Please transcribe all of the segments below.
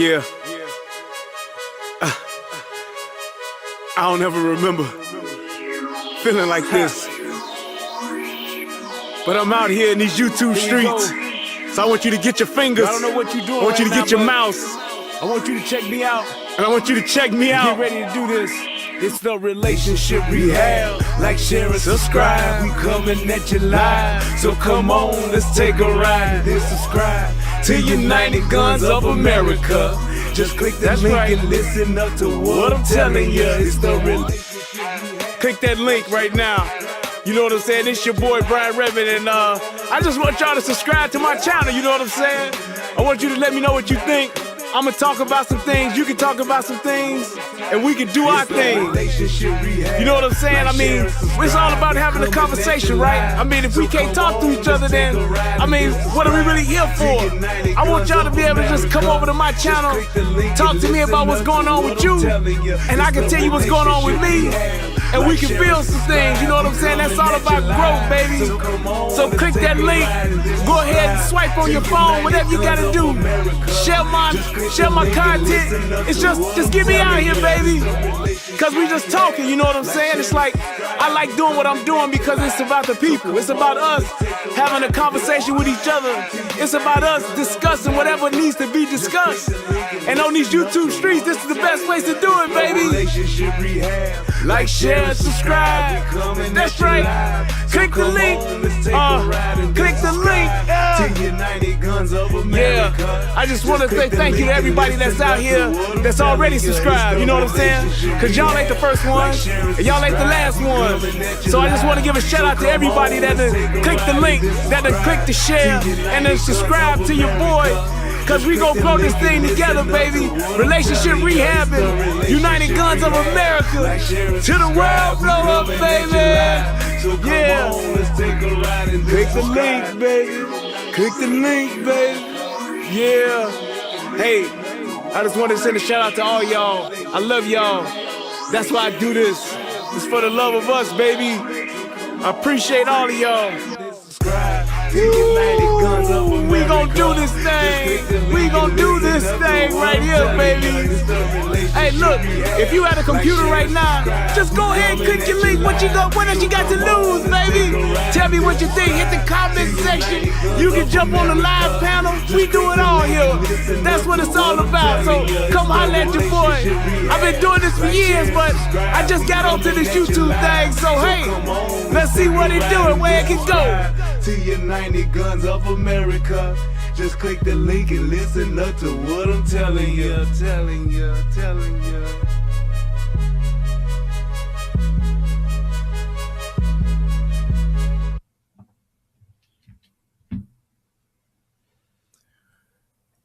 Yeah, I don't ever remember feeling like this. But I'm out here in these YouTube streets. So I want you to get your fingers. I don't know what you're doing. I want you to right get now, your but mouse. I want you to check me out. And I want you to check me out. Get ready to do this. It's the relationship rehab. Like, share, and subscribe. We coming at you live. So come on, let's take a ride. Then subscribe to United Guns of America. Just click that link and listen up to what I'm telling you. It's the relationship. Click that link right now. You know what I'm saying? It's your boy Brian Redmond, and I just want y'all to subscribe to my channel. You know what I'm saying? I want you to let me know what you think. I'm gonna talk about some things, you can talk about some things, and we can do our thing. You know what I'm saying? I mean, it's all about having a conversation, right? I mean, if we can't talk to each other, then, I mean, what are we really here for? I want y'all to be able to just come over to my channel, talk to me about what's going on with you, and I can tell you what's going on with me, and we can build some things, you know what I'm saying? That's all about growth, baby. So click that link, go ahead and swipe on your phone, whatever you gotta do. Share my content. It's just get me out here, baby. Cause we just talking, you know what I'm saying? It's like, I like doing what I'm doing because it's about the people. It's about us having a conversation with each other. It's about us discussing whatever needs to be discussed. And on these YouTube streets, this is the best place to do it, baby. Like, share, and subscribe. That's right. Click the link. Click the link. Yeah. I just want to say thank you to everybody that's out here that's already subscribed. You know what I'm saying? Cause y'all ain't the first one, and y'all ain't the last one. So I just want to give a shout out to everybody that click the link, that click the share, and then subscribe to your boy. Cause we gon' grow this thing together, baby. Relationship rehabbing, United Guns of America. To the world, blow up, baby. Yeah. Click the link, baby. Click the link, baby. Yeah. Hey, I just want to send a shout out to all y'all. I love y'all. That's why I do this. It's for the love of us, baby. I appreciate all of y'all. Ooh, we gon' do this thing. We gon' do this thing right here, baby. Hey, look, if you at a computer right now, just go ahead and click your link. What else you got to lose, baby? Tell me what you think. Hit the comment section. You can jump on the live panel. We do it all here. That's what it's all about. So come holler at your boy. I've been doing this for years, but I just got onto this YouTube thing. So hey, let's see what it do and where it can go. To United Guns of America. Just click the link and listen up to what I'm telling you, telling you.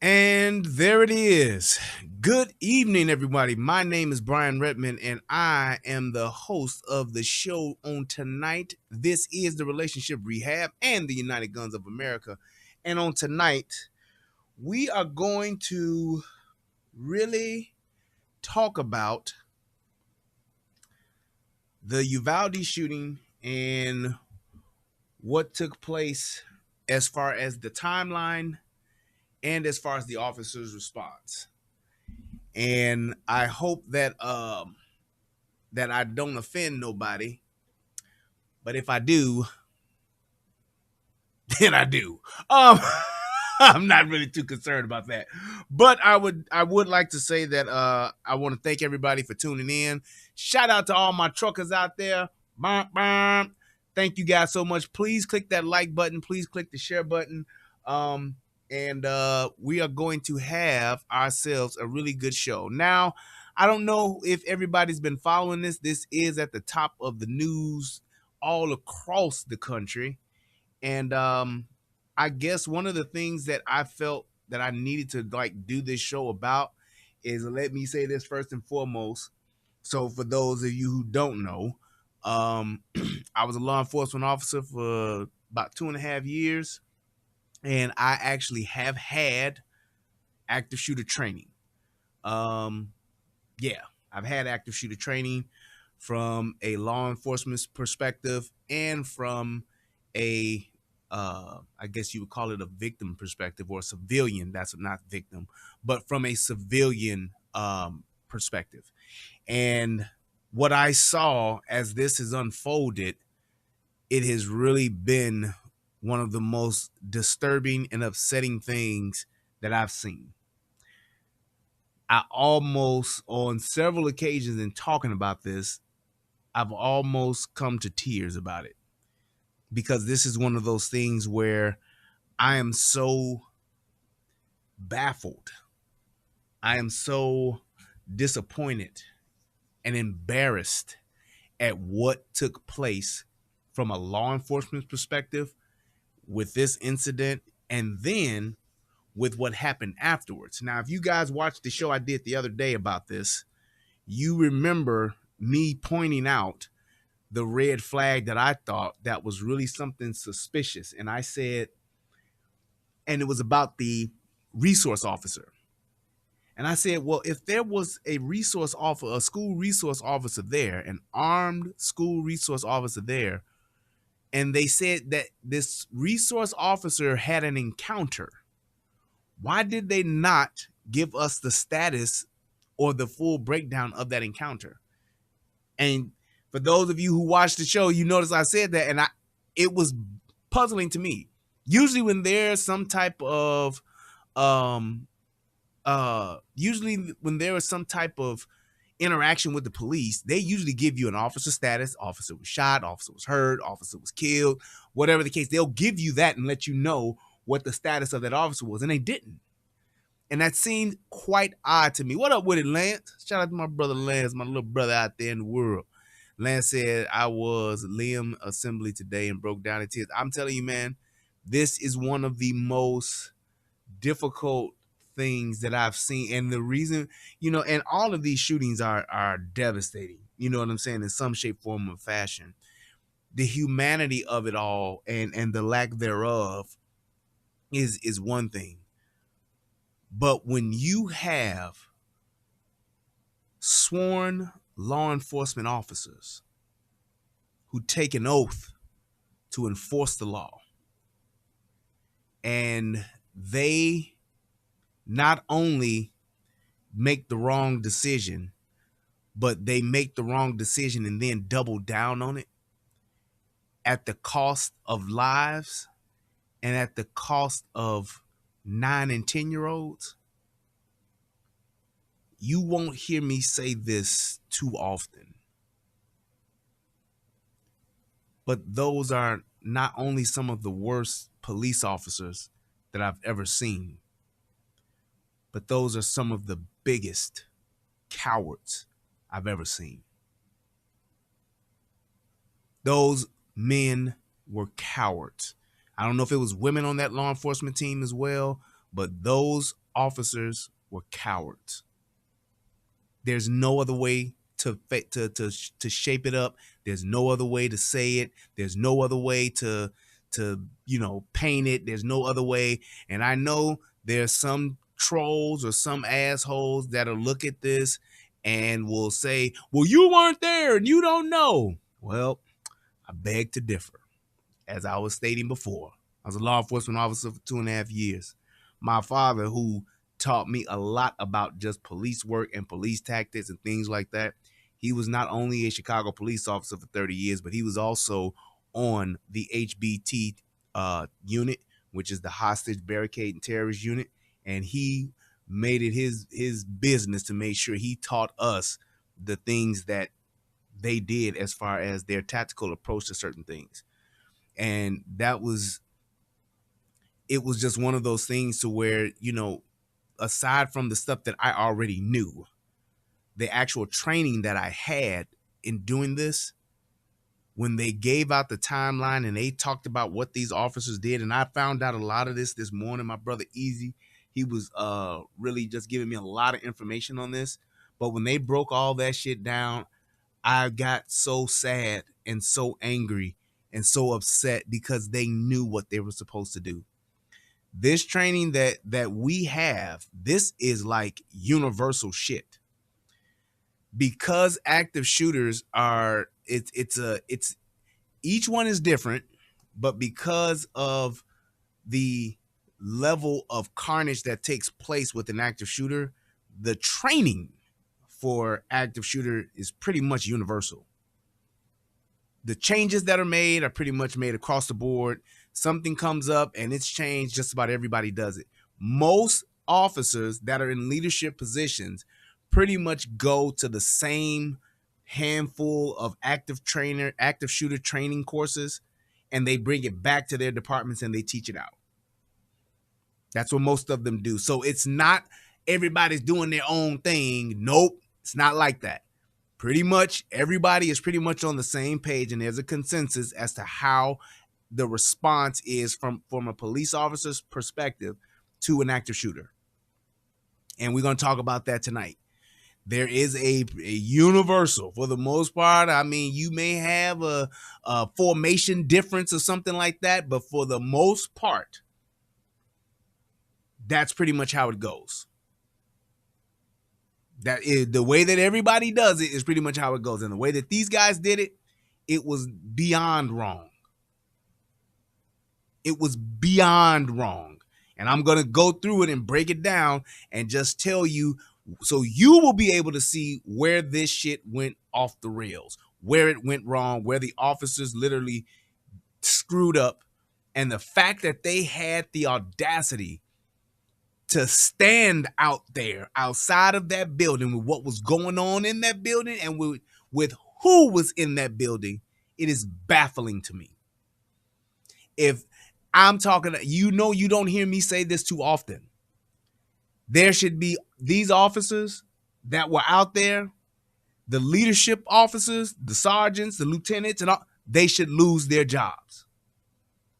And there it is. Good evening, everybody. My name is Brian Redmond, and I am the host of the show on tonight. This is the Relationship Rehab and the United Guns of America. And on tonight, we are going to really talk about the Uvalde shooting and what took place as far as the timeline and as far as the officer's response. And I hope that that I don't offend nobody, but if I do, then I do. I'm not really too concerned about that, but I would like to say that I want to thank everybody for tuning in. Shout out to all my truckers out there. Thank you guys so much. Please click that like button. Please click the share button. And we are going to have ourselves a really good show. Now, I don't know if everybody's been following this. This is at the top of the news all across the country. And I guess one of the things that I felt that I needed to do this show about is, let me say this first and foremost. So for those of you who don't know, I was a law enforcement officer for about 2.5 years. And I actually have had active shooter training. Yeah, I've had active shooter training from a law enforcement perspective and from a I guess you would call it a victim perspective or a civilian. That's not victim, but from a civilian perspective. And what I saw as this has unfolded, it has really been one of the most disturbing and upsetting things that I've seen. I almost, on several occasions in talking about this, I've almost come to tears about it, because this is one of those things where I am so baffled. I am so disappointed and embarrassed at what took place from a law enforcement perspective with this incident, and then with what happened afterwards. Now, if you guys watched the show I did the other day about this, you remember me pointing out the red flag that I thought that was really something suspicious. And I said, and it was about the resource officer. And I said, well, if there was a resource officer, a school resource officer there, an armed school resource officer there, and they said that this resource officer had an encounter, why did they not give us the status or the full breakdown of that encounter? And for those of you who watched the show, you notice I said that, and it was puzzling to me. Usually when there's some type of usually when there is some type of interaction with the police, they usually give you an officer status. Officer was shot, officer was hurt, officer was killed, whatever the case. They'll give you that and let you know what the status of that officer was, and they didn't. And that seemed quite odd to me. What up with it, Lance? Shout out to my brother Lance, my little brother out there in the world. Lance said, I was Liam Assembly today and broke down in tears. I'm telling you, man, this is one of the most difficult things that I've seen. And the reason, and all of these shootings are devastating, you know what I'm saying, in some shape, form, or fashion. The humanity of it all and the lack thereof is one thing. But when you have sworn law enforcement officers who take an oath to enforce the law, and they not only make the wrong decision, but they make the wrong decision and then double down on it at the cost of lives and at the cost of 9 and 10-year-olds. You won't hear me say this too often, but those are not only some of the worst police officers that I've ever seen, but those are some of the biggest cowards I've ever seen. Those men were cowards. I don't know if it was women on that law enforcement team as well, but those officers were cowards. There's no other way to shape it up. There's no other way to say it. There's no other way to paint it. There's no other way. And I know there's some trolls or some assholes that'll look at this and will say, well, you weren't there and you don't know. Well, I beg to differ. As I was stating before, I was a law enforcement officer for 2.5 years. My father, who taught me a lot about just police work and police tactics and things like that, he was not only a Chicago police officer for 30 years, but he was also on the HBT unit, which is the Hostage Barricade and Terrorist Unit. And he made it his business to make sure he taught us the things that they did as far as their tactical approach to certain things. And it was just one of those things to where, aside from the stuff that I already knew, the actual training that I had in doing this, when they gave out the timeline and they talked about what these officers did, and I found out a lot of this morning. My brother Easy, he was really just giving me a lot of information on this. But when they broke all that shit down, I got so sad and so angry and so upset because they knew what they were supposed to do. This training that we have, this is like universal shit. Because active shooters are, it's each one is different, but because of the level of carnage that takes place with an active shooter, the training for active shooter is pretty much universal. The changes that are made are pretty much made across the board. Something comes up and it's changed, just about everybody does it. Most officers that are in leadership positions pretty much go to the same handful of active shooter training courses, and they bring it back to their departments and they teach it out. That's what most of them do. So it's not everybody's doing their own thing. Nope, it's not like that. Pretty much everybody is pretty much on the same page, and there's a consensus as to how the response is from a police officer's perspective to an active shooter. And we're going to talk about that tonight. There is a universal, for the most part. I mean, you may have a formation difference or something like that, but for the most part, that's pretty much how it goes. That is the way that everybody does it, is pretty much how it goes. And the way that these guys did it, it was beyond wrong. It was beyond wrong. And I'm going to go through it and break it down and just tell you, so you will be able to see where this shit went off the rails, where it went wrong, where the officers literally screwed up. And the fact that they had the audacity to stand out there outside of that building with what was going on in that building and with who was in that building, it is baffling to me. If I'm talking, you don't hear me say this too often. There should be these officers that were out there, the leadership officers, the sergeants, the lieutenants, and all, they should lose their jobs.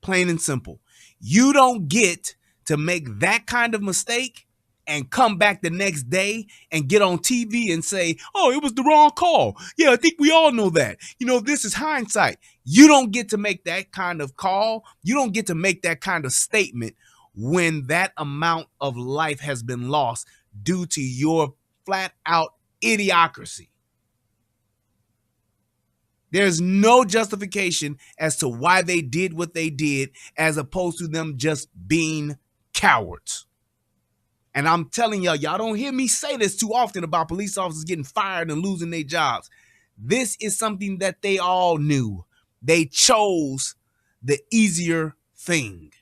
Plain and simple. You don't get to make that kind of mistake and come back the next day and get on TV and say, oh, it was the wrong call. Yeah, I think we all know that. This is hindsight. You don't get to make that kind of call. You don't get to make that kind of statement when that amount of life has been lost due to your flat out idiocracy. There's no justification as to why they did what they did, as opposed to them just being cowards. And I'm telling y'all don't hear me say this too often about police officers getting fired and losing their jobs. This is something that they all knew. They chose the easier thing.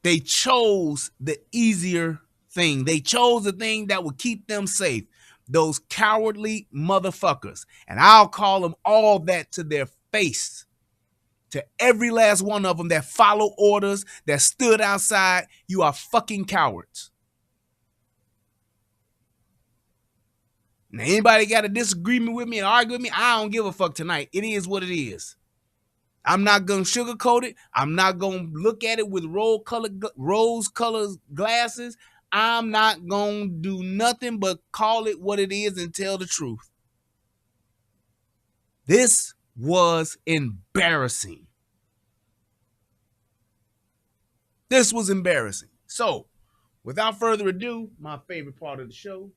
They chose the easier thing. They chose the thing that would keep them safe. Those cowardly motherfuckers. And I'll call them all that to their face. To every last one of them that followed orders, that stood outside, you are fucking cowards. Now, anybody got a disagreement with me and argue with me, I don't give a fuck tonight. It is what it is. I'm not going to sugarcoat it. I'm not going to look at it with rose-colored glasses. I'm not going to do nothing but call it what it is and tell the truth. This was embarrassing. This was embarrassing. So, without further ado, my favorite part of the show,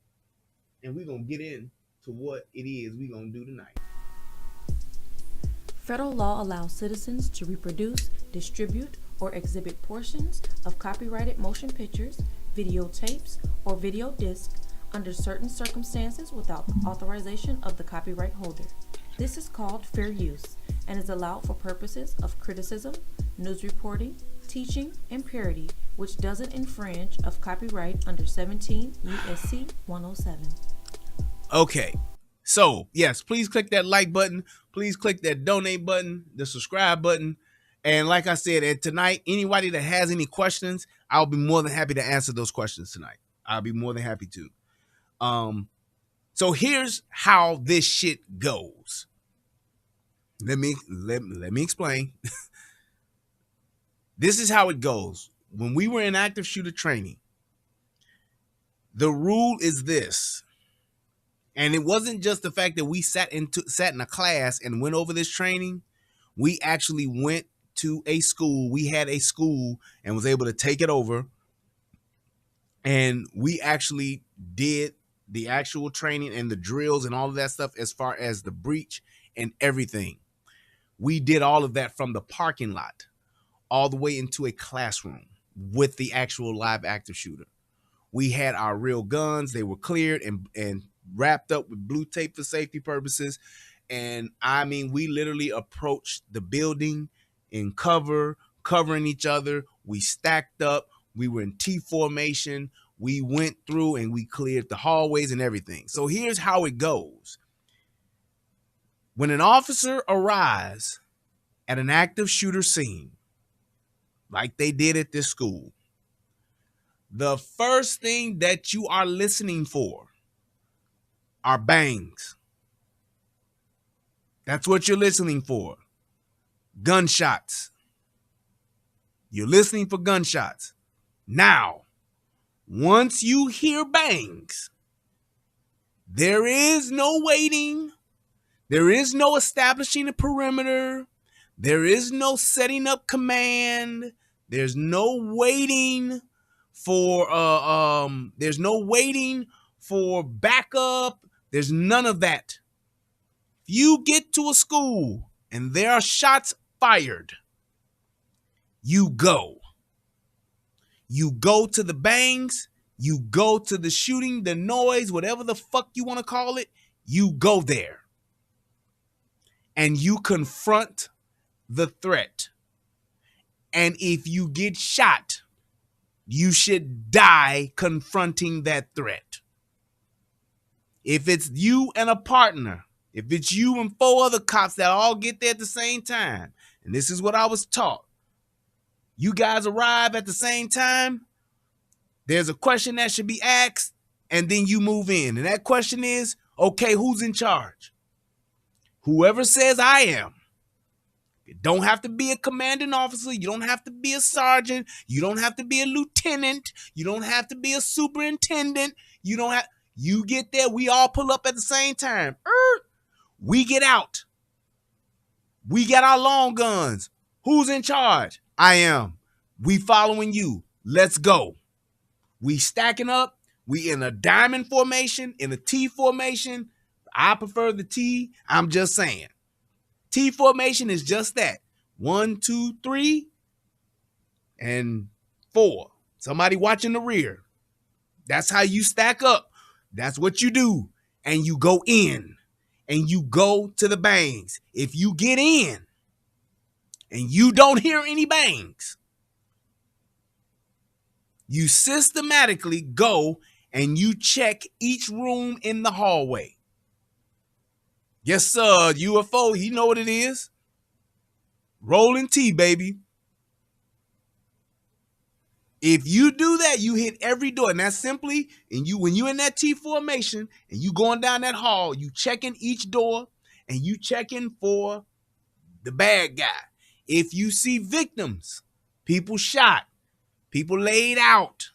and we're going to get into what it is we're going to do tonight. Federal law allows citizens to reproduce, distribute, or exhibit portions of copyrighted motion pictures, videotapes, or video discs under certain circumstances without authorization of the copyright holder. This is called fair use and is allowed for purposes of criticism, news reporting, teaching, and parody, which doesn't infringe of copyright under 17 U.S.C. 107. Okay, so yes, please click that like button. Please click that donate button, the subscribe button. And like I said, and tonight, anybody that has any questions, I'll be more than happy to answer those questions tonight. I'll be more than happy to. So here's how this shit goes. Let me explain. This is how it goes. When we were in active shooter training, the rule is this. And it wasn't just the fact that we sat in a class and went over this training. We actually went to a school. We had a school and was able to take it over. And we actually did the actual training and the drills and all of that stuff as far as the breach and everything. We did all of that from the parking lot all the way into a classroom with the actual live active shooter. We had our real guns. They were cleared and wrapped up with blue tape for safety purposes. And I mean, we literally approached the building in covering each other. We stacked up. We were in T formation. We went through and we cleared the hallways and everything. So here's how it goes. When an officer arrives at an active shooter scene, like they did at this school, the first thing that you are listening for are bangs. That's what you're listening for. Gunshots. You're listening for gunshots. Now, once you hear bangs, there is no waiting. There is no establishing a perimeter. There is no setting up command. There's no waiting for backup. There's none of that. If you get to a school and there are shots fired, you go. You go to the bangs, you go to the shooting, the noise, whatever the fuck you want to call it, you go there. And you confront the threat. And if you get shot, you should die confronting that threat. If it's you and a partner, if it's you and 4 other cops that all get there at the same time, and this is what I was taught, you guys arrive at the same time, there's a question that should be asked, and then you move in. And that question is, okay, who's in charge? Whoever says I am. You don't have to be a commanding officer. You don't have to be a sergeant. You don't have to be a lieutenant. You don't have to be a superintendent. You get there. We all pull up at the same time. We get out. We got our long guns. Who's in charge? I am. We following you. Let's go. We stacking up. We in a diamond formation, in a T formation. I prefer the T. I'm just saying. T formation is just that. 1, 2, 3, and 4. Somebody watching the rear. That's how you stack up. That's what you do. And you go in. And you go to the bangs. If you get in and you don't hear any bangs, you systematically go and you check each room in the hallway. Yes, sir, UFO, you know what it is. Rolling T, baby. If you do that, you hit every door. And that's simply, when you're in that T formation and you going down that hall, you checking each door and you checking for the bad guy. If you see victims, people shot, people laid out,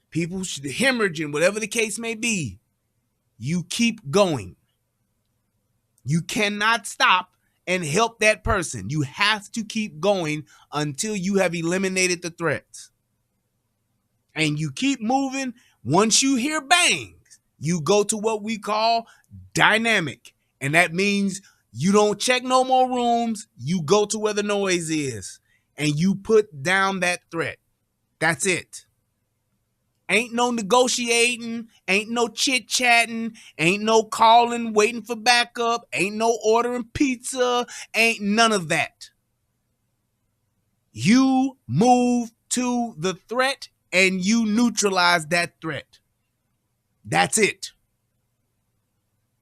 people hemorrhaging, whatever the case may be, you keep going. You cannot stop and help that person. You have to keep going until you have eliminated the threats. And you keep moving. Once you hear bangs, you go to what we call dynamic. And that means you don't check no more rooms. You go to where the noise is. And you put down that threat. That's it. Ain't no negotiating. Ain't no chit-chatting. Ain't no calling, waiting for backup. Ain't no ordering pizza. Ain't none of that. You move to the threat and you neutralize that threat. That's it.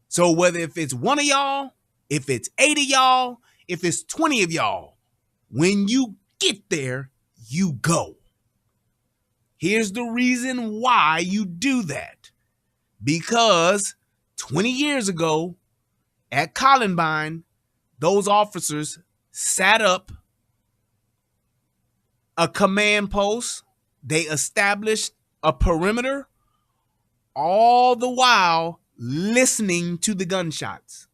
So whether if it's 1 of y'all, if it's 8 of y'all, if it's 20 of y'all, when you get there, you go. Here's the reason why you do that. Because 20 years ago at Columbine, those officers sat up a command post. They established a perimeter, all the while listening to the gunshots.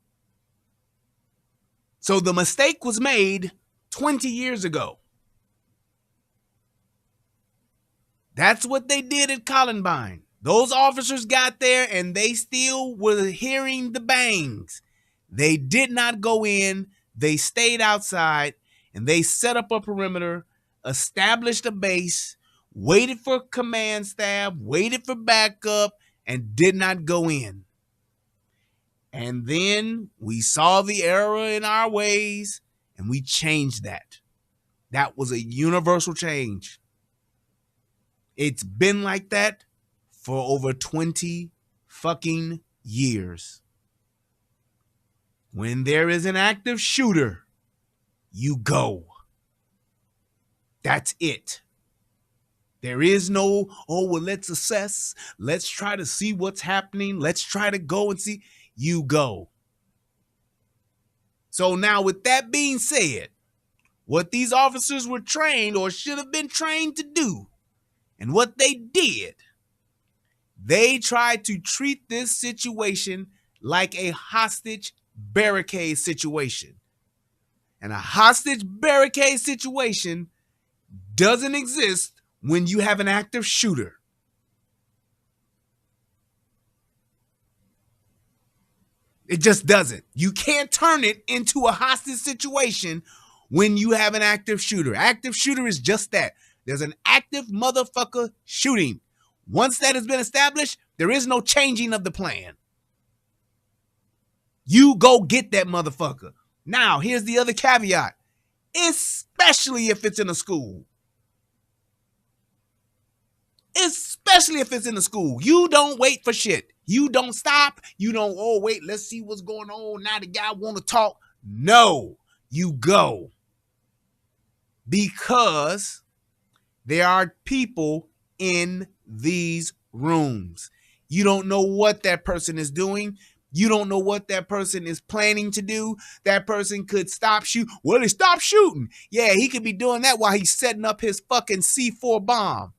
So the mistake was made 20 years ago. That's what they did at Columbine. Those officers got there and they still were hearing the bangs. They did not go in. They stayed outside and they set up a perimeter, established a base, waited for command staff, waited for backup, and did not go in. And then we saw the error in our ways and we changed that. That was a universal change. It's been like that for over 20 fucking years. When there is an active shooter, you go. That's it. There is no, oh, well, let's assess. Let's try to see what's happening. Let's try to go and see. You go. So now with that being said, what these officers were trained or should have been trained to do, and what they did, they tried to treat this situation like a hostage barricade situation. And a hostage barricade situation doesn't exist when you have an active shooter. It just doesn't. You can't turn it into a hostage situation when you have an active shooter. Active shooter is just that. There's an active motherfucker shooting. Once that has been established, there is no changing of the plan. You go get that motherfucker. Now, here's the other caveat. Especially if it's in a school. Especially if it's in a school. You don't wait for shit. You don't stop. You don't, oh, wait, let's see what's going on. Now the guy want to talk. No, you go. Because there are people in these rooms. You don't know what that person is doing. You don't know what that person is planning to do. That person could stop shooting. Well, he stopped shooting. Yeah, he could be doing that while he's setting up his fucking C4 bomb.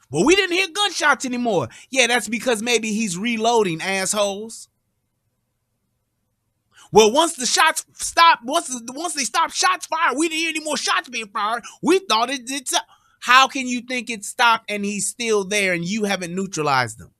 Well, we didn't hear gunshots anymore. Yeah, that's because maybe he's reloading, assholes. Well, once the shots stopped, once they stopped shots fired, we didn't hear any more shots being fired. We thought it's how can you think it stopped and he's still there and you haven't neutralized him?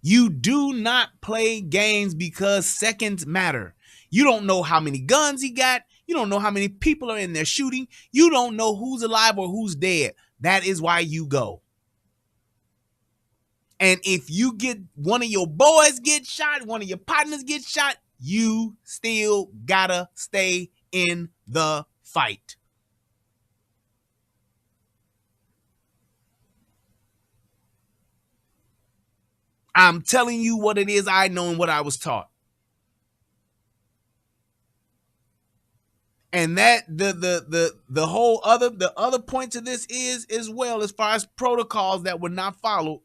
You do not play games because seconds matter. You don't know how many guns he got. You don't know how many people are in there shooting. You don't know who's alive or who's dead. That is why you go. And if you get one of your boys get shot, one of your partners get shot, you still gotta stay in the fight. I'm telling you what it is I know and what I was taught. And that the whole other point to this is as well, as far as protocols that were not followed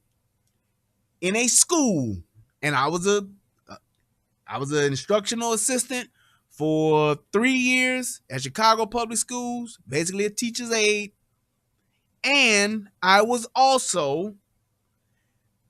in a school. And I was an instructional assistant for 3 years at Chicago Public Schools, basically a teacher's aide. And I was also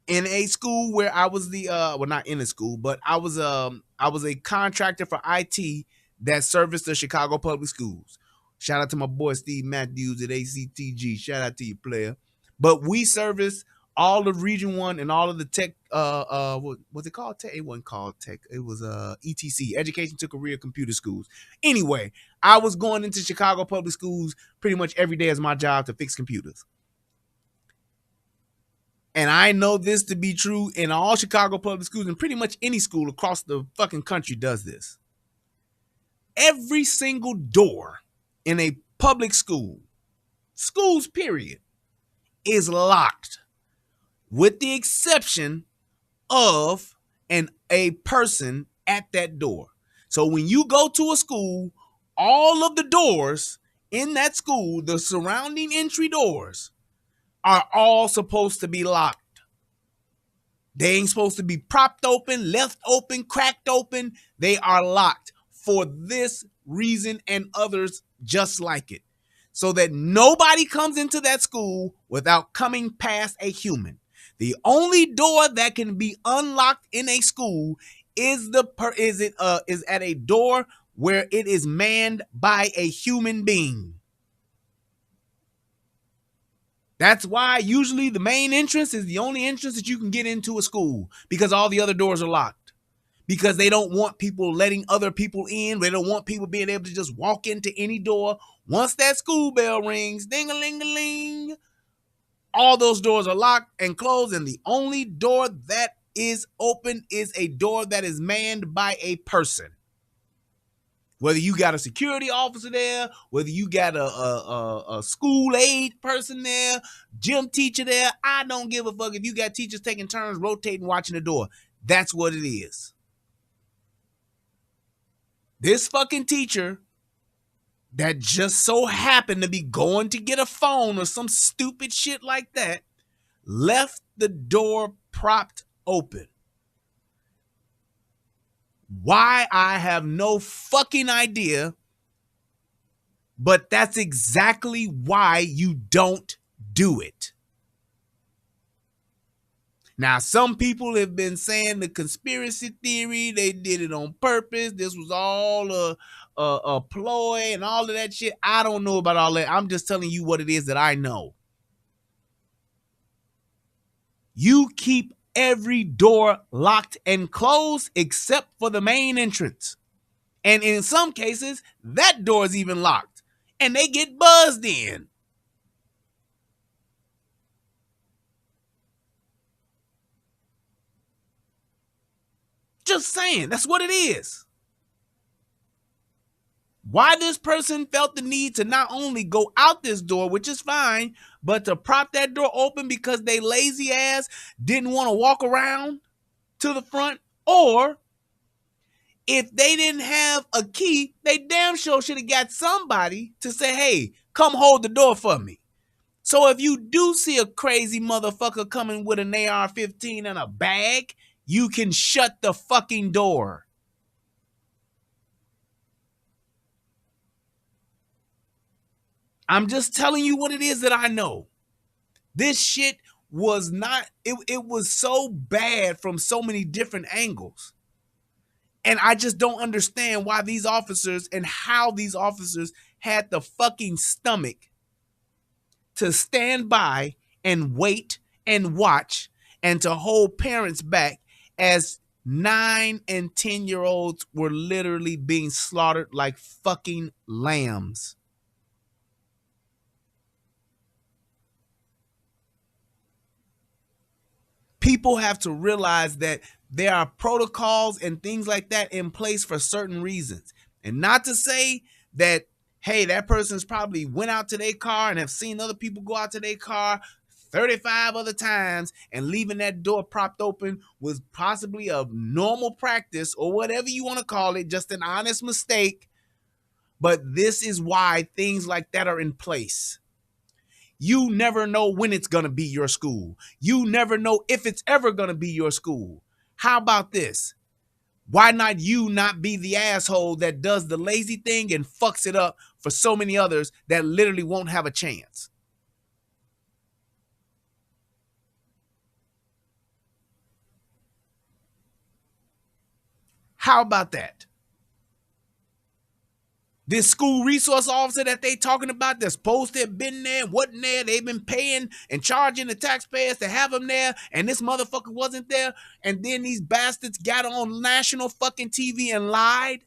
in a school where I was not in a school, but I was a contractor for IT that serviced the Chicago Public Schools. Shout out to my boy Steve Matthews at ACTG. Shout out to you, player. But we serviced all of Region 1 and all of the tech, what's it called? Tech? It wasn't called tech. It was ETC, Education to Career Computer Schools. Anyway, I was going into Chicago Public Schools pretty much every day as my job to fix computers. And I know this to be true in all Chicago Public Schools, and pretty much any school across the fucking country does this. Every single door in a public school, schools period, is locked with the exception of a person at that door. So when you go to a school, all of the doors in that school, the surrounding entry doors, are all supposed to be locked. They ain't supposed to be propped open, left open, cracked open. They are locked for this reason and others just like it, so that nobody comes into that school without coming past a human. The only door that can be unlocked in a school is at a door where it is manned by a human being. That's why usually the main entrance is the only entrance that you can get into a school, because all the other doors are locked. Because they don't want people letting other people in. They don't want people being able to just walk into any door. Once that school bell rings, ding-a-ling-a-ling, all those doors are locked and closed, and the only door that is open is a door that is manned by a person. Whether you got a security officer there, whether you got a school aid person there, gym teacher there, I don't give a fuck if you got teachers taking turns rotating, watching the door. That's what it is. This fucking teacher that just so happened to be going to get a phone or some stupid shit like that left the door propped open. Why, I have no fucking idea, but that's exactly why you don't do it. Now, some people have been saying the conspiracy theory, they did it on purpose. This was all a ploy and all of that shit. I don't know about all that. I'm just telling you what it is that I know. You keep every door locked and closed except for the main entrance. And in some cases, that door is even locked and they get buzzed in. Just saying, that's what it is. Why this person felt the need to not only go out this door, which is fine, but to prop that door open because they lazy ass didn't want to walk around to the front, or if they didn't have a key, they damn sure should have got somebody to say, hey, come hold the door for me. So if you do see a crazy motherfucker coming with an AR-15 and a bag, you can shut the fucking door. I'm just telling you what it is that I know. This shit was not, it was so bad from so many different angles. And I just don't understand why these officers and how these officers had the fucking stomach to stand by and wait and watch and to hold parents back as 9 and 10-year-olds were literally being slaughtered like fucking lambs. People have to realize that there are protocols and things like that in place for certain reasons. And not to say that, hey, that person's probably went out to their car and have seen other people go out to their car 35 other times, and leaving that door propped open was possibly a normal practice or whatever you want to call it, just an honest mistake. But this is why things like that are in place. You never know when it's going to be your school. You never know if it's ever going to be your school. How about this? Why not you not be the asshole that does the lazy thing and fucks it up for so many others that literally won't have a chance? How about that? This school resource officer that they talking about that's supposed to have been there, wasn't there, they've been paying and charging the taxpayers to have him there, and this motherfucker wasn't there, and then these bastards got on national fucking TV and lied,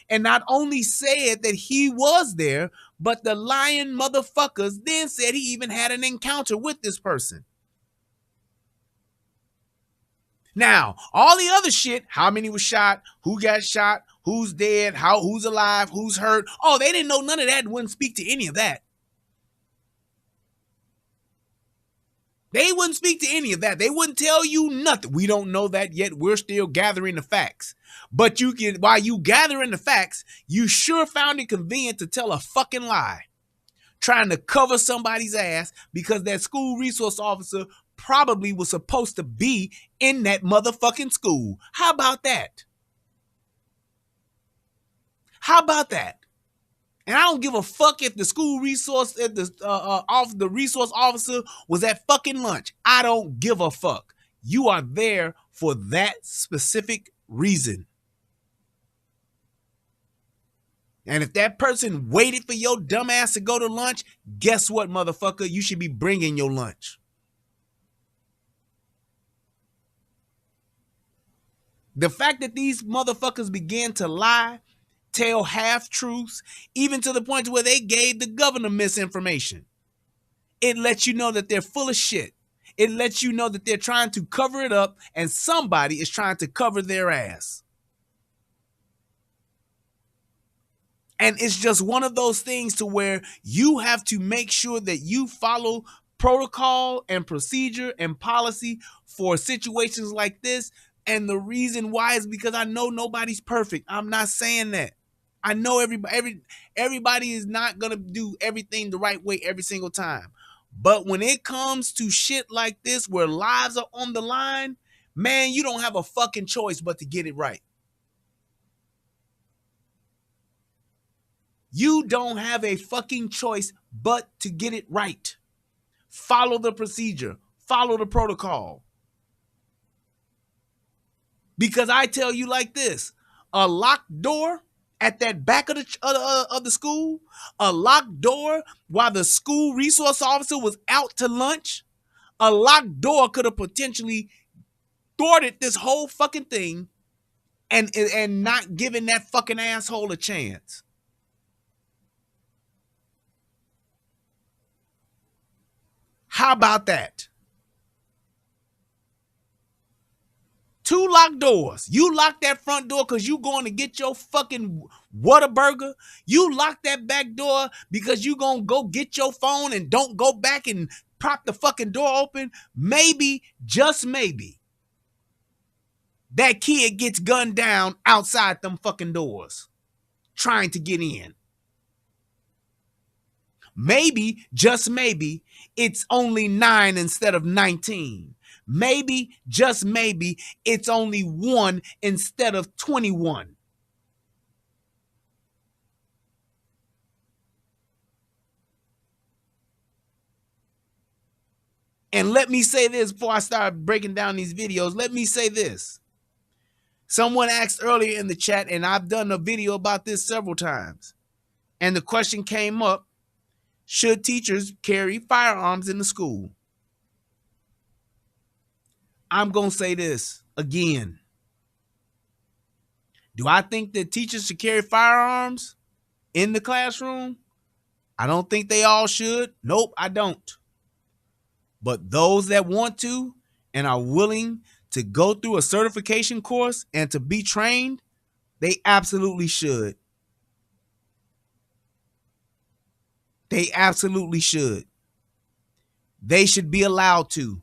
and not only said that he was there, but the lying motherfuckers then said he even had an encounter with this person. Now, all the other shit, how many was shot, who got shot, who's dead, who's alive, who's hurt. Oh, they didn't know none of that and wouldn't speak to any of that. They wouldn't speak to any of that. They wouldn't tell you nothing. We don't know that yet. We're still gathering the facts. But you can, while you gathering the facts, you sure found it convenient to tell a fucking lie, trying to cover somebody's ass because that school resource officer probably was supposed to be in that motherfucking school. How about that? How about that? And I don't give a fuck if the school resource, if the resource officer was at fucking lunch. I don't give a fuck. You are there for that specific reason. And if that person waited for your dumb ass to go to lunch, guess what, motherfucker? You should be bringing your lunch. The fact that these motherfuckers began to lie, tell half-truths, even to the point where they gave the governor misinformation, it lets you know that they're full of shit. It lets you know that they're trying to cover it up and somebody is trying to cover their ass. And it's just one of those things to where you have to make sure that you follow protocol and procedure and policy for situations like this. And the reason why is because I know nobody's perfect. I'm not saying that. I know everybody is not going to do everything the right way every single time. But when it comes to shit like this where lives are on the line, man, you don't have a fucking choice but to get it right. You don't have a fucking choice but to get it right. Follow the procedure. Follow the protocol. Because I tell you like this, a locked door at that back of the school, a locked door while the school resource officer was out to lunch, a locked door could have potentially thwarted this whole fucking thing and not given that fucking asshole a chance. How about that? 2 locked doors. You lock that front door because you going to get your fucking Whataburger. You lock that back door because you going to go get your phone and don't go back and prop the fucking door open. Maybe, just maybe, that kid gets gunned down outside them fucking doors trying to get in. Maybe, just maybe, it's only 9 instead of 19. Maybe, just maybe, it's only 1 instead of 21. And let me say this before I start breaking down these videos. Let me say this. Someone asked earlier in the chat, and I've done a video about this several times. And the question came up, should teachers carry firearms in the school? I'm going to say this again. Do I think that teachers should carry firearms in the classroom? I don't think they all should. Nope, I don't. But those that want to and are willing to go through a certification course and to be trained, they absolutely should. They absolutely should. They should be allowed to.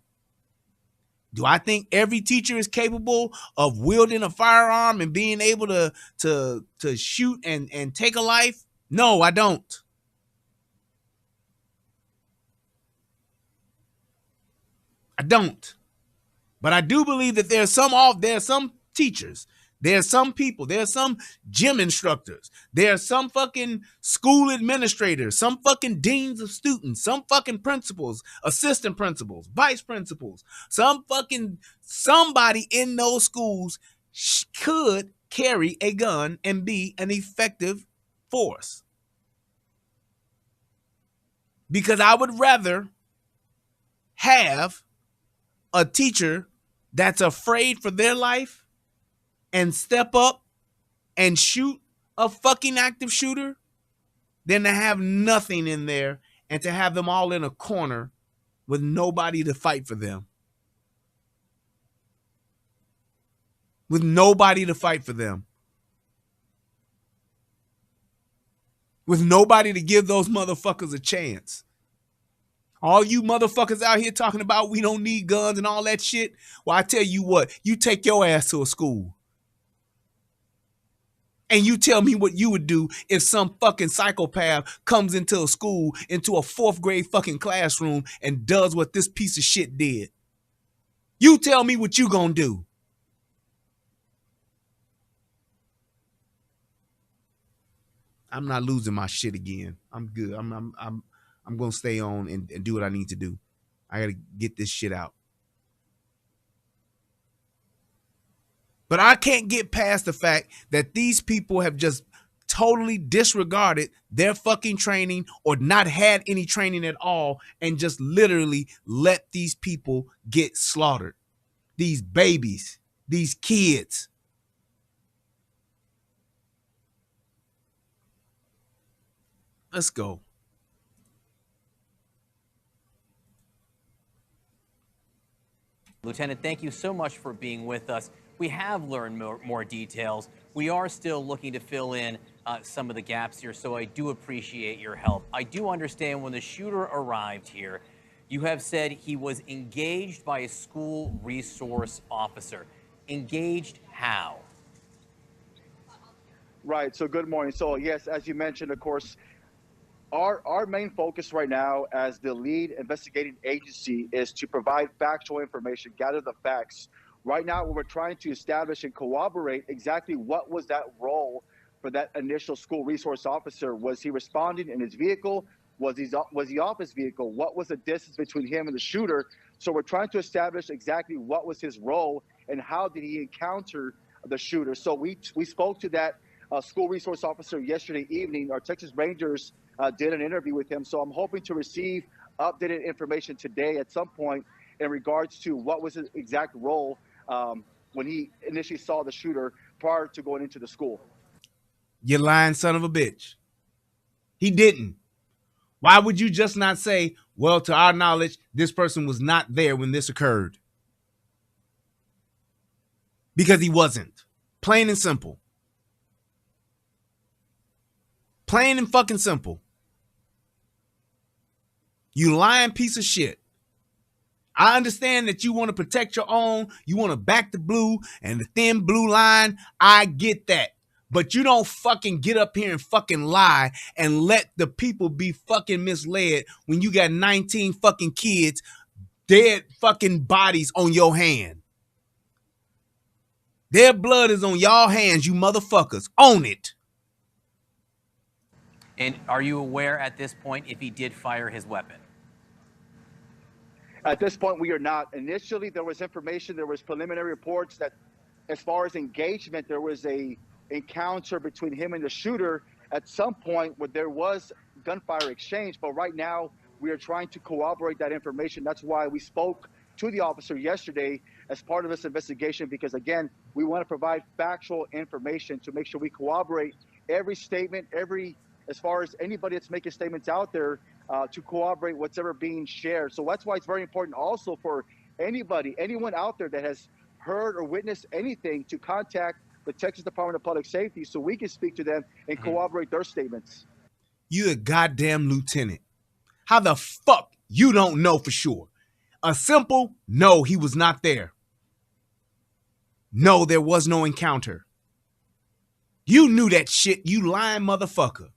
Do I think every teacher is capable of wielding a firearm and being able to shoot and take a life? No, I don't. I don't. But I do believe that there are some teachers, there are some people, there are some gym instructors, there are some fucking school administrators, some fucking deans of students, some fucking principals, assistant principals, vice principals, somebody in those schools could carry a gun and be an effective force. Because I would rather have a teacher that's afraid for their life and step up and shoot a fucking active shooter than to have nothing in there and to have them all in a corner with nobody to fight for them. With nobody to fight for them. With nobody to give those motherfuckers a chance. All you motherfuckers out here talking about we don't need guns and all that shit. Well, I tell you what, you take your ass to a school. And you tell me what you would do if some fucking psychopath comes into a school, into a 4th grade fucking classroom and does what this piece of shit did. You tell me what you gonna do. I'm not losing my shit again. I'm good. I'm going to stay on and do what I need to do. I got to get this shit out. But I can't get past the fact that these people have just totally disregarded their fucking training or not had any training at all and just literally let these people get slaughtered. These babies, these kids. Let's go. Lieutenant, thank you so much for being with us. We have learned more details. We are still looking to fill in some of the gaps here, so I do appreciate your help. I do understand when the shooter arrived here, you have said he was engaged by a school resource officer. Engaged how? Right. So good morning. So yes, as you mentioned, of course, our main focus right now as the lead investigating agency is to provide factual information, gather the facts. Right now, what we're trying to establish and corroborate exactly what was that role for that initial school resource officer. Was he responding in his vehicle? Was he off his vehicle? What was the distance between him and the shooter? So we're trying to establish exactly what was his role and how did he encounter the shooter. So we spoke to that school resource officer yesterday evening. Our Texas Rangers did an interview with him. So I'm hoping to receive updated information today at some point in regards to what was his exact role when he initially saw the shooter prior to going into the school. You lying son of a bitch. He didn't. Why would you just not say, well, to our knowledge, this person was not there when this occurred? Because he wasn't. Plain and simple. Plain and fucking simple. You lying piece of shit. I understand that you want to protect your own. You want to back the blue and the thin blue line. I get that. But you don't fucking get up here and fucking lie and let the people be fucking misled when you got 19 fucking kids, dead fucking bodies on your hand. Their blood is on y'all hands, you motherfuckers. Own it. And are you aware at this point if he did fire his weapon? At this point, we are not. Initially, there was information, there was preliminary reports that as far as engagement, there was a encounter between him and the shooter at some point where there was gunfire exchange. But right now, we are trying to corroborate that information. That's why we spoke to the officer yesterday as part of this investigation, because again, we want to provide factual information to make sure we corroborate every statement, as far as anybody that's making statements out there, to corroborate what's ever being shared. So that's why it's very important also for anyone out there that has heard or witnessed anything to contact the Texas Department of Public Safety so we can speak to them and corroborate their statements. You a goddamn lieutenant. How the fuck you don't know for sure? A simple no, he was not there. No, there was no encounter. You knew that shit, you lying motherfucker.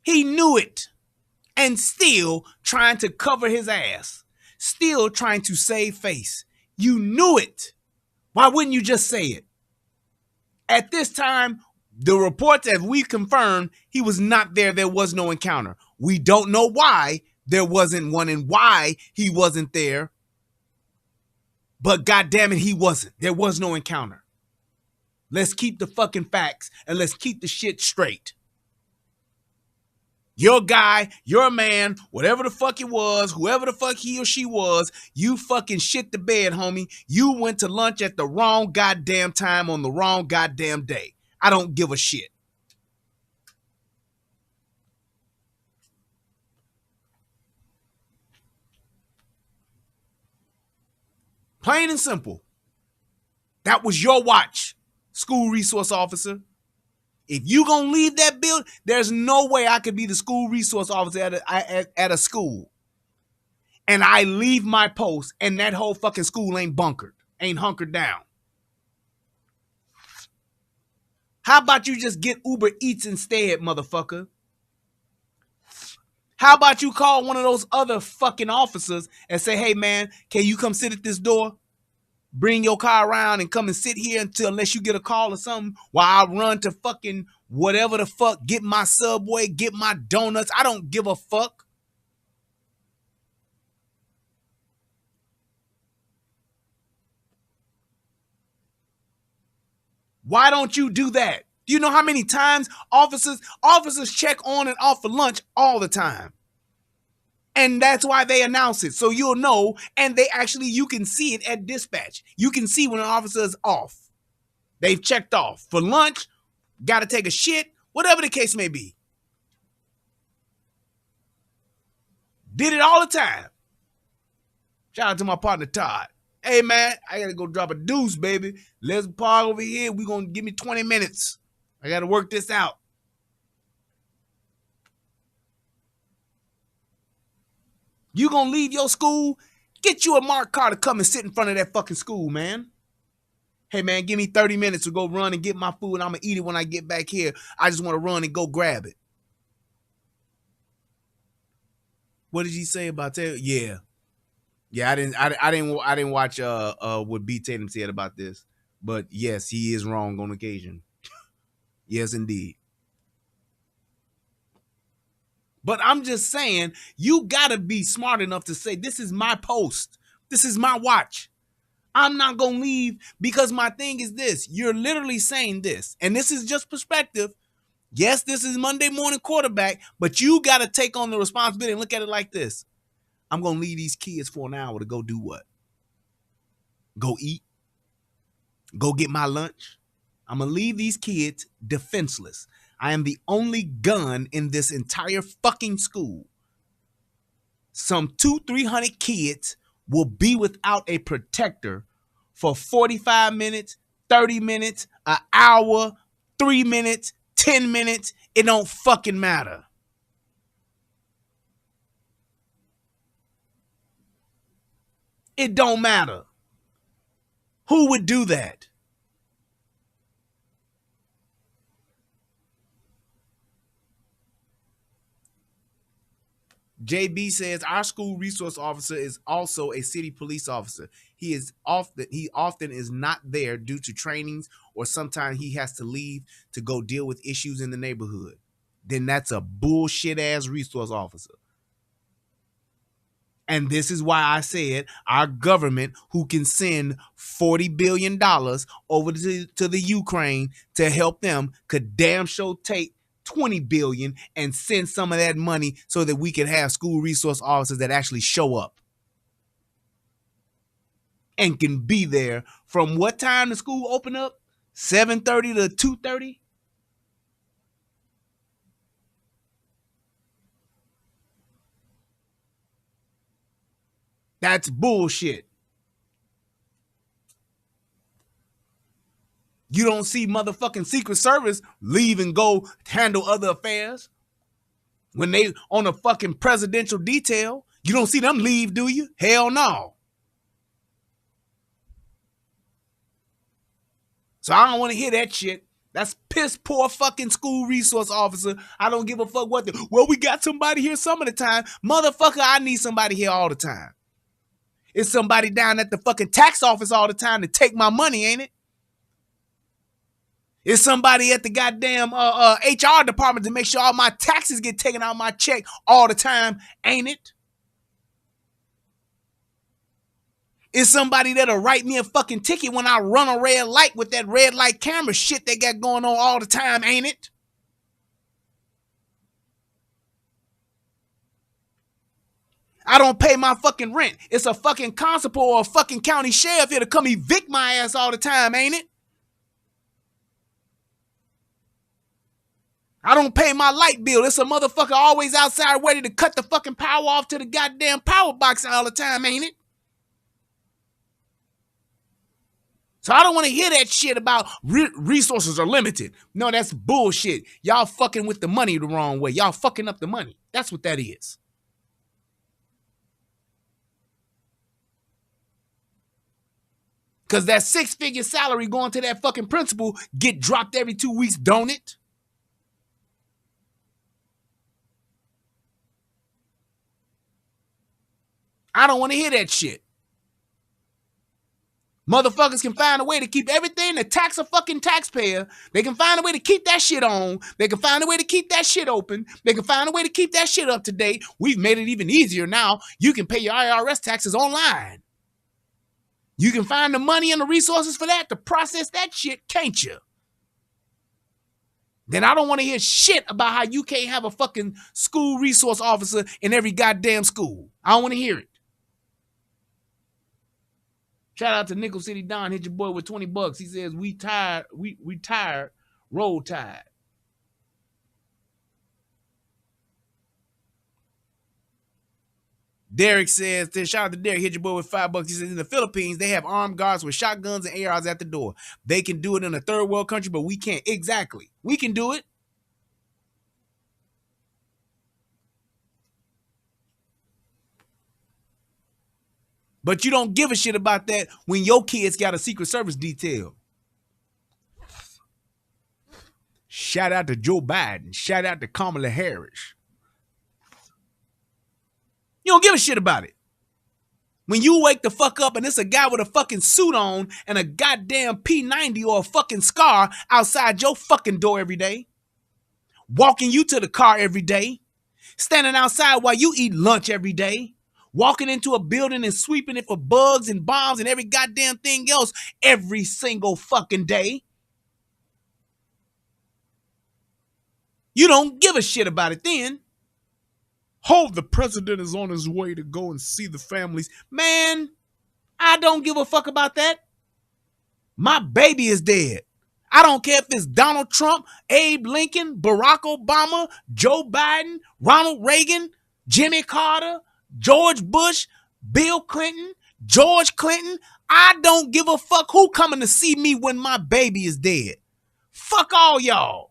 He knew it and still trying to cover his ass. Still trying to save face. You knew it. Why wouldn't you just say it? At this time, the reports that we confirmed, he was not there. There was no encounter. We don't know why there wasn't one and why he wasn't there. But goddamn it, he wasn't. There was no encounter. Let's keep the fucking facts and let's keep the shit straight. Your guy, your man, whatever the fuck it was, whoever the fuck he or she was, you fucking shit the bed, homie. You went to lunch at the wrong goddamn time on the wrong goddamn day. I don't give a shit. Plain and simple. That was your watch, school resource officer. If you gonna leave that building, there's no way I could be the school resource officer at a school. And I leave my post and that whole fucking school ain't bunkered, ain't hunkered down. How about you just get Uber Eats instead, motherfucker? How about you call one of those other fucking officers and say, hey man, can you come sit at this door? Bring your car around and come and sit here unless you get a call or something while I run to fucking whatever the fuck, get my Subway, get my donuts. I don't give a fuck. Why don't you do that? Do you know how many times officers check on and off for lunch all the time? And that's why they announce it. So you'll know, and you can see it at dispatch. You can see when an officer is off. They've checked off. For lunch, got to take a shit, whatever the case may be. Did it all the time. Shout out to my partner, Todd. Hey, man, I got to go drop a deuce, baby. Let's park over here. We're going to give me 20 minutes. I got to work this out. You going to leave your school? Get you a marked car to come and sit in front of that fucking school, man. Hey, man, give me 30 minutes to go run and get my food, and I'm going to eat it when I get back here. I just want to run and go grab it. What did he say about that? Yeah. Yeah, I didn't watch what B. Tatum said about this. But yes, he is wrong on occasion. Yes, indeed. But I'm just saying, you gotta be smart enough to say, this is my post. This is my watch. I'm not gonna leave, because my thing is this. You're literally saying this, and this is just perspective. Yes, this is Monday morning quarterback, but you gotta take on the responsibility and look at it like this. I'm gonna leave these kids for an hour to go do what? Go eat? Go get my lunch? I'm gonna leave these kids defenseless. I am the only gun in this entire fucking school. Some 200-300 kids will be without a protector for 45 minutes, 30 minutes, an hour, 3 minutes, 10 minutes. It don't fucking matter. It don't matter. Who would do that? JB says our school resource officer is also a city police officer. He often is not there due to trainings, or sometimes he has to leave to go deal with issues in the neighborhood. Then that's a bullshit ass resource officer. And this is why I said our government, who can send $40 billion over to the Ukraine to help them, could damn sure take $20 billion and send some of that money so that we can have school resource officers that actually show up and can be there from what time the school open up? 7:30 to 2:30? That's bullshit. You don't see motherfucking Secret Service leave and go handle other affairs when they on a fucking presidential detail. You don't see them leave, do you? Hell no. So I don't want to hear that shit. That's piss poor fucking school resource officer. I don't give a fuck what well, we got somebody here some of the time. Motherfucker, I need somebody here all the time. It's somebody down at the fucking tax office all the time to take my money, ain't it? It's somebody at the goddamn HR department to make sure all my taxes get taken out of my check all the time, ain't it? It's somebody that'll write me a fucking ticket when I run a red light with that red light camera shit they got going on all the time, ain't it? I don't pay my fucking rent. It's a fucking constable or a fucking county sheriff here to come evict my ass all the time, ain't it? I don't pay my light bill. It's a motherfucker always outside ready to cut the fucking power off to the goddamn power box all the time, ain't it? So I don't want to hear that shit about resources are limited. No, that's bullshit. Y'all fucking with the money the wrong way. Y'all fucking up the money. That's what that is. Because that 6-figure salary going to that fucking principal get dropped every 2 weeks, don't it? I don't want to hear that shit. Motherfuckers can find a way to keep everything to tax a fucking taxpayer. They can find a way to keep that shit on. They can find a way to keep that shit open. They can find a way to keep that shit up to date. We've made it even easier now. You can pay your IRS taxes online. You can find the money and the resources for that to process that shit, can't you? then I don't want to hear shit about how you can't have a fucking school resource officer in every goddamn school. I don't want to hear it. Shout out to Nickel City Don, hit your boy with $20. He says, we tired, roll tide. Derek says, shout out to Derek, hit your boy with $5. He says, in the Philippines, they have armed guards with shotguns and ARs at the door. They can do it in a third world country, but we can't. Exactly. We can do it. But you don't give a shit about that when your kids got a Secret Service detail. Shout out to Joe Biden. Shout out to Kamala Harris. You don't give a shit about it. When you wake the fuck up and it's a guy with a fucking suit on and a goddamn P90 or a fucking scar outside your fucking door every day, walking you to the car every day, standing outside while you eat lunch every day, walking into a building and sweeping it for bugs and bombs and every goddamn thing else every single fucking day. You don't give a shit about it then. The president is on his way to go and see the families. Man, I don't give a fuck about that. My baby is dead. I don't care if it's Donald Trump, Abe Lincoln, Barack Obama, Joe Biden, Ronald Reagan, Jimmy Carter, George Bush, Bill Clinton, George Clinton. I don't give a fuck who coming to see me when my baby is dead. Fuck all y'all.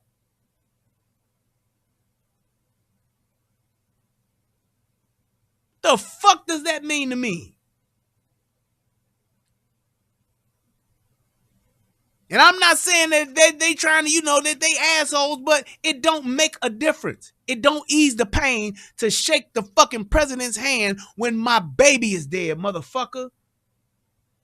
The fuck does that mean to me? And I'm not saying that they trying to, that they assholes, but it don't make a difference. It don't ease the pain to shake the fucking president's hand when my baby is dead, motherfucker.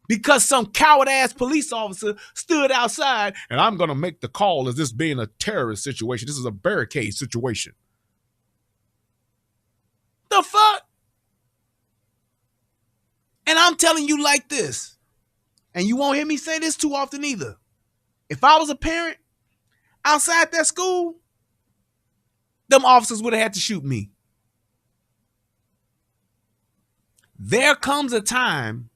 Because some coward-ass police officer stood outside, and I'm going to make the call as this being a terrorist situation. This is a barricade situation. The fuck? And I'm telling you like this, and you won't hear me say this too often either. If I was a parent outside that school, them officers would have had to shoot me. There comes a time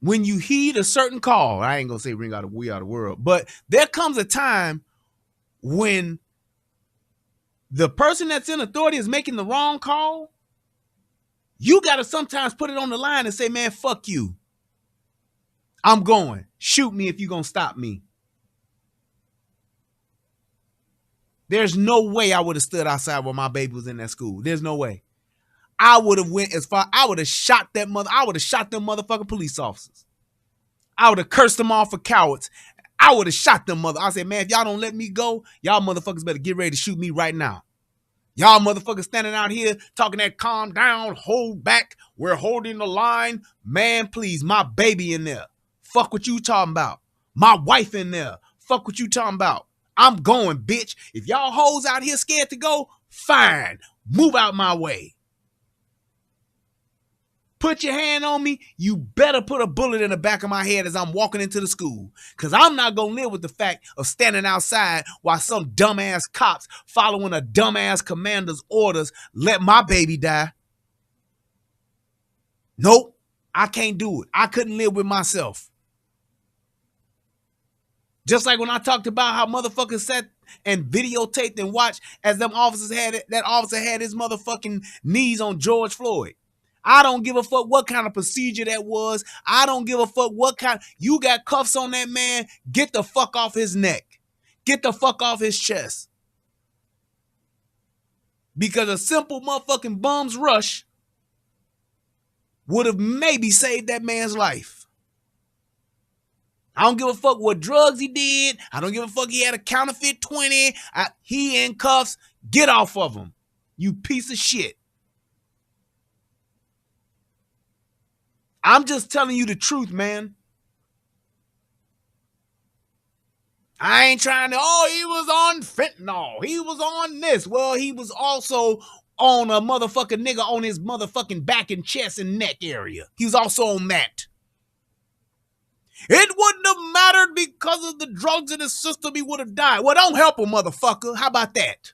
when you heed a certain call. I ain't going to say ring out of we out of the world, but there comes a time when the person that's in authority is making the wrong call. You got to sometimes put it on the line and say, man, fuck you. I'm going. Shoot me if you're going to stop me. There's no way I would have stood outside while my baby was in that school. There's no way. I would have went as far. I would have shot that mother. I would have shot them motherfucking police officers. I would have cursed them off for cowards. I would have shot them mother. I said, man, if y'all don't let me go, y'all motherfuckers better get ready to shoot me right now. Y'all motherfuckers standing out here talking that calm down, hold back, we're holding the line. Man, please, my baby in there. Fuck what you talking about. My wife in there. Fuck what you talking about. I'm going, bitch. If y'all hoes out here scared to go, fine. Move out my way. Put your hand on me. You better put a bullet in the back of my head as I'm walking into the school. Because I'm not going to live with the fact of standing outside while some dumbass cops following a dumbass commander's orders let my baby die. Nope. I can't do it. I couldn't live with myself. Just like when I talked about how motherfuckers sat and videotaped and watched as them officers had it, that officer had his motherfucking knees on George Floyd. I don't give a fuck what kind of procedure that was. I don't give a fuck what kind. You got cuffs on that man. Get the fuck off his neck. Get the fuck off his chest. Because a simple motherfucking bum's rush would have maybe saved that man's life. I don't give a fuck what drugs he did. I don't give a fuck he had a counterfeit 20. He in cuffs. Get off of him, you piece of shit. I'm just telling you the truth, man. I ain't trying to, he was on fentanyl. He was on this. Well, he was also on a motherfucking nigga on his motherfucking back and chest and neck area. He was also on that. It wouldn't have mattered because of the drugs in his system, he would have died. Well, don't help him, motherfucker. How about that?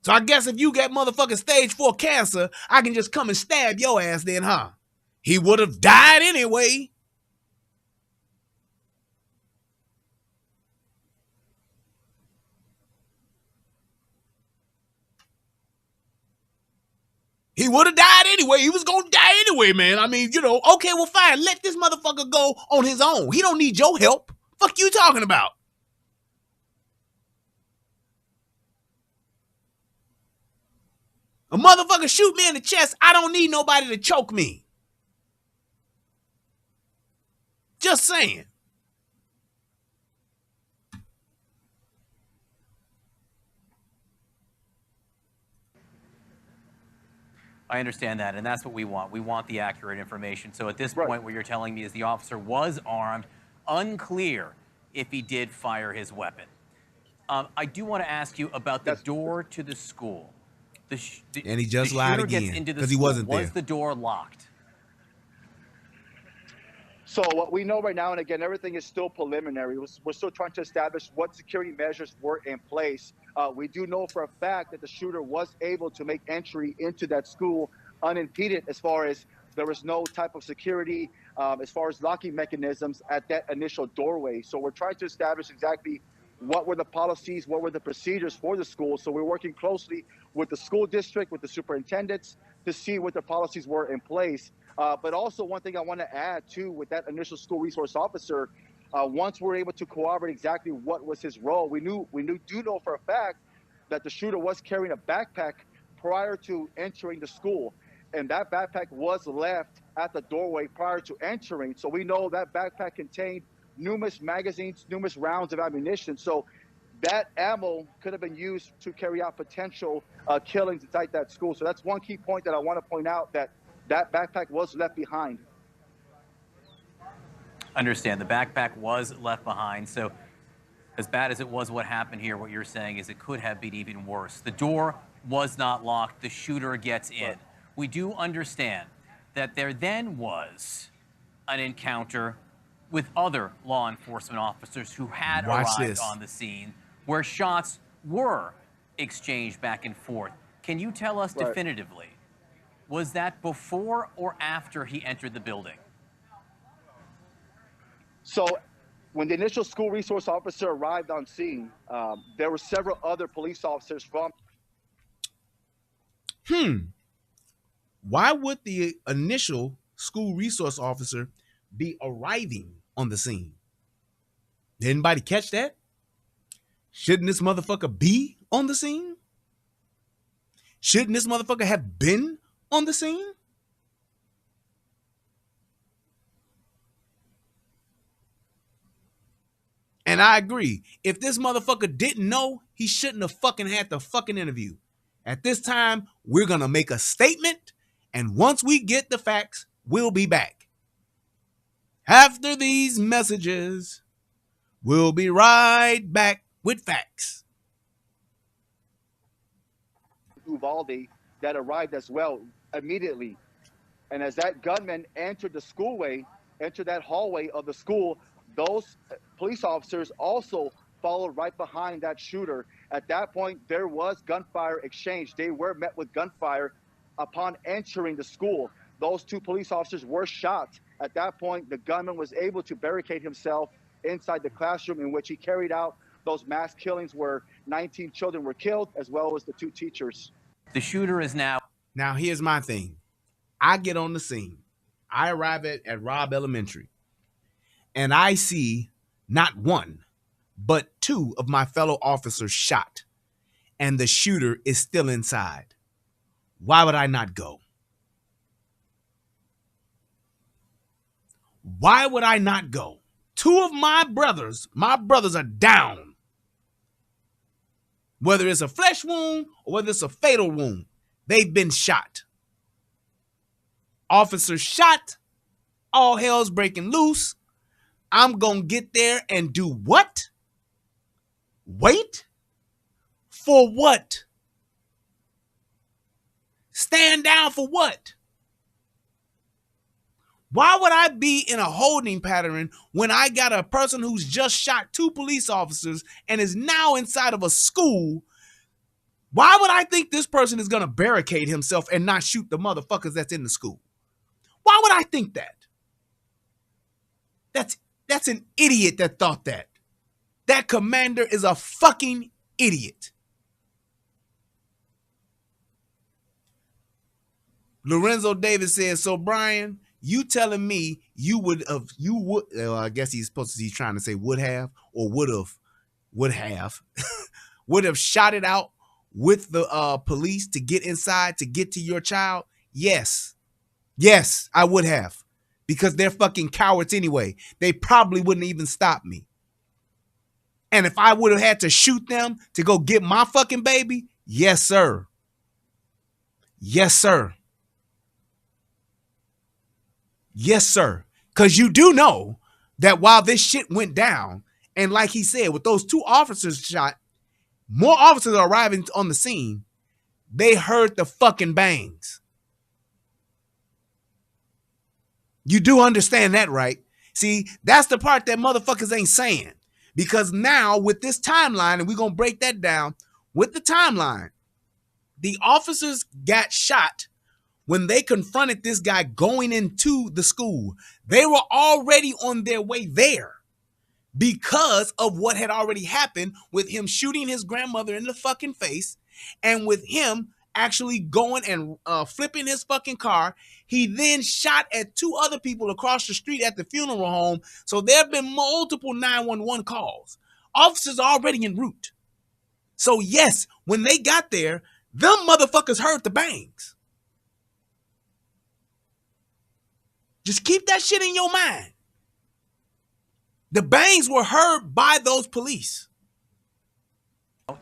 So I guess if you get motherfucking stage 4 cancer, I can just come and stab your ass then, huh? He would have died anyway. He would have died anyway. He was going to die anyway, man. I mean, okay, well, fine. Let this motherfucker go on his own. He don't need your help. Fuck you talking about? A motherfucker shoot me in the chest. I don't need nobody to choke me. Just saying. I understand that, and that's what we want. We want the accurate information. So at this point, what you're telling me is the officer was armed, unclear if he did fire his weapon. I do want to ask you about the door to the school. And he just lied again because he wasn't there. Was the door locked? So what we know right now, and again, everything is still preliminary. We're still trying to establish what security measures were in place. We do know for a fact that the shooter was able to make entry into that school unimpeded, as far as there was no type of security, as far as locking mechanisms at that initial doorway. So we're trying to establish exactly what were the policies, what were the procedures for the school. So we're working closely with the school district, with the superintendents, to see what the policies were in place. But also one thing I want to add too, with that initial school resource officer, once we're able to corroborate exactly what was his role, we do know for a fact that the shooter was carrying a backpack prior to entering the school. And that backpack was left at the doorway prior to entering. So we know that backpack contained numerous magazines, numerous rounds of ammunition. So that ammo could have been used to carry out potential killings inside that school. So that's one key point that I want to point out, that backpack was left behind. Understand, the backpack was left behind. So as bad as it was what happened here, what you're saying is it could have been even worse. The door was not locked. The shooter gets in. Right. We do understand that there then was an encounter with other law enforcement officers who had arrived on the scene, where shots were exchanged back and forth. Can you tell us definitively, was that before or after he entered the building? So when the initial school resource officer arrived on scene, there were several other police officers from... Why would the initial school resource officer be arriving on the scene? Did anybody catch that? Shouldn't this motherfucker be on the scene? Shouldn't this motherfucker have been on the scene? And I agree. If this motherfucker didn't know, he shouldn't have fucking had the fucking interview. At this time, we're going to make a statement, and once we get the facts, we'll be back. After these messages, we'll be right back with facts. Uvalde that arrived as well immediately. And as that gunman entered that hallway of the school, those police officers also followed right behind that shooter. At that point, there was gunfire exchange. They were met with gunfire upon entering the school. Those two police officers were shot. At that point, the gunman was able to barricade himself inside the classroom in which he carried out those mass killings where 19 children were killed, as well as the 2 teachers. The shooter is now... Now, here's my thing. I get on the scene. I arrive at Robb Elementary, and I see not one, but 2 of my fellow officers shot, and the shooter is still inside. Why would I not go? Why would I not go? 2 of my brothers are down. Whether it's a flesh wound or whether it's a fatal wound, they've been shot. Officer shot, all hell's breaking loose. I'm going to get there and do what? Wait? For what? Stand down for what? Why would I be in a holding pattern when I got a person who's just shot 2 police officers and is now inside of a school? Why would I think this person is going to barricade himself and not shoot the motherfuckers that's in the school? Why would I think that? That's an idiot that thought that. That commander is a fucking idiot. Lorenzo Davis says, so Brian, you telling me I guess he's trying to say would have would have shot it out with the police to get inside, to get to your child? Yes, I would have, because they're fucking cowards anyway. They probably wouldn't even stop me. And if I would have had to shoot them to go get my fucking baby, yes, sir. Yes, sir. Yes, sir. Because you do know that while this shit went down, and like he said, with those 2 officers shot, more officers are arriving on the scene, they heard the fucking bangs. You do understand that, right? See, that's the part that motherfuckers ain't saying. Because now with this timeline, and we're going to break that down, with the timeline, the officers got shot when they confronted this guy going into the school. They were already on their way there because of what had already happened with him shooting his grandmother in the fucking face, and with him actually going and flipping his fucking car. He then shot at 2 other people across the street at the funeral home. So there have been multiple 911 calls. Officers are already en route. So yes, when they got there, them motherfuckers heard the bangs. Just keep that shit in your mind. The bangs were heard by those police.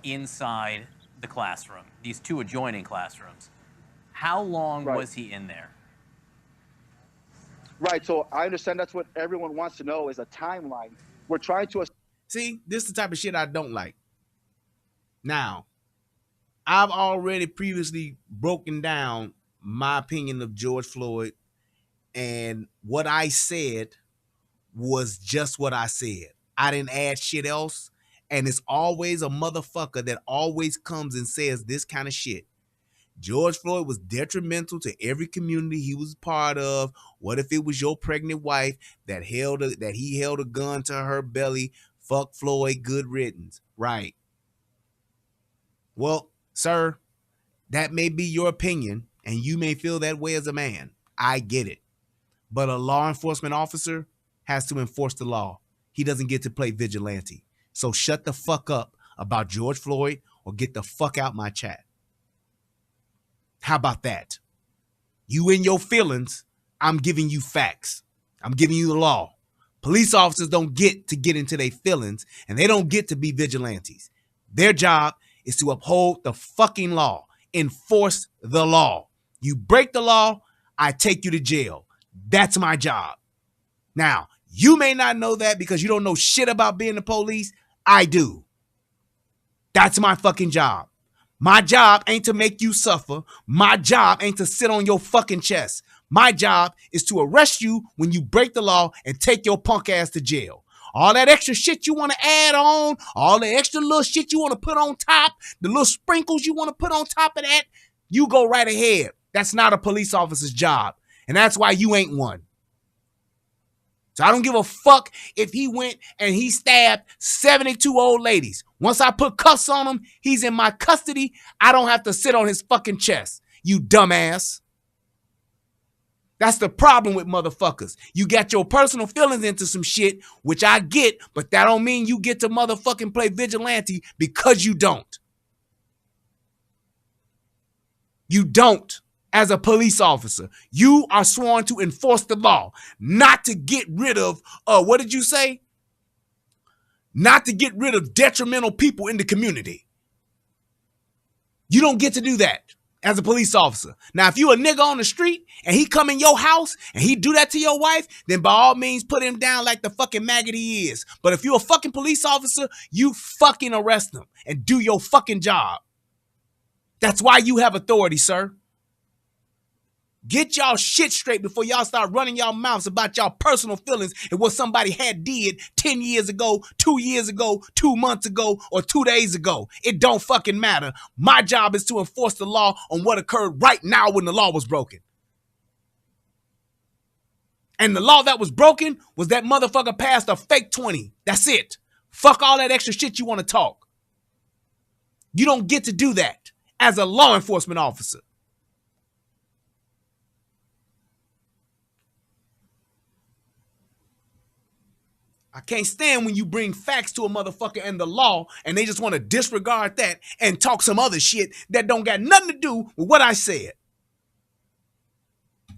Inside the classroom, these 2 adjoining classrooms. How long was he in there? Right. So I understand that's what everyone wants to know, is a timeline. We're trying to... See, this is the type of shit I don't like. Now, I've already previously broken down my opinion of George Floyd, and what I said was just what I said. I didn't add shit else. And it's always a motherfucker that always comes and says this kind of shit. George Floyd was detrimental to every community he was part of. What if it was your pregnant wife that he held a gun to her belly? Fuck Floyd, good riddance. Right. Well, sir, that may be your opinion, and you may feel that way as a man. I get it. But a law enforcement officer has to enforce the law. He doesn't get to play vigilante. So shut the fuck up about George Floyd, or get the fuck out my chat. How about that? You in your feelings, I'm giving you facts. I'm giving you the law. Police officers don't get to get into their feelings, and they don't get to be vigilantes. Their job is to uphold the fucking law, enforce the law. You break the law, I take you to jail. That's my job. Now, you may not know that because you don't know shit about being the police. I do. That's my fucking job. My job ain't to make you suffer. My job ain't to sit on your fucking chest. My job is to arrest you when you break the law and take your punk ass to jail. All that extra shit you want to add on, all the extra little shit you want to put on top, the little sprinkles you want to put on top of that, you go right ahead. That's not a police officer's job. And that's why you ain't one. So I don't give a fuck if he went and he stabbed 72 old ladies. Once I put cuffs on him, he's in my custody. I don't have to sit on his fucking chest, you dumbass. That's the problem with motherfuckers. You got your personal feelings into some shit, which I get, but that don't mean you get to motherfucking play vigilante, because you don't. You don't. As a police officer, you are sworn to enforce the law, not to get rid of, what did you say? Not to get rid of detrimental people in the community. You don't get to do that as a police officer. Now, if you a nigga on the street and he come in your house and he do that to your wife, then by all means put him down like the fucking maggot he is. But if you a fucking police officer, you fucking arrest him and do your fucking job. That's why you have authority, sir. Get y'all shit straight before y'all start running y'all mouths about y'all personal feelings and what somebody had did 10 years ago, 2 years ago, 2 months ago, or 2 days ago. It don't fucking matter. My job is to enforce the law on what occurred right now when the law was broken. And the law that was broken was that motherfucker passed a fake 20. That's it. Fuck all that extra shit you want to talk. You don't get to do that as a law enforcement officer. I can't stand when you bring facts to a motherfucker and the law and they just want to disregard that and talk some other shit that don't got nothing to do with what I said.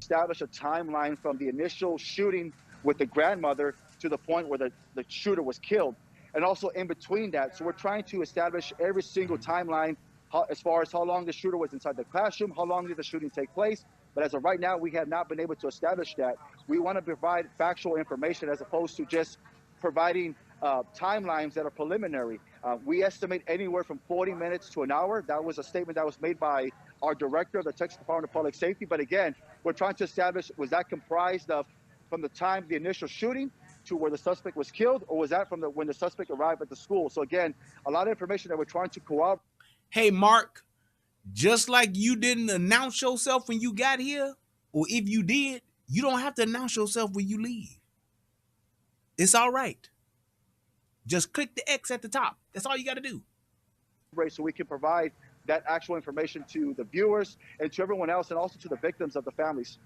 Establish a timeline from the initial shooting with the grandmother to the point where the shooter was killed. And also in between that. So we're trying to establish every single timeline as far as how long the shooter was inside the classroom, how long did the shooting take place. But as of right now, we have not been able to establish that. We want to provide factual information as opposed to just providing timelines that are preliminary. We estimate anywhere from 40 minutes to an hour. That was a statement that was made by our director of the Texas Department of Public Safety. But again, we're trying to establish, was that comprised of from the time the initial shooting to where the suspect was killed, or was that from when the suspect arrived at the school? So again, a lot of information that we're trying to corroborate. Hey, Mark, just like you didn't announce yourself when you got here, or if you did, you don't have to announce yourself when you leave. It's all right. Just click the X at the top. That's all you got to do. So we can provide that actual information to the viewers and to everyone else, and also to the victims of the families.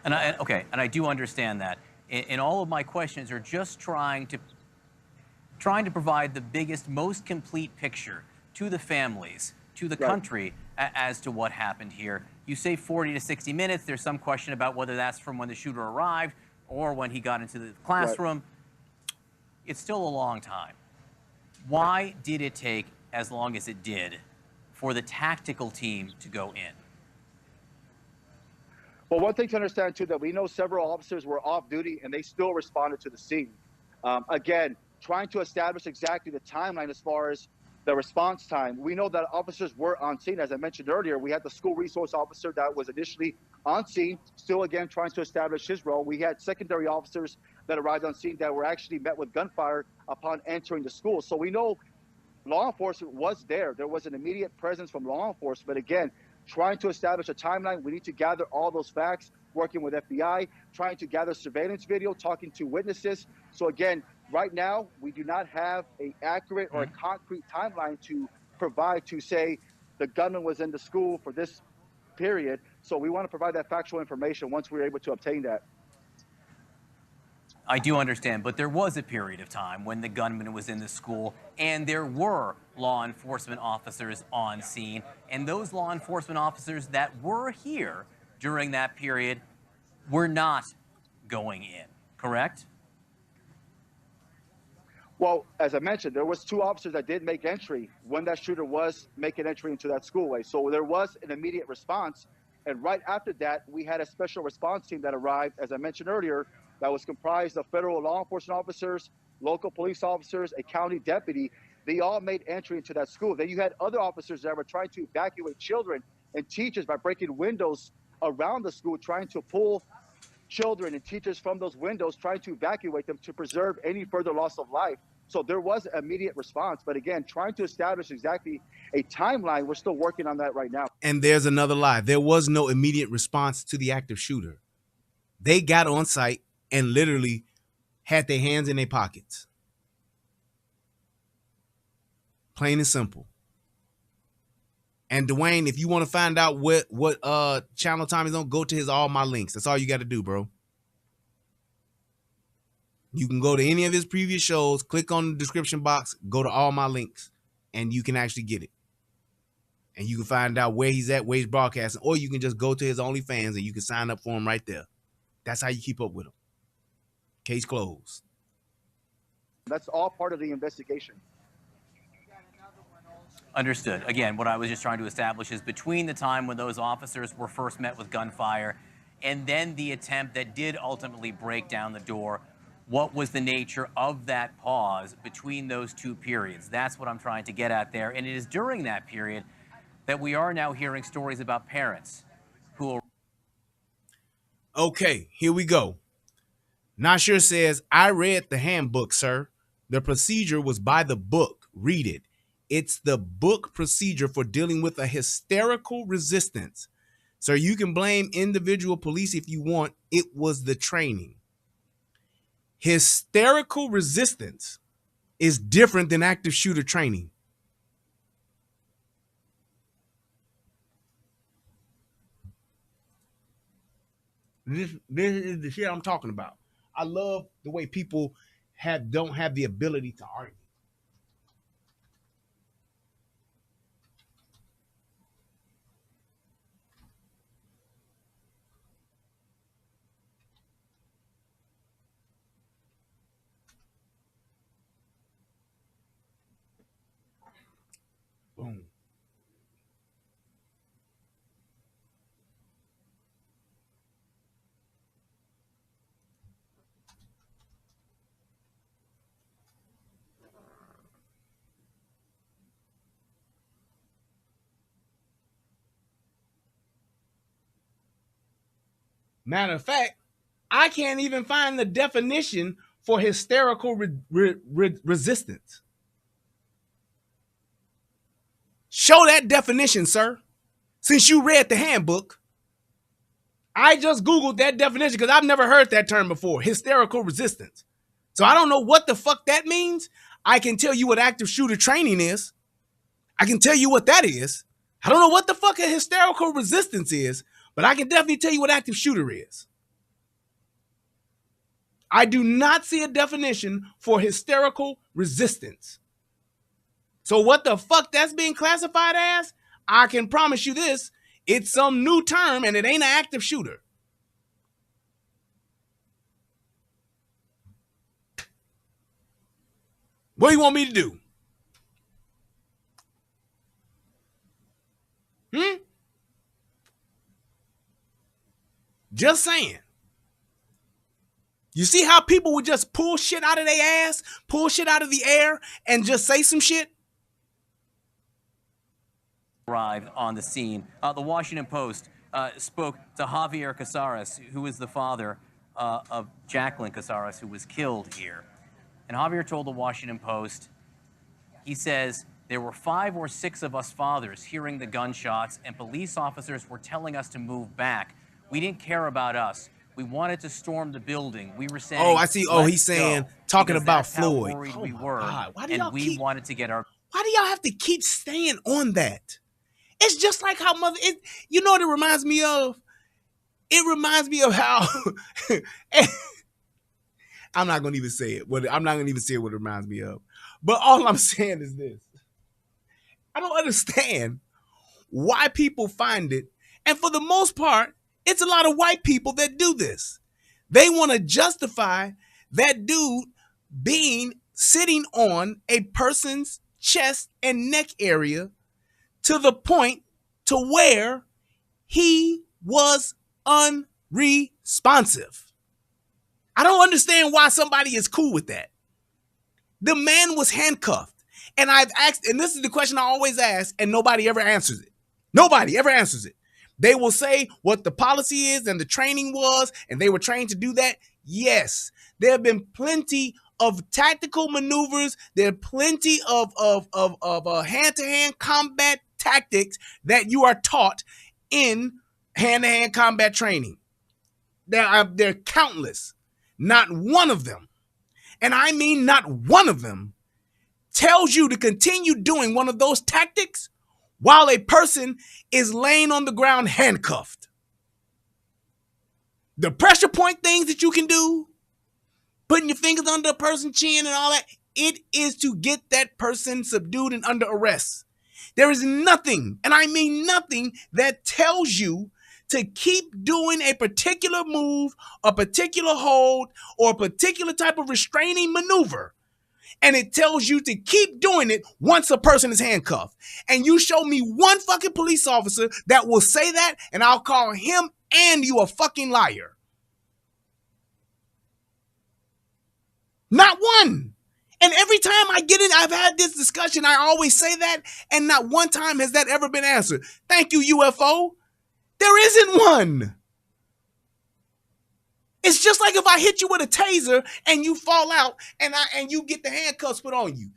And I do understand that. And all of my questions are just trying to provide the biggest, most complete picture to the families, to the country, as to what happened here. You say 40 to 60 minutes. There's some question about whether that's from when the shooter arrived or when he got into the classroom. It's still a long time. Why did it take as long as it did for the tactical team to go in? Well, one thing to understand, too, that we know several officers were off duty and they still responded to the scene. Again, trying to establish exactly the timeline as far as the response time. We know that officers were on scene. As I mentioned earlier, we had the school resource officer that was initially on scene, still again trying to establish his role. We had secondary officers that arrived on scene that were actually met with gunfire upon entering the school. So we know law enforcement was there. There was an immediate presence from law enforcement. But again, trying to establish a timeline, we need to gather all those facts, working with FBI, trying to gather surveillance video, talking to witnesses. So again, right now, we do not have an accurate or a concrete timeline to provide to say the gunman was in the school for this period. So we want to provide that factual information once we're able to obtain that. I do understand, but there was a period of time when the gunman was in the school and there were law enforcement officers on scene. And those law enforcement officers that were here during that period were not going in, correct? Well, as I mentioned, there was 2 officers that did make entry when that shooter was making entry into that schoolway. So there was an immediate response. And right after that, we had a special response team that arrived, as I mentioned earlier, that was comprised of federal law enforcement officers, local police officers, a county deputy. They all made entry into that school. Then you had other officers that were trying to evacuate children and teachers by breaking windows around the school, trying to pull children and teachers from those windows, trying to evacuate them to preserve any further loss of life. So there was immediate response. But again, trying to establish exactly a timeline, we're still working on that right now. And there's another lie. There was no immediate response to the active shooter. They got on site and literally had their hands in their pockets. Plain and simple. And Dwayne, if you want to find out what channel time he's on, go to his all my links. That's all you got to do, bro. You can go to any of his previous shows, click on the description box, go to all my links, and you can actually get it. And you can find out where he's at, where he's broadcasting, or you can just go to his OnlyFans and you can sign up for him right there. That's how you keep up with him. Case closed. That's all part of the investigation. Understood. Again, what I was just trying to establish is between the time when those officers were first met with gunfire and then the attempt that did ultimately break down the door, what was the nature of that pause between those 2 periods? That's what I'm trying to get at there. And it is during that period that we are now hearing stories about parents Okay, here we go. Nasir says, I read the handbook, sir. The procedure was by the book. Read it. It's the book procedure for dealing with a hysterical resistance. Sir, you can blame individual police if you want. It was the training. Hysterical resistance is different than active shooter training. This is the shit I'm talking about. I love the way people don't have the ability to argue. Boom. Matter of fact, I can't even find the definition for hysterical resistance. Show that definition, sir. Since you read the handbook, I just Googled that definition because I've never heard that term before, hysterical resistance. So I don't know what the fuck that means. I can tell you what active shooter training is. I can tell you what that is. I don't know what the fuck a hysterical resistance is, but I can definitely tell you what active shooter is. I do not see a definition for hysterical resistance. So what the fuck that's being classified as? I can promise you this, it's some new term and it ain't an active shooter. What do you want me to do? Just saying. You see how people would just pull shit out of their ass, pull shit out of the air, and just say some shit? Arrived on the scene. The Washington Post spoke to Javier Casares, who is the father of Jacqueline Casares, who was killed here. And Javier told the Washington Post, he says, there were 5 or 6 of us fathers hearing the gunshots, and police officers were telling us to move back. We didn't care about us. We wanted to storm the building. We were saying, oh, I see. Oh, he's saying, talking about Floyd. How worried we my were, God. Why do and y'all we wanted to get our... Why do y'all have to keep staying on that? It's just like how you know what it reminds me of? It reminds me of how, I'm not going to even say it. I'm not going to even say what it reminds me of. But all I'm saying is this. I don't understand why people find it. And for the most part, it's a lot of white people that do this. They want to justify that dude sitting on a person's chest and neck area to the point to where he was unresponsive. I don't understand why somebody is cool with that. The man was handcuffed. And I've asked, and this is the question I always ask, and nobody ever answers it. Nobody ever answers it. They will say what the policy is and the training was, and they were trained to do that. Yes, there have been plenty of tactical maneuvers. There are plenty of hand-to-hand combat tactics that you are taught in hand-to-hand combat training. They're countless. Not one of them, and I mean not one of them, tells you to continue doing one of those tactics while a person is laying on the ground handcuffed. The pressure point things that you can do, putting your fingers under a person's chin and all that, it is to get that person subdued and under arrest. There is nothing, and I mean nothing, that tells you to keep doing a particular move, a particular hold, or a particular type of restraining maneuver. And it tells you to keep doing it once a person is handcuffed. And you show me one fucking police officer that will say that, and I'll call him and you a fucking liar. Not one. And every time I've had this discussion, I always say that, and not one time has that ever been answered. Thank you, UFO. There isn't one. It's just like if I hit you with a taser and you fall out and you get the handcuffs put on you.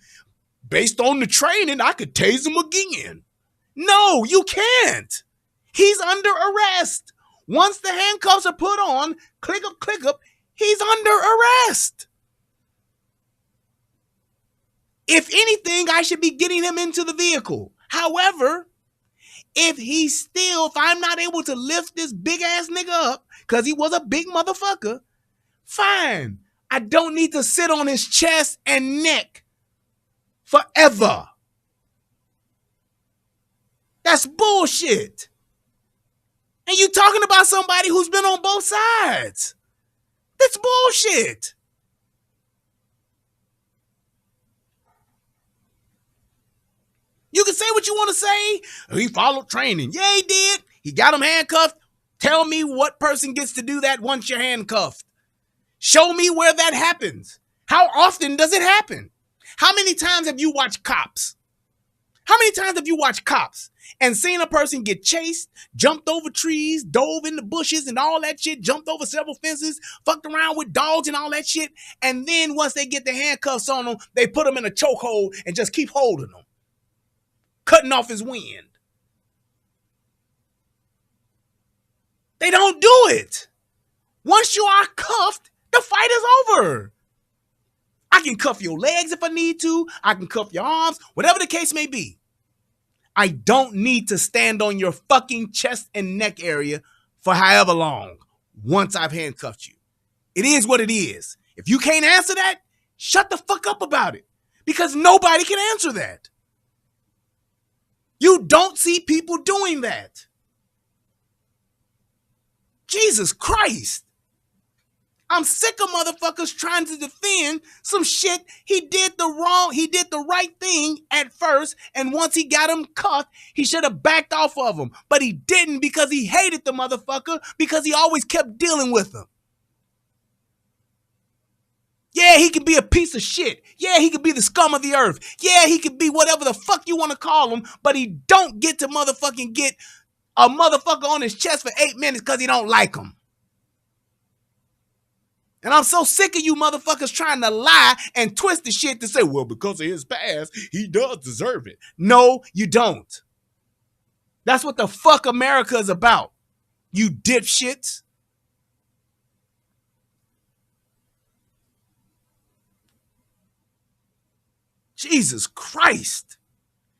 Based on the training, I could tase him again. No, you can't. He's under arrest. Once the handcuffs are put on, click up, he's under arrest. If anything, I should be getting him into the vehicle. However, if I'm not able to lift this big ass nigga up, because he was a big motherfucker, fine. I don't need to sit on his chest and neck forever. That's bullshit. And you talking about somebody who's been on both sides. That's bullshit. You can say what you want to say. He followed training. Yeah, he did. He got him handcuffed. Tell me what person gets to do that once you're handcuffed. Show me where that happens. How often does it happen? How many times have you watched Cops? How many times have you watched Cops and seen a person get chased, jumped over trees, dove in the bushes and all that shit, jumped over several fences, fucked around with dogs and all that shit, and then once they get the handcuffs on them, they put them in a chokehold and just keep holding them, cutting off his wind? They don't do it. Once you are cuffed, the fight is over. I can cuff your legs if I need to. I can cuff your arms, whatever the case may be. I don't need to stand on your fucking chest and neck area for however long once I've handcuffed you. It is what it is. If you can't answer that, shut the fuck up about it, because nobody can answer that. You don't see people doing that. Jesus Christ. I'm sick of motherfuckers trying to defend some shit. He did the right thing at first, and once he got him cuffed, he should have backed off of him. But he didn't, because he hated the motherfucker, because he always kept dealing with him. Yeah, he could be a piece of shit. Yeah, he could be the scum of the earth. Yeah, he could be whatever the fuck you want to call him, but he don't get to motherfucking get a motherfucker on his chest for 8 minutes because he don't like him. And I'm so sick of you motherfuckers trying to lie and twist the shit to say, well, because of his past, he does deserve it. No, you don't. That's what the fuck America is about, you dipshits. Jesus Christ.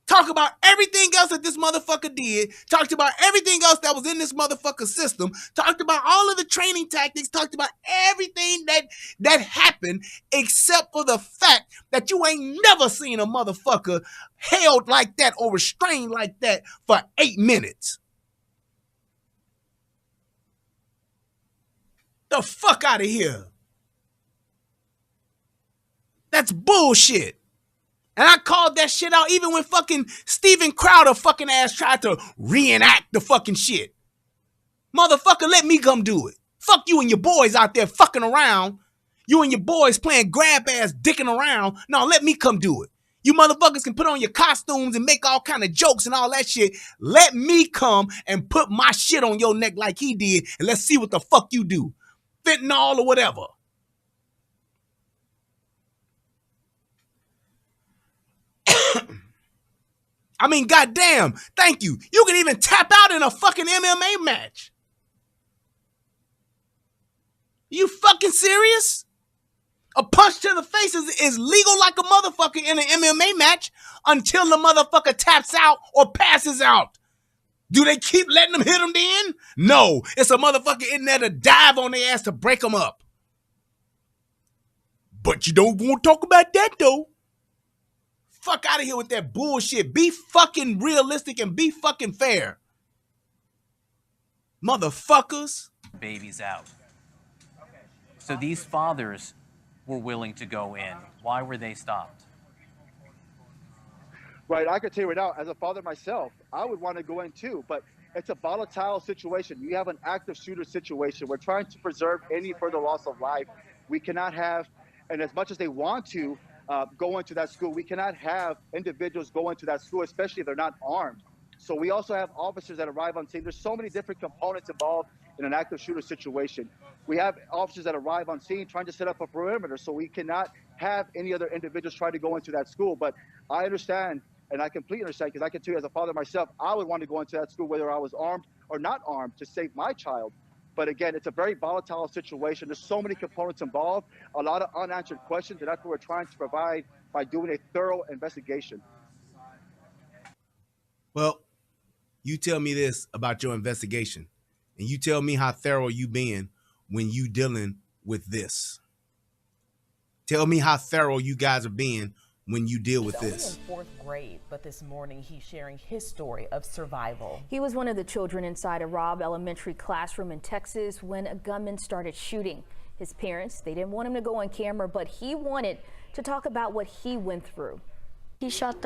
Talk about everything else that this motherfucker did. Talked about everything else that was in this motherfucker system. Talked about all of the training tactics. Talked about everything that happened, except for the fact that you ain't never seen a motherfucker held like that or restrained like that for 8 minutes. The fuck out of here. That's bullshit. And I called that shit out even when fucking Steven Crowder fucking ass tried to reenact the fucking shit. Motherfucker, let me come do it. Fuck you and your boys out there fucking around. You and your boys playing grab ass dicking around. No, let me come do it. You motherfuckers can put on your costumes and make all kind of jokes and all that shit. Let me come and put my shit on your neck like he did, and let's see what the fuck you do. Fentanyl or whatever. I mean, goddamn, thank you. You can even tap out in a fucking MMA match. You fucking serious? A punch to the face is legal like a motherfucker in an MMA match until the motherfucker taps out or passes out. Do they keep letting them hit him then? No, it's a motherfucker in there to dive on their ass to break them up. But you don't want to talk about that though. Fuck out of here with that bullshit. Be fucking realistic and be fucking fair. Motherfuckers. Babies out. So these fathers were willing to go in. Why were they stopped? Right, I can tell you right now, as a father myself, I would want to go in too, but it's a volatile situation. You have an active shooter situation. We're trying to preserve any further loss of life. We cannot have, and as much as they want to, go into that school. We cannot have individuals go into that school, especially if they're not armed. So we also have officers that arrive on scene. There's so many different components involved in an active shooter situation. We have officers that arrive on scene trying to set up a perimeter, so we cannot have any other individuals try to go into that school. But I understand, and I completely understand, because I can tell you as a father myself, I would want to go into that school whether I was armed or not armed to save my child. But again, it's a very volatile situation. There's so many components involved, a lot of unanswered questions, and that's what we're trying to provide by doing a thorough investigation. Well, you tell me this about your investigation, and you tell me how thorough you been when you dealing with this. Tell me how thorough you guys are being when you deal with this. He's only in 4th grade, but this morning he's sharing his story of survival. He was one of the children inside a Robb Elementary classroom in Texas when a gunman started shooting. His parents, they didn't want him to go on camera, but he wanted to talk about what he went through. He shot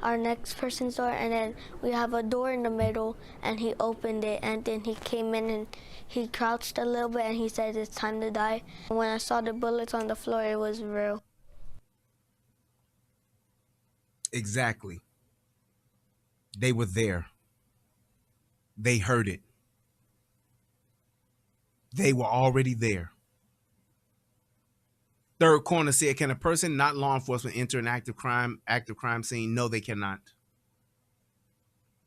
our next person's door, and then we have a door in the middle, and he opened it, and then he came in and he crouched a little bit, and he said it's time to die. When I saw the bullets on the floor, it was real. Exactly. They were there. They heard it. They were already there. Third Corner said, can a person, not law enforcement, enter an active crime scene? No, they cannot.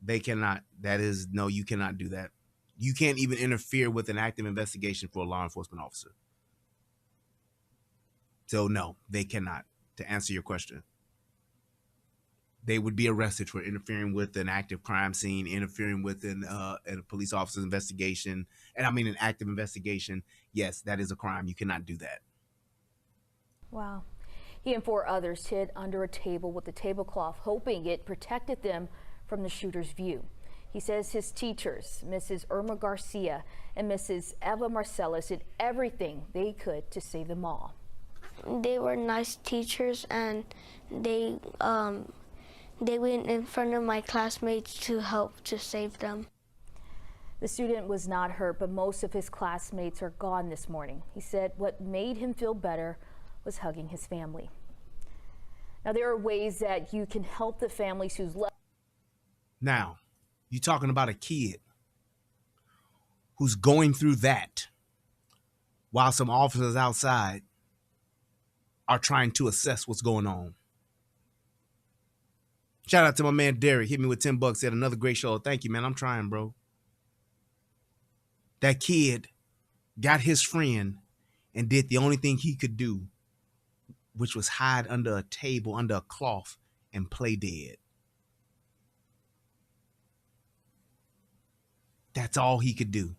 They cannot. That is, no, you cannot do that. You can't even interfere with an active investigation for a law enforcement officer. So no, they cannot, to answer your question. They would be arrested for interfering with an active crime scene, interfering with a police officer's investigation, and I mean an active investigation. Yes, that is a crime. You cannot do that. Wow. He and 4 others hid under a table with a tablecloth, hoping it protected them from the shooter's view. He says his teachers, Mrs. Irma Garcia and Mrs. Eva Marcellus, did everything they could to save them all. They were nice teachers, and they went in front of my classmates to help to save them. The student was not hurt, but most of his classmates are gone this morning. He said what made him feel better was hugging his family. Now, there are ways that you can help the families whose left. Now, you're talking about a kid who's going through that while some officers outside are trying to assess what's going on. Shout out to my man Derek. Hit me with $10. Said another great show. Thank you, man. I'm trying, bro. That kid got his friend and did the only thing he could do, which was hide under a table, under a cloth, and play dead. That's all he could do.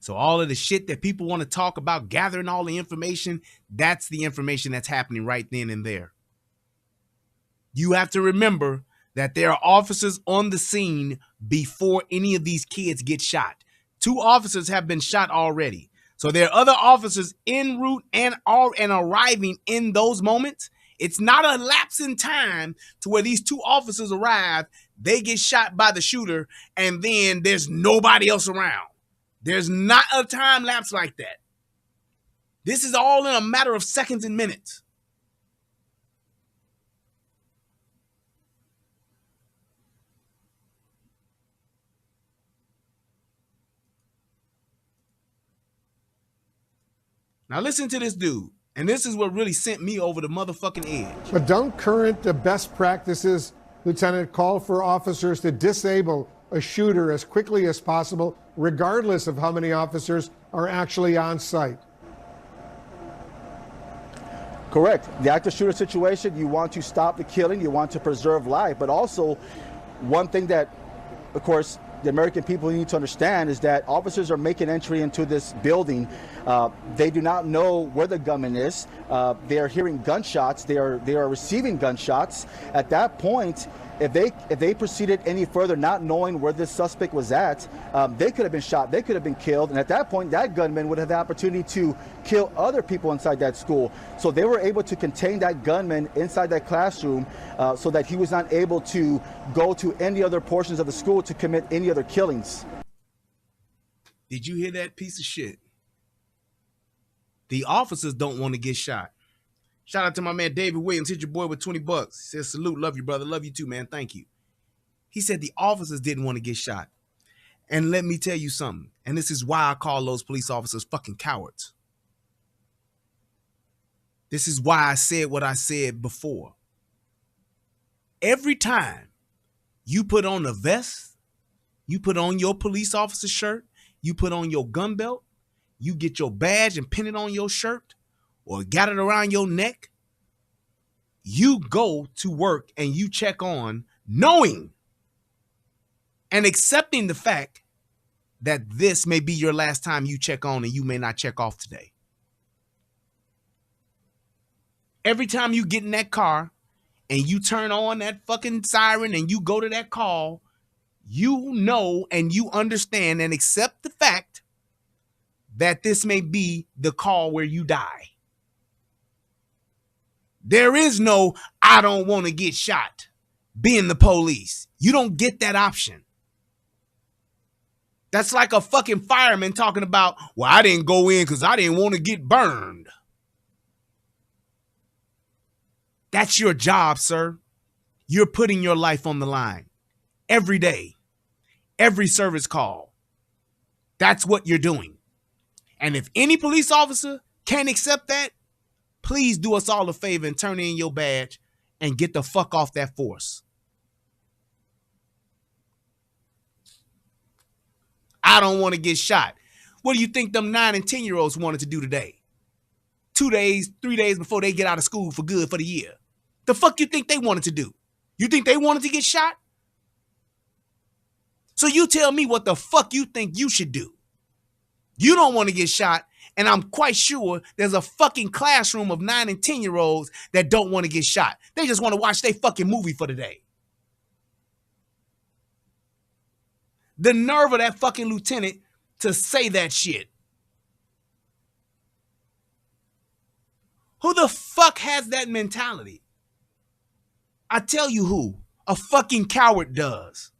So all of the shit that people want to talk about, gathering all the information, that's the information that's happening right then and there. You have to remember that there are officers on the scene before any of these kids get shot. 2 officers have been shot already. So there are other officers en route and arriving in those moments. It's not a lapse in time to where these 2 officers arrive, they get shot by the shooter, and then there's nobody else around. There's not a time lapse like that. This is all in a matter of seconds and minutes. Now listen to this dude, and this is what really sent me over the motherfucking edge. But don't current best practices, Lieutenant, call for officers to disable a shooter as quickly as possible, regardless of how many officers are actually on site? Correct. The active shooter situation, you want to stop the killing, you want to preserve life, but also one thing that, of course, the American people need to understand is that officers are making entry into this building. They do not know where the gunman is. They are hearing gunshots. They are receiving gunshots. At that point, if they proceeded any further, not knowing where this suspect was at, they could have been shot. They could have been killed. And at that point, that gunman would have the opportunity to kill other people inside that school. So they were able to contain that gunman inside that classroom so that he was not able to go to any other portions of the school to commit any other killings. Did you hear that piece of shit? The officers don't want to get shot. Shout out to my man David Williams. Hit your boy with $20. Says salute, love you, brother. Love you too, man. Thank you. He said the officers didn't want to get shot. And let me tell you something, and this is why I call those police officers fucking cowards. This is why I said what I said before. Every time you put on a vest, you put on your police officer shirt, you put on your gun belt, you get your badge and pin it on your shirt or got it around your neck, you go to work and you check on knowing and accepting the fact that this may be your last time you check on and you may not check off today. Every time you get in that car and you turn on that fucking siren and you go to that call, you know and you understand and accept the fact that this may be the call where you die. There is no, I don't want to get shot, being the police. You don't get that option. That's like a fucking fireman talking about, well, I didn't go in because I didn't want to get burned. That's your job, sir. You're putting your life on the line every day, every service call. That's what you're doing. And if any police officer can't accept that, please do us all a favor and turn in your badge and get the fuck off that force. I don't want to get shot. What do you think them 9 and 10-year-olds wanted to do today? 2 days, 3 days before they get out of school for good for the year. The fuck you think they wanted to do? You think they wanted to get shot? So you tell me what the fuck you think you should do. You don't want to get shot, and I'm quite sure there's a fucking classroom of 9 and 10-year-olds that don't want to get shot. They just want to watch their fucking movie for the day. The nerve of that fucking lieutenant to say that shit. Who the fuck has that mentality? I tell you who. A fucking coward does.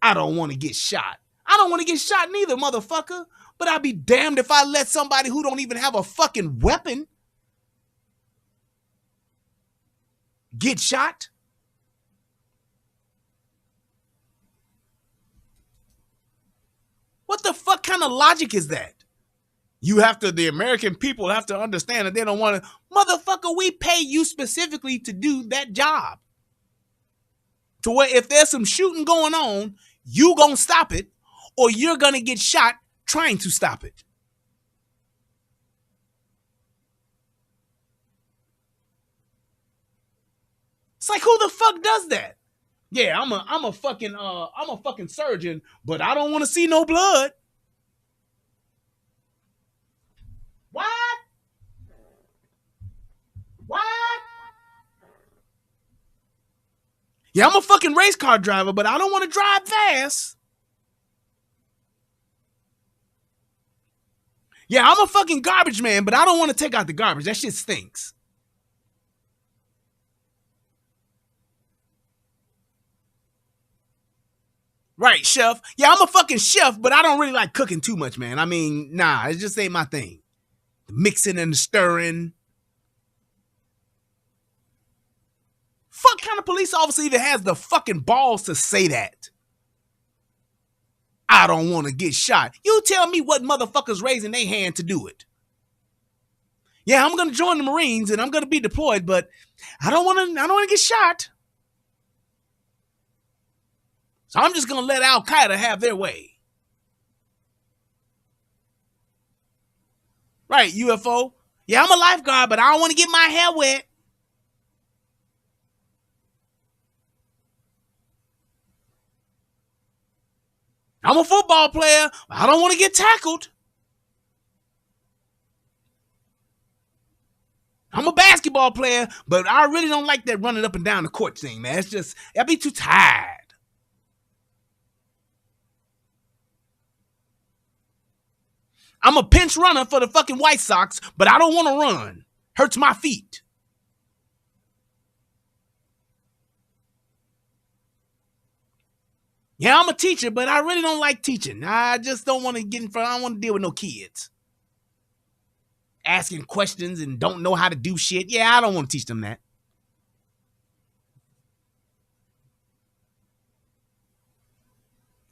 I don't want to get shot. I don't want to get shot neither, motherfucker. But I'd be damned if I let somebody who don't even have a fucking weapon get shot. What the fuck kind of logic is that? The American people have to understand that they don't want to, motherfucker, we pay you specifically to do that job. To where if there's some shooting going on, you gonna stop it or you're gonna get shot trying to stop it. It's like, who the fuck does that? Yeah, I'm a fucking surgeon, but I don't want to see no blood. What? What? Yeah, I'm a fucking race car driver, but I don't want to drive fast. Yeah, I'm a fucking garbage man, but I don't want to take out the garbage. That shit stinks. Right, chef. Yeah, I'm a fucking chef, but I don't really like cooking too much, man. I mean, nah, it just ain't my thing. The mixing and the stirring. Fuck kind of police officer even has the fucking balls to say that? I don't want to get shot. You tell me what motherfuckers raising their hand to do it. Yeah, I'm going to join the Marines and I'm going to be deployed, but I don't want to get shot. So I'm just going to let Al Qaeda have their way. Right, UFO. Yeah, I'm a lifeguard, but I don't want to get my hair wet. I'm a football player. I don't want to get tackled. I'm a basketball player, but I really don't like that running up and down the court thing, man. It's just, I'd be too tired. I'm a pinch runner for the fucking White Sox, but I don't want to run. Hurts my feet. Yeah, I'm a teacher, but I really don't like teaching. I just don't want to get in front. I don't want to deal with no kids. Asking questions and don't know how to do shit. Yeah, I don't want to teach them that.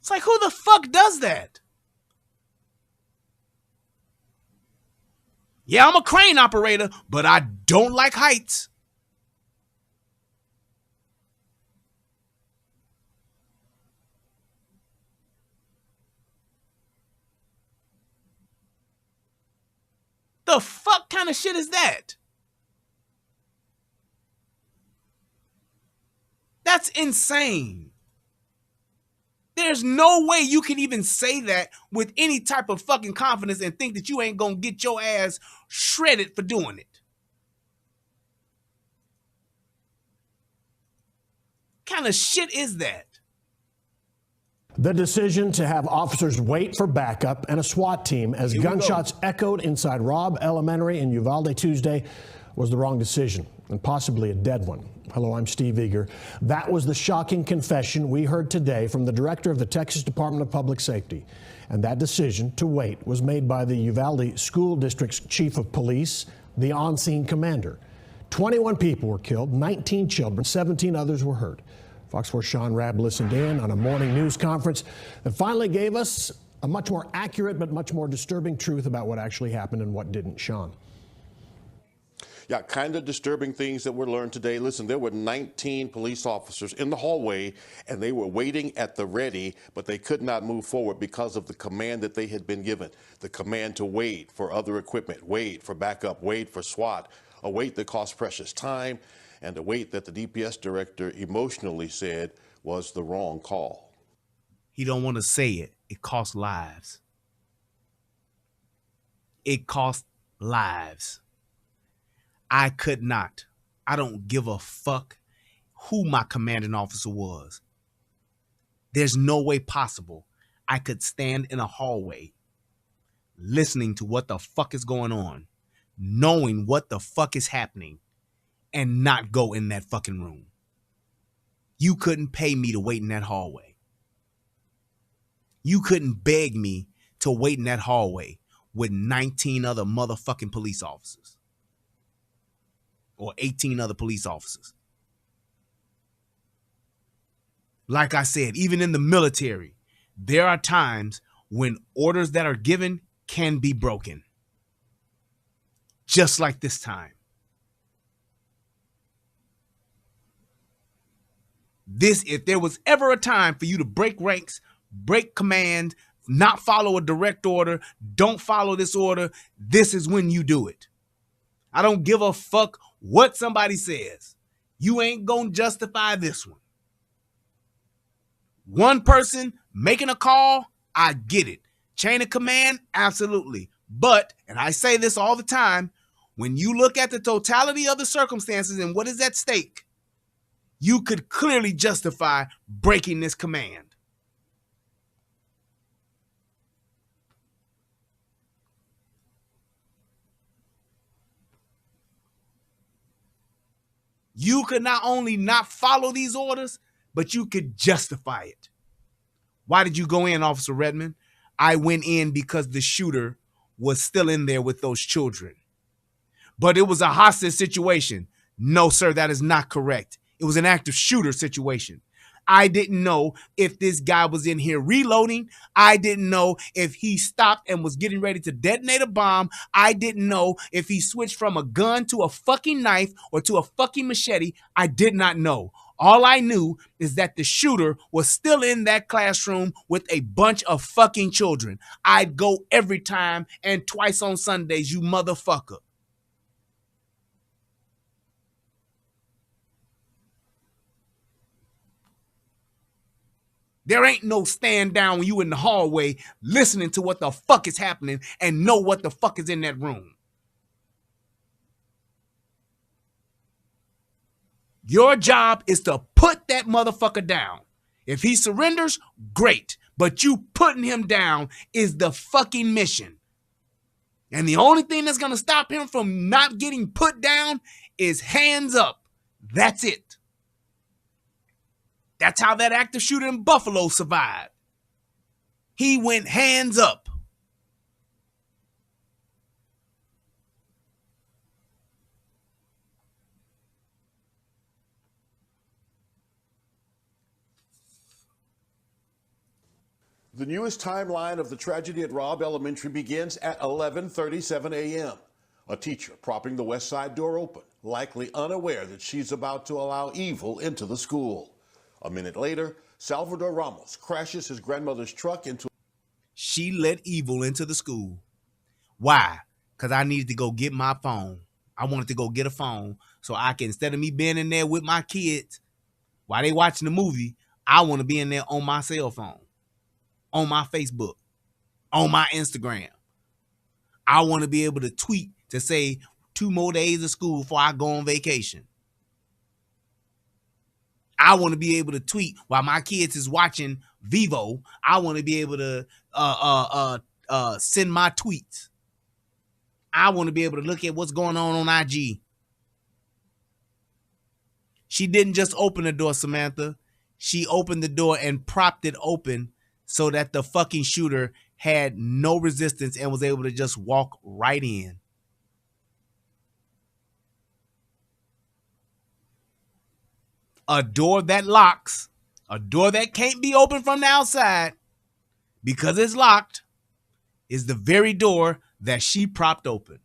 It's like, who the fuck does that? Yeah, I'm a crane operator, but I don't like heights. The fuck kind of shit is that? That's insane. There's no way you can even say that with any type of fucking confidence and think that you ain't gonna get your ass shredded for doing it. What kind of shit is that? The decision to have officers wait for backup and a SWAT team as gunshots echoed inside Robb Elementary in Uvalde Tuesday was the wrong decision and possibly a dead one. Hello, I'm Steve Eager. That was the shocking confession we heard today from the director of the Texas Department of Public Safety. And that decision to wait was made by the Uvalde School District's chief of police, the on-scene commander. 21 people were killed, 19 children, 17 others were hurt. Fox 4's Sean Rabb listened in on a morning news conference that finally gave us a much more accurate but much more disturbing truth about what actually happened and what didn't. Sean. Yeah, kind of disturbing things that were learned today. Listen, there were 19 police officers in the hallway, and they were waiting at the ready, but they could not move forward because of the command that they had been given. The command to wait for other equipment, wait for backup, wait for SWAT, a wait that cost precious time, and a wait that the DPS director emotionally said was the wrong call. He don't want to say it. It costs lives. It costs lives. I could not. I don't give a fuck who my commanding officer was. There's no way possible I could stand in a hallway listening to what the fuck is going on, knowing what the fuck is happening, and not go in that fucking room. You couldn't pay me to wait in that hallway. You couldn't beg me to wait in that hallway with 19 other motherfucking police officers. Or 18 other police officers. Like I said, even in the military, there are times when orders that are given can be broken. Just like this time. If there was ever a time for you to break ranks, break command, not follow a direct order, don't follow this order, this is when you do it. I don't give a fuck what somebody says. You ain't gonna justify this one. One person making a call, I get it. Chain of command, absolutely. But, and I say this all the time, when you look at the totality of the circumstances and what is at stake, you could clearly justify breaking this command. You could not only not follow these orders, but you could justify it. Why did you go in, Officer Redmond? I went in because the shooter was still in there with those children. But it was a hostage situation. No, sir, that is not correct. It was an active shooter situation. I didn't know if this guy was in here reloading. I didn't know if he stopped and was getting ready to detonate a bomb. I didn't know if he switched from a gun to a fucking knife or to a fucking machete. I did not know. All I knew is that the shooter was still in that classroom with a bunch of fucking children. I'd go every time and twice on Sundays, you motherfucker. There ain't no stand down when you in the hallway listening to what the fuck is happening and know what the fuck is in that room. Your job is to put that motherfucker down. If he surrenders, great. But you putting him down is the fucking mission. And the only thing that's going to stop him from not getting put down is hands up. That's it. That's how that active shooter in Buffalo survived. He went hands up. The newest timeline of the tragedy at Robb Elementary begins at 11:37 a.m. A teacher propping the west side door open, likely unaware that she's about to allow evil into the school. A minute later, Salvador Ramos crashes his grandmother's truck into... She let evil into the school. Why? Because I needed to go get my phone. I wanted to go get a phone so I can, instead of me being in there with my kids while they watching the movie, I want to be in there on my cell phone, on my Facebook, on my Instagram. I want to be able to tweet to say 2 more days of school before I go on vacation. I want to be able to tweet while my kids is watching Vivo. I want to be able to send my tweets. I want to be able to look at what's going on IG. She didn't just open the door, Samantha. She opened the door and propped it open so that the fucking shooter had no resistance and was able to just walk right in. A door that locks, a door that can't be opened from the outside because it's locked, is the very door that she propped open.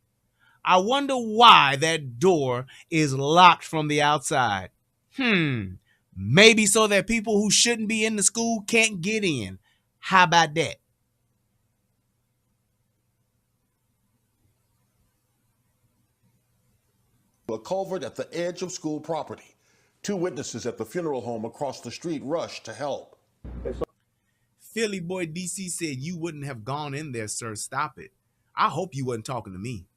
I wonder why that door is locked from the outside. Maybe so that people who shouldn't be in the school can't get in. How about that? A culvert at the edge of school property. 2 witnesses at the funeral home across the street rushed to help. Philly boy DC said you wouldn't have gone in there, sir. Stop it. I hope you wasn't talking to me.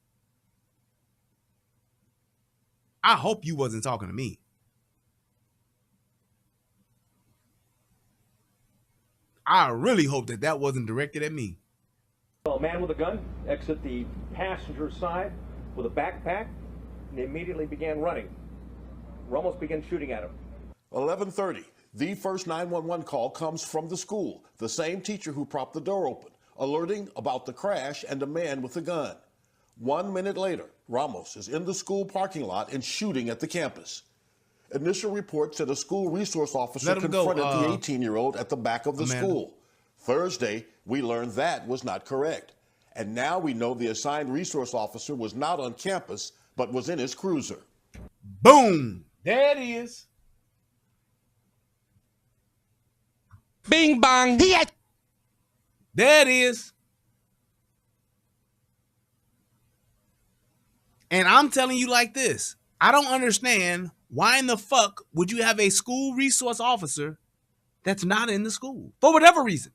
I hope you wasn't talking to me. I really hope that that wasn't directed at me. A man with a gun exit the passenger side with a backpack and immediately began running. Ramos began shooting at him. 11:30. The first 911 call comes from the school, the same teacher who propped the door open, alerting about the crash and a man with a gun. 1 minute later, Ramos is in the school parking lot and shooting at the campus. Initial reports said a school resource officer confronted the 18-year-old at the back of the school. Thursday, we learned that was not correct. And now we know the assigned resource officer was not on campus, but was in his cruiser. Boom! There it is. Bing bang. There it is. And I'm telling you like this. I don't understand why in the fuck would you have a school resource officer that's not in the school? For whatever reason.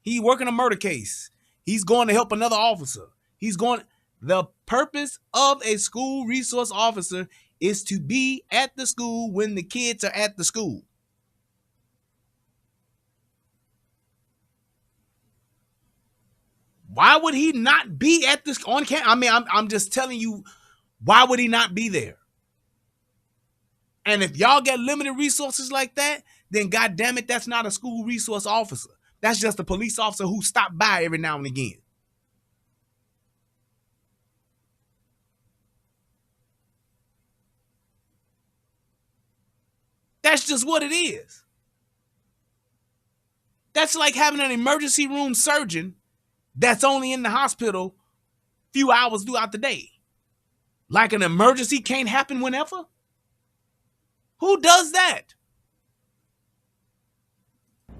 He's working a murder case. He's going to help another officer. The purpose of a school resource officer is to be at the school when the kids are at the school. Why would he not be at this on campus? I mean, I'm just telling you, why would he not be there? And if y'all get limited resources like that, then goddamn it, that's not a school resource officer. That's just a police officer who stopped by every now and again. That's just what it is. That's like having an emergency room surgeon that's only in the hospital a few hours throughout the day. Like an emergency can't happen whenever? Who does that?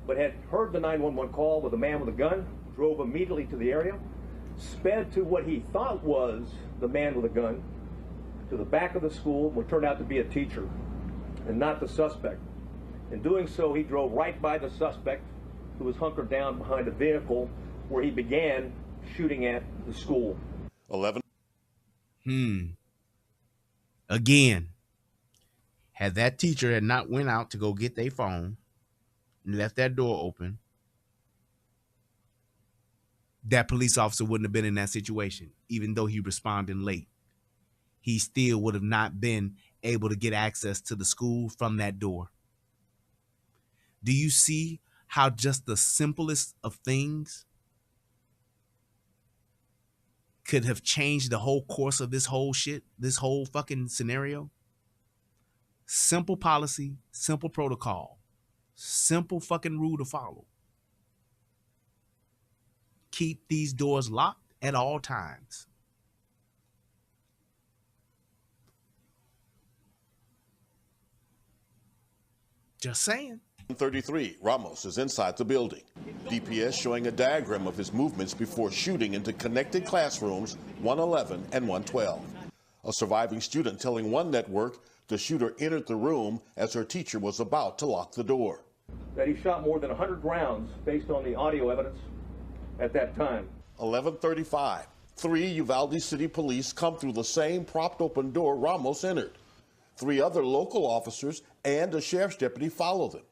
But had heard the 911 call with a man with a gun, drove immediately to the area, sped to what he thought was the man with a gun, to the back of the school, which turned out to be a teacher and not the suspect. In doing so, he drove right by the suspect, who was hunkered down behind a vehicle, where he began shooting at the school. 11. Again, had that teacher had not went out to go get their phone and left that door open, that police officer wouldn't have been in that situation, even though he responded late. He still would have not been able to get access to the school from that door. Do you see how just the simplest of things could have changed the whole course of this whole shit, this whole fucking scenario? Simple policy, simple protocol, simple fucking rule to follow. keep these doors locked at all times. Just saying. 33, Ramos is inside the building. DPS showing a diagram of his movements before shooting into connected classrooms 111 and 112. A surviving student telling one network the shooter entered the room as her teacher was about to lock the door. That he shot more than 100 rounds based on the audio evidence at that time. 11:35, 3 Uvalde City Police come through the same propped open door Ramos entered. 3 other local officers and a sheriff's deputy follow them.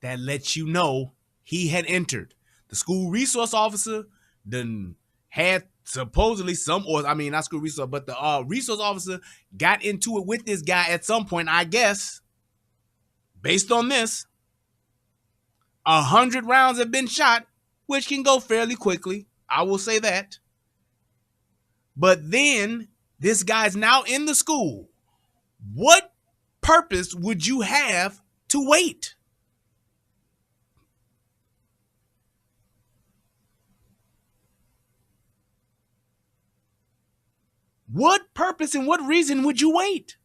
That lets you know he had entered. The school resource officer then had supposedly not school resource, but the resource officer got into it with this guy at some point, I guess. Based on this, 100 rounds have been shot, which can go fairly quickly. I will say that. But then this guy's now in the school. What purpose would you have to wait? What purpose and what reason would you wait?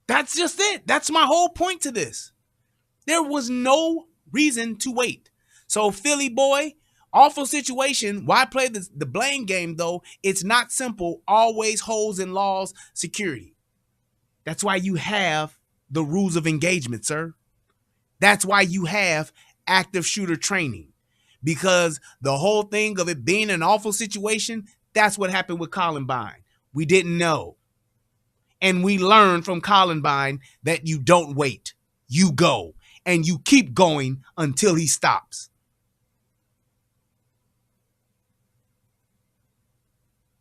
That's just it. That's my whole point to this. There was no reason to wait. So Philly boy, awful situation. Why play the blame game though? It's not simple. Always holes in laws, security. That's why you have the rules of engagement, sir. That's why you have active shooter training. Because the whole thing of it being an awful situation, that's what happened with Columbine. We didn't know. And we learned from Columbine that you don't wait. You go. And you keep going until he stops.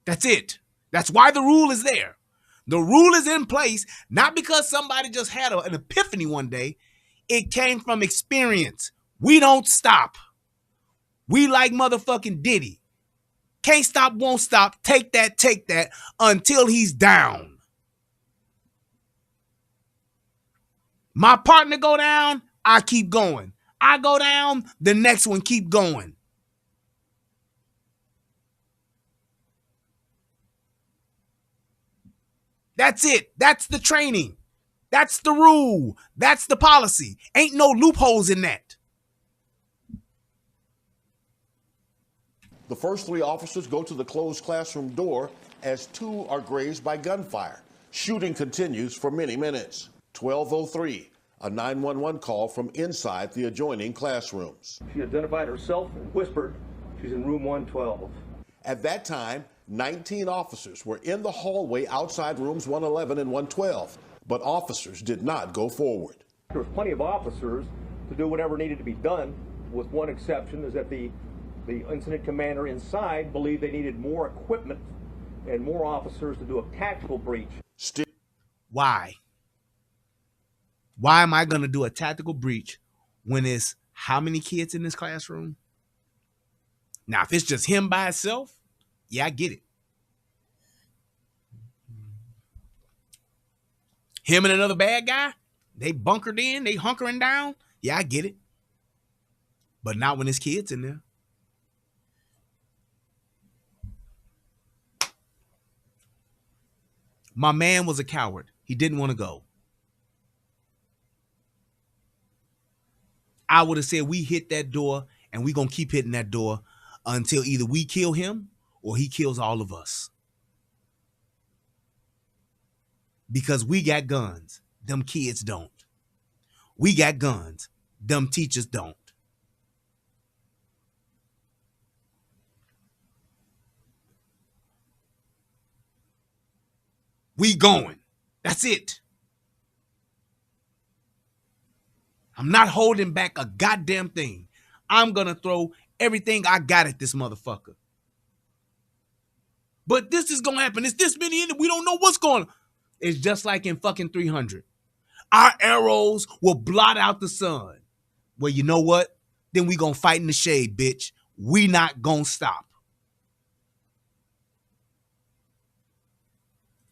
That's it. That's why the rule is there. The rule is in place, not because somebody just had an epiphany one day. It came from experience. We don't stop. We like motherfucking Diddy. Can't stop, won't stop. Take that until he's down. My partner go down, I keep going. I go down, the next one keep going. That's it. That's the training. That's the rule. That's the policy. Ain't no loopholes in that. The first 3 officers go to the closed classroom door as 2 are grazed by gunfire. Shooting continues for many minutes. 12:03, a 911 call from inside the adjoining classrooms. She identified herself and whispered she's in room 112. At that time, 19 officers were in the hallway outside rooms 111 and 112, but officers did not go forward. There was plenty of officers to do whatever needed to be done, with one exception, is that the incident commander inside believed they needed more equipment and more officers to do a tactical breach. Why? Why am I going to do a tactical breach when it's how many kids in this classroom? Now, if it's just him by himself, yeah, I get it. Him and another bad guy, they bunkered in, they hunkering down. Yeah, I get it. But not when there's kids in there. My man was a coward. He didn't want to go. I would have said we hit that door and we going to keep hitting that door until either we kill him or he kills all of us. Because we got guns. Them kids don't. We got guns. Them teachers don't. We going. That's it. I'm not holding back a goddamn thing. I'm going to throw everything I got at this motherfucker. But this is going to happen. It's this many in it. We don't know what's going on. It's just like in fucking 300. Our arrows will blot out the sun. Well, you know what? Then we going to fight in the shade, bitch. We not going to stop.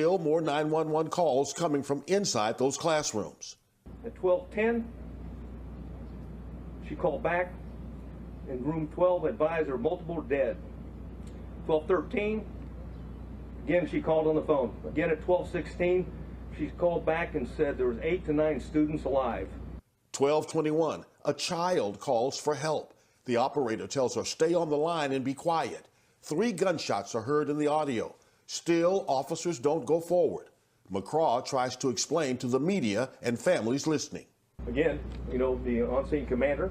Still more 911 calls coming from inside those classrooms. At 12:10, she called back. In room 12, advised her multiple dead. 12:13, again she called on the phone. Again at 12:16, she called back and said there was 8 to 9 students alive. 12:21, a child calls for help. The operator tells her, stay on the line and be quiet. 3 gunshots are heard in the audio. Still, officers don't go forward. McCraw tries to explain to the media and families listening. Again, you know, the on-scene commander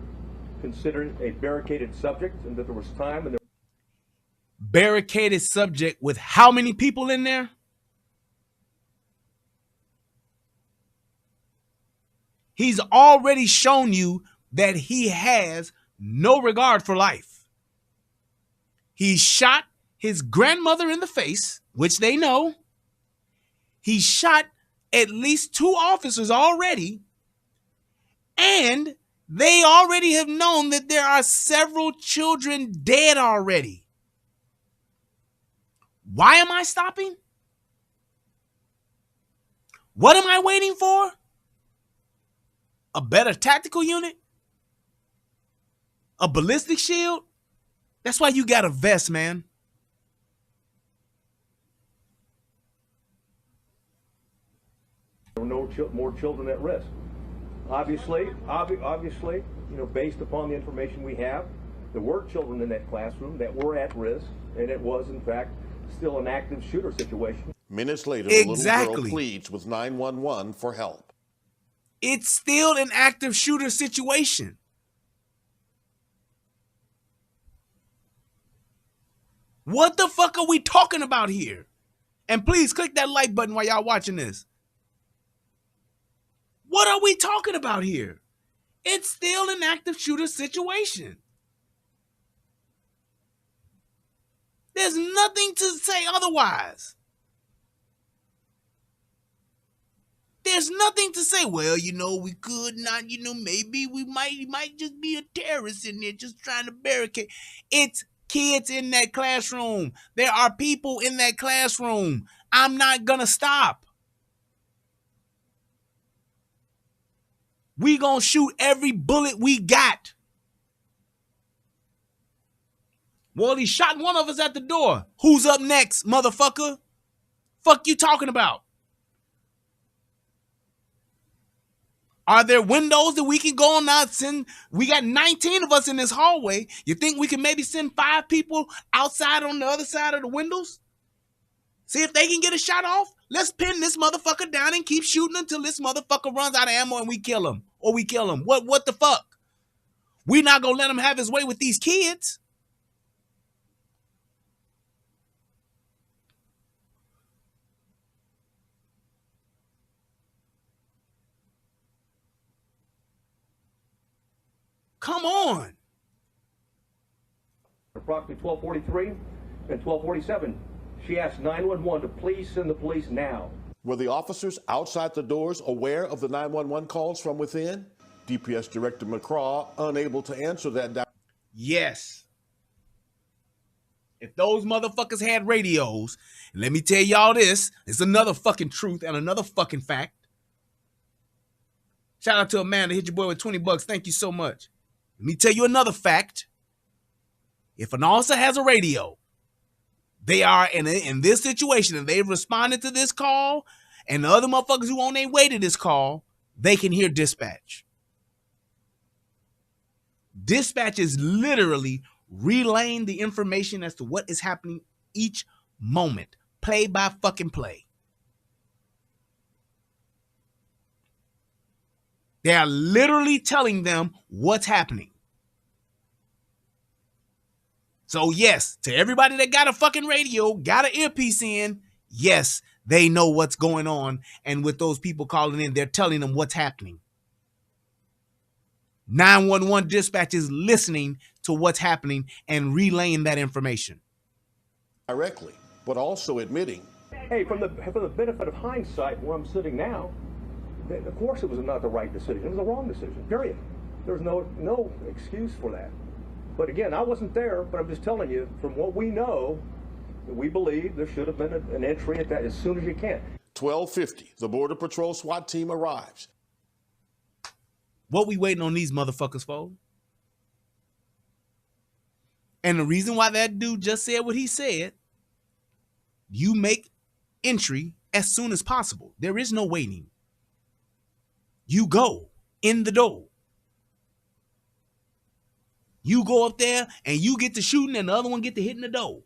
considered a barricaded subject and that there was time and there Barricaded subject with how many people in there? He's already shown you that he has no regard for life. He shot his grandmother in the face, which they know. He shot at least 2 officers already. And they already have known that there are several children dead already. Why am I stopping? What am I waiting for? A better tactical unit? A ballistic shield? That's why you got a vest, man. were no more children at risk. Obviously, you know, based upon the information we have, there were children in that classroom that were at risk, and it was, in fact, still an active shooter situation. Minutes later, the little girl pleads with 911 for help. It's still an active shooter situation. What the fuck are we talking about here? And please click that like button while y'all watching this. What are we talking about here? It's still an active shooter situation. There's nothing to say otherwise. There's nothing to say, well, you know, we could not, you know, maybe we might just be a terrorist in there just trying to barricade. It's kids in that classroom. There are people in that classroom. I'm not gonna stop. We gonna shoot every bullet we got. Well, he shot one of us at the door. Who's up next, motherfucker? Fuck you talking about? Are there windows that we can go on now? We got 19 of us in this hallway. You think we can maybe send 5 people outside on the other side of the windows? See if they can get a shot off? Let's pin this motherfucker down and keep shooting until this motherfucker runs out of ammo and we kill him. Or we kill him. What the fuck? We're not gonna let him have his way with these kids. Come on. Approximately 12:43 and 12:47, she asked 911 to please send the police now. Were the officers outside the doors aware of the 911 calls from within? DPS Director McCraw unable to answer that. Yes. If those motherfuckers had radios, and let me tell y'all this, it's another fucking truth and another fucking fact. Shout out to Amanda, hit your boy with $20. Thank you so much. Let me tell you another fact. If an officer has a radio, they are in this situation and they've responded to this call, and the other motherfuckers who on their way to this call, they can hear dispatch. Dispatch is literally relaying the information as to what is happening each moment, play by fucking play. They are literally telling them what's happening. So yes, to everybody that got a fucking radio, got an earpiece in, yes, they know what's going on. And with those people calling in, they're telling them what's happening. 911 dispatch is listening to what's happening and relaying that information. Directly, but also admitting. Hey, from the benefit of hindsight, where I'm sitting now, of course it was not the right decision. It was the wrong decision, period. There's no excuse for that. But again, I wasn't there, but I'm just telling you, from what we know, We believe there should have been an entry at that as soon as you can. 12:50, the Border Patrol SWAT team arrives. What we waiting on these motherfuckers for? And the reason why that dude just said what he said, you make entry as soon as possible. There is no waiting. You go in the door. You go up there and you get to shooting and the other one get to hitting the door.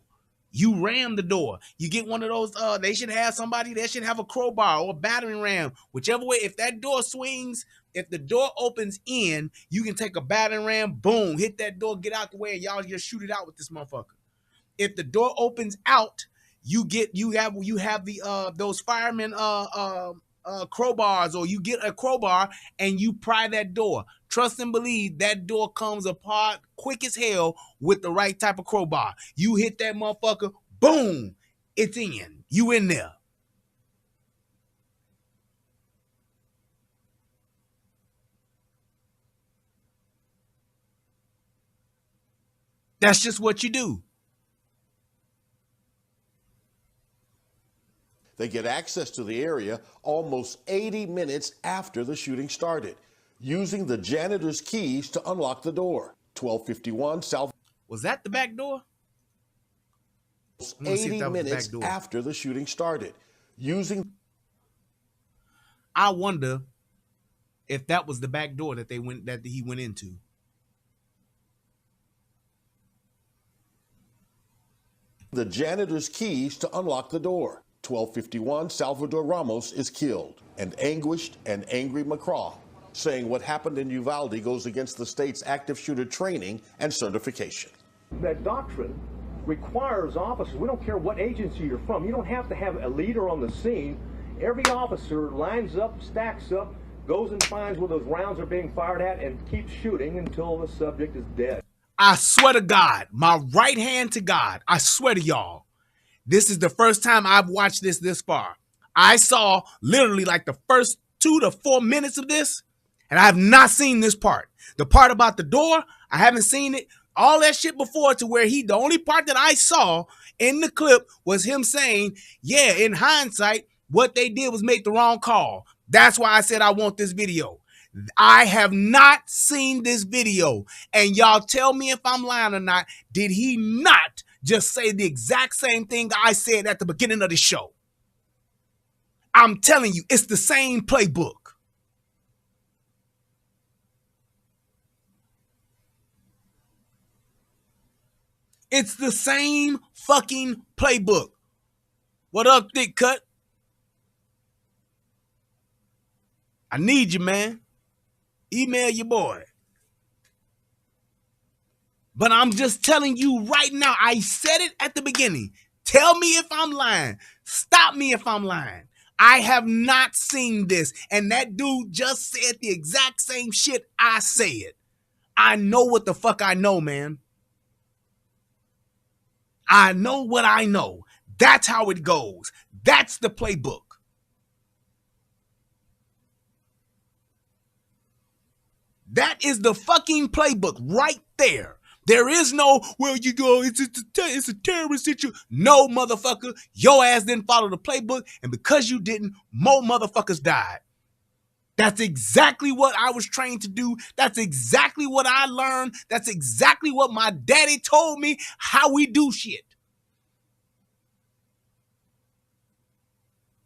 You ram the door. You get one of those, they should have somebody that should have a crowbar or a battering ram. Whichever way, if that door swings, if the door opens in, you can take a battering ram, boom, hit that door, get out the way, and y'all just shoot it out with this motherfucker. If the door opens out, you have the those firemen crowbars, or you get a crowbar and you pry that door. Trust and believe that door comes apart quick as hell with the right type of crowbar. You hit that motherfucker, boom, it's in. You in there. That's just what you do. They get access to the area almost 80 minutes after the shooting started, using the janitor's keys to unlock the door. 12:51 South. Was that the back door? 80 minutes after the shooting started, using. I wonder if that was the back door that he went into. The janitor's keys to unlock the door. 12:51 Salvador Ramos is killed. An anguished and angry McCraw saying what happened in Uvalde goes against the state's active shooter training and certification. That doctrine requires officers, we don't care what agency you're from, you don't have to have a leader on the scene. Every officer lines up, stacks up, goes and finds where those rounds are being fired at and keeps shooting until the subject is dead. I swear to God, my right hand to God, I swear to y'all, this is the first time I've watched this far. I saw literally like the first 2 to 4 minutes of this, and I have not seen this part. The part about the door, I haven't seen it. All that shit before, to where the only part that I saw in the clip was him saying, yeah, in hindsight, what they did was make the wrong call. That's why I said I want this video. I have not seen this video. And y'all tell me if I'm lying or not. Did he not just say the exact same thing I said at the beginning of the show? I'm telling you, it's the same playbook. It's the same fucking playbook. What up, Thick Cut? I need you, man. Email your boy. But I'm just telling you right now, I said it at the beginning. Tell me if I'm lying. Stop me if I'm lying. I have not seen this. And that dude just said the exact same shit I said. I know what the fuck I know, man. I know what I know. That's how it goes. That's the playbook. That is the fucking playbook right there. There is no, well, you go, it's a terrorist situation. No, motherfucker. Your ass didn't follow the playbook, and because you didn't, more motherfuckers died. That's exactly what I was trained to do. That's exactly what I learned. That's exactly what my daddy told me how we do shit.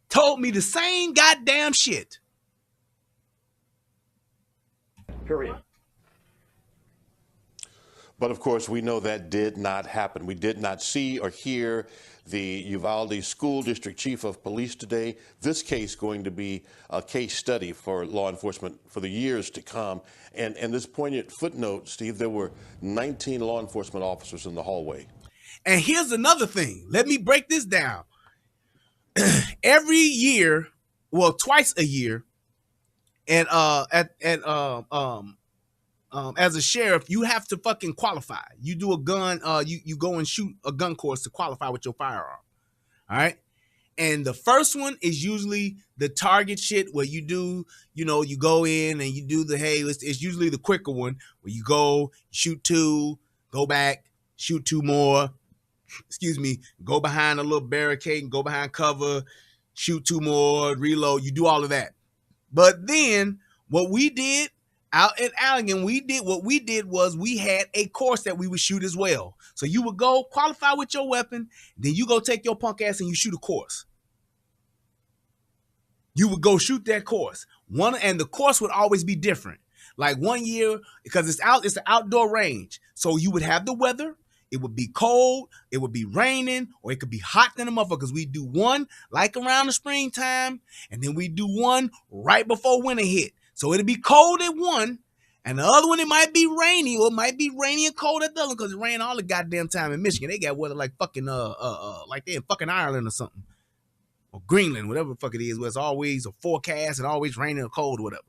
Told me the same goddamn shit. Period. But of course, we know that did not happen. We did not see or hear the Uvalde School District Chief of Police today. This case going to be a case study for law enforcement for the years to come. And this poignant footnote, Steve, there were 19 law enforcement officers in the hallway. And here's another thing. Let me break this down. Every year, well, twice a year, and as a sheriff, you have to fucking qualify. You do a gun, you go and shoot a gun course to qualify with your firearm. All right. And the first one is usually the target shit where you do, you go in and you do the, hey, it's usually the quicker one where you go, shoot 2, go back, shoot 2 more, excuse me, go behind a little barricade and go behind cover, shoot 2 more, reload. You do all of that. But then what we did out at Allegan, we had a course that we would shoot as well. So you would go qualify with your weapon, then you go take your punk ass and you shoot a course. You would go shoot that course. And the course would always be different. Like one year, because it's an outdoor range. So you would have the weather. It would be cold, it would be raining, or it could be hot than a motherfucker. We do one like around the springtime, and then we do one right before winter hit. So it'll be cold at one, and the other one it might be rainy, or it might be rainy and cold at the other, because it rain all the goddamn time in Michigan. They got weather like fucking like they in fucking Ireland or something. Or Greenland, whatever the fuck it is, where it's always a forecast and always raining or cold or whatever.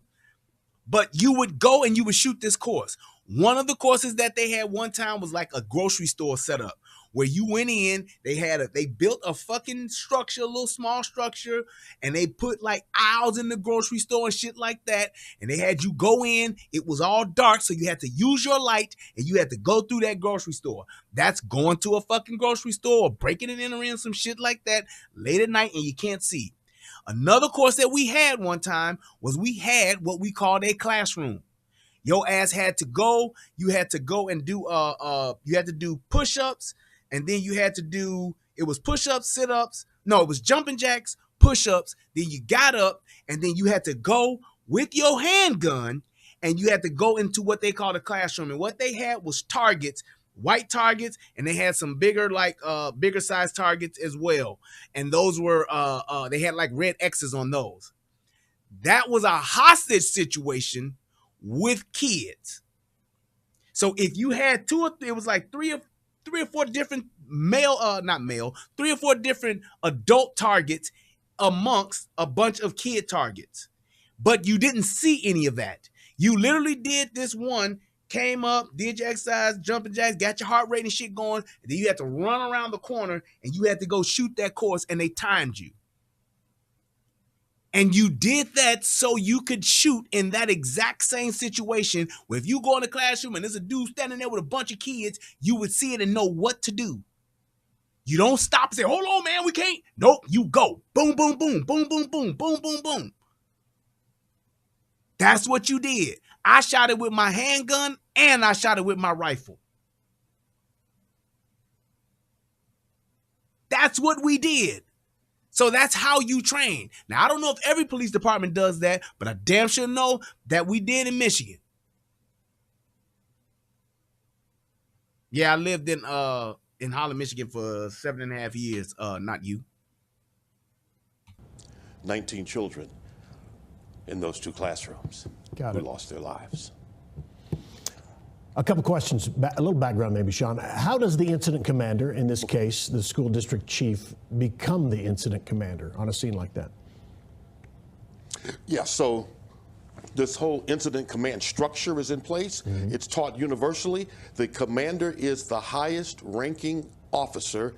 But you would go and you would shoot this course. One of the courses that they had one time was like a grocery store setup where you went in, they built a fucking structure, a little small structure, and they put like aisles in the grocery store and shit like that. And they had you go in, it was all dark, so you had to use your light and you had to go through that grocery store. That's going to a fucking grocery store or breaking it in or in some shit like that late at night and you can't see. Another course that we had one time was we had what we called a classroom. Your ass had to go, you had to go and do you had to do push-ups, and then you had to do, it was push-ups, sit-ups, no, it was jumping jacks, push-ups, then you got up, and then you had to go with your handgun, and you had to go into what they called a classroom. And what they had was targets, white targets, and they had some bigger, like bigger size targets as well. And those were they had like red X's on those. That was a hostage situation with kids. So if you had it was like three or four different three or four different adult targets amongst a bunch of kid targets. But you didn't see any of that. You literally did this one, came up, did your exercise, jumping jacks, got your heart rate and shit going, and then you had to run around the corner and you had to go shoot that course, and they timed you. And you did that so you could shoot in that exact same situation where if you go in the classroom and there's a dude standing there with a bunch of kids, you would see it and know what to do. You don't stop and say, hold on, man, we can't. Nope, you go. Boom, boom, boom, boom, boom, boom, boom, boom, boom. That's what you did. I shot it with my handgun and I shot it with my rifle. That's what we did. So that's how you train. Now, I don't know if every police department does that, but I damn sure know that we did in Michigan. Yeah, I lived in Holland, Michigan for 7.5 years. Not you. 19 children in those 2 classrooms who lost their lives. A couple questions, a little background maybe, Sean. How does the incident commander, in this case, the school district chief, become the incident commander on a scene like that? Yeah, so this whole incident command structure is in place. Mm-hmm. It's taught universally. The commander is the highest ranking officer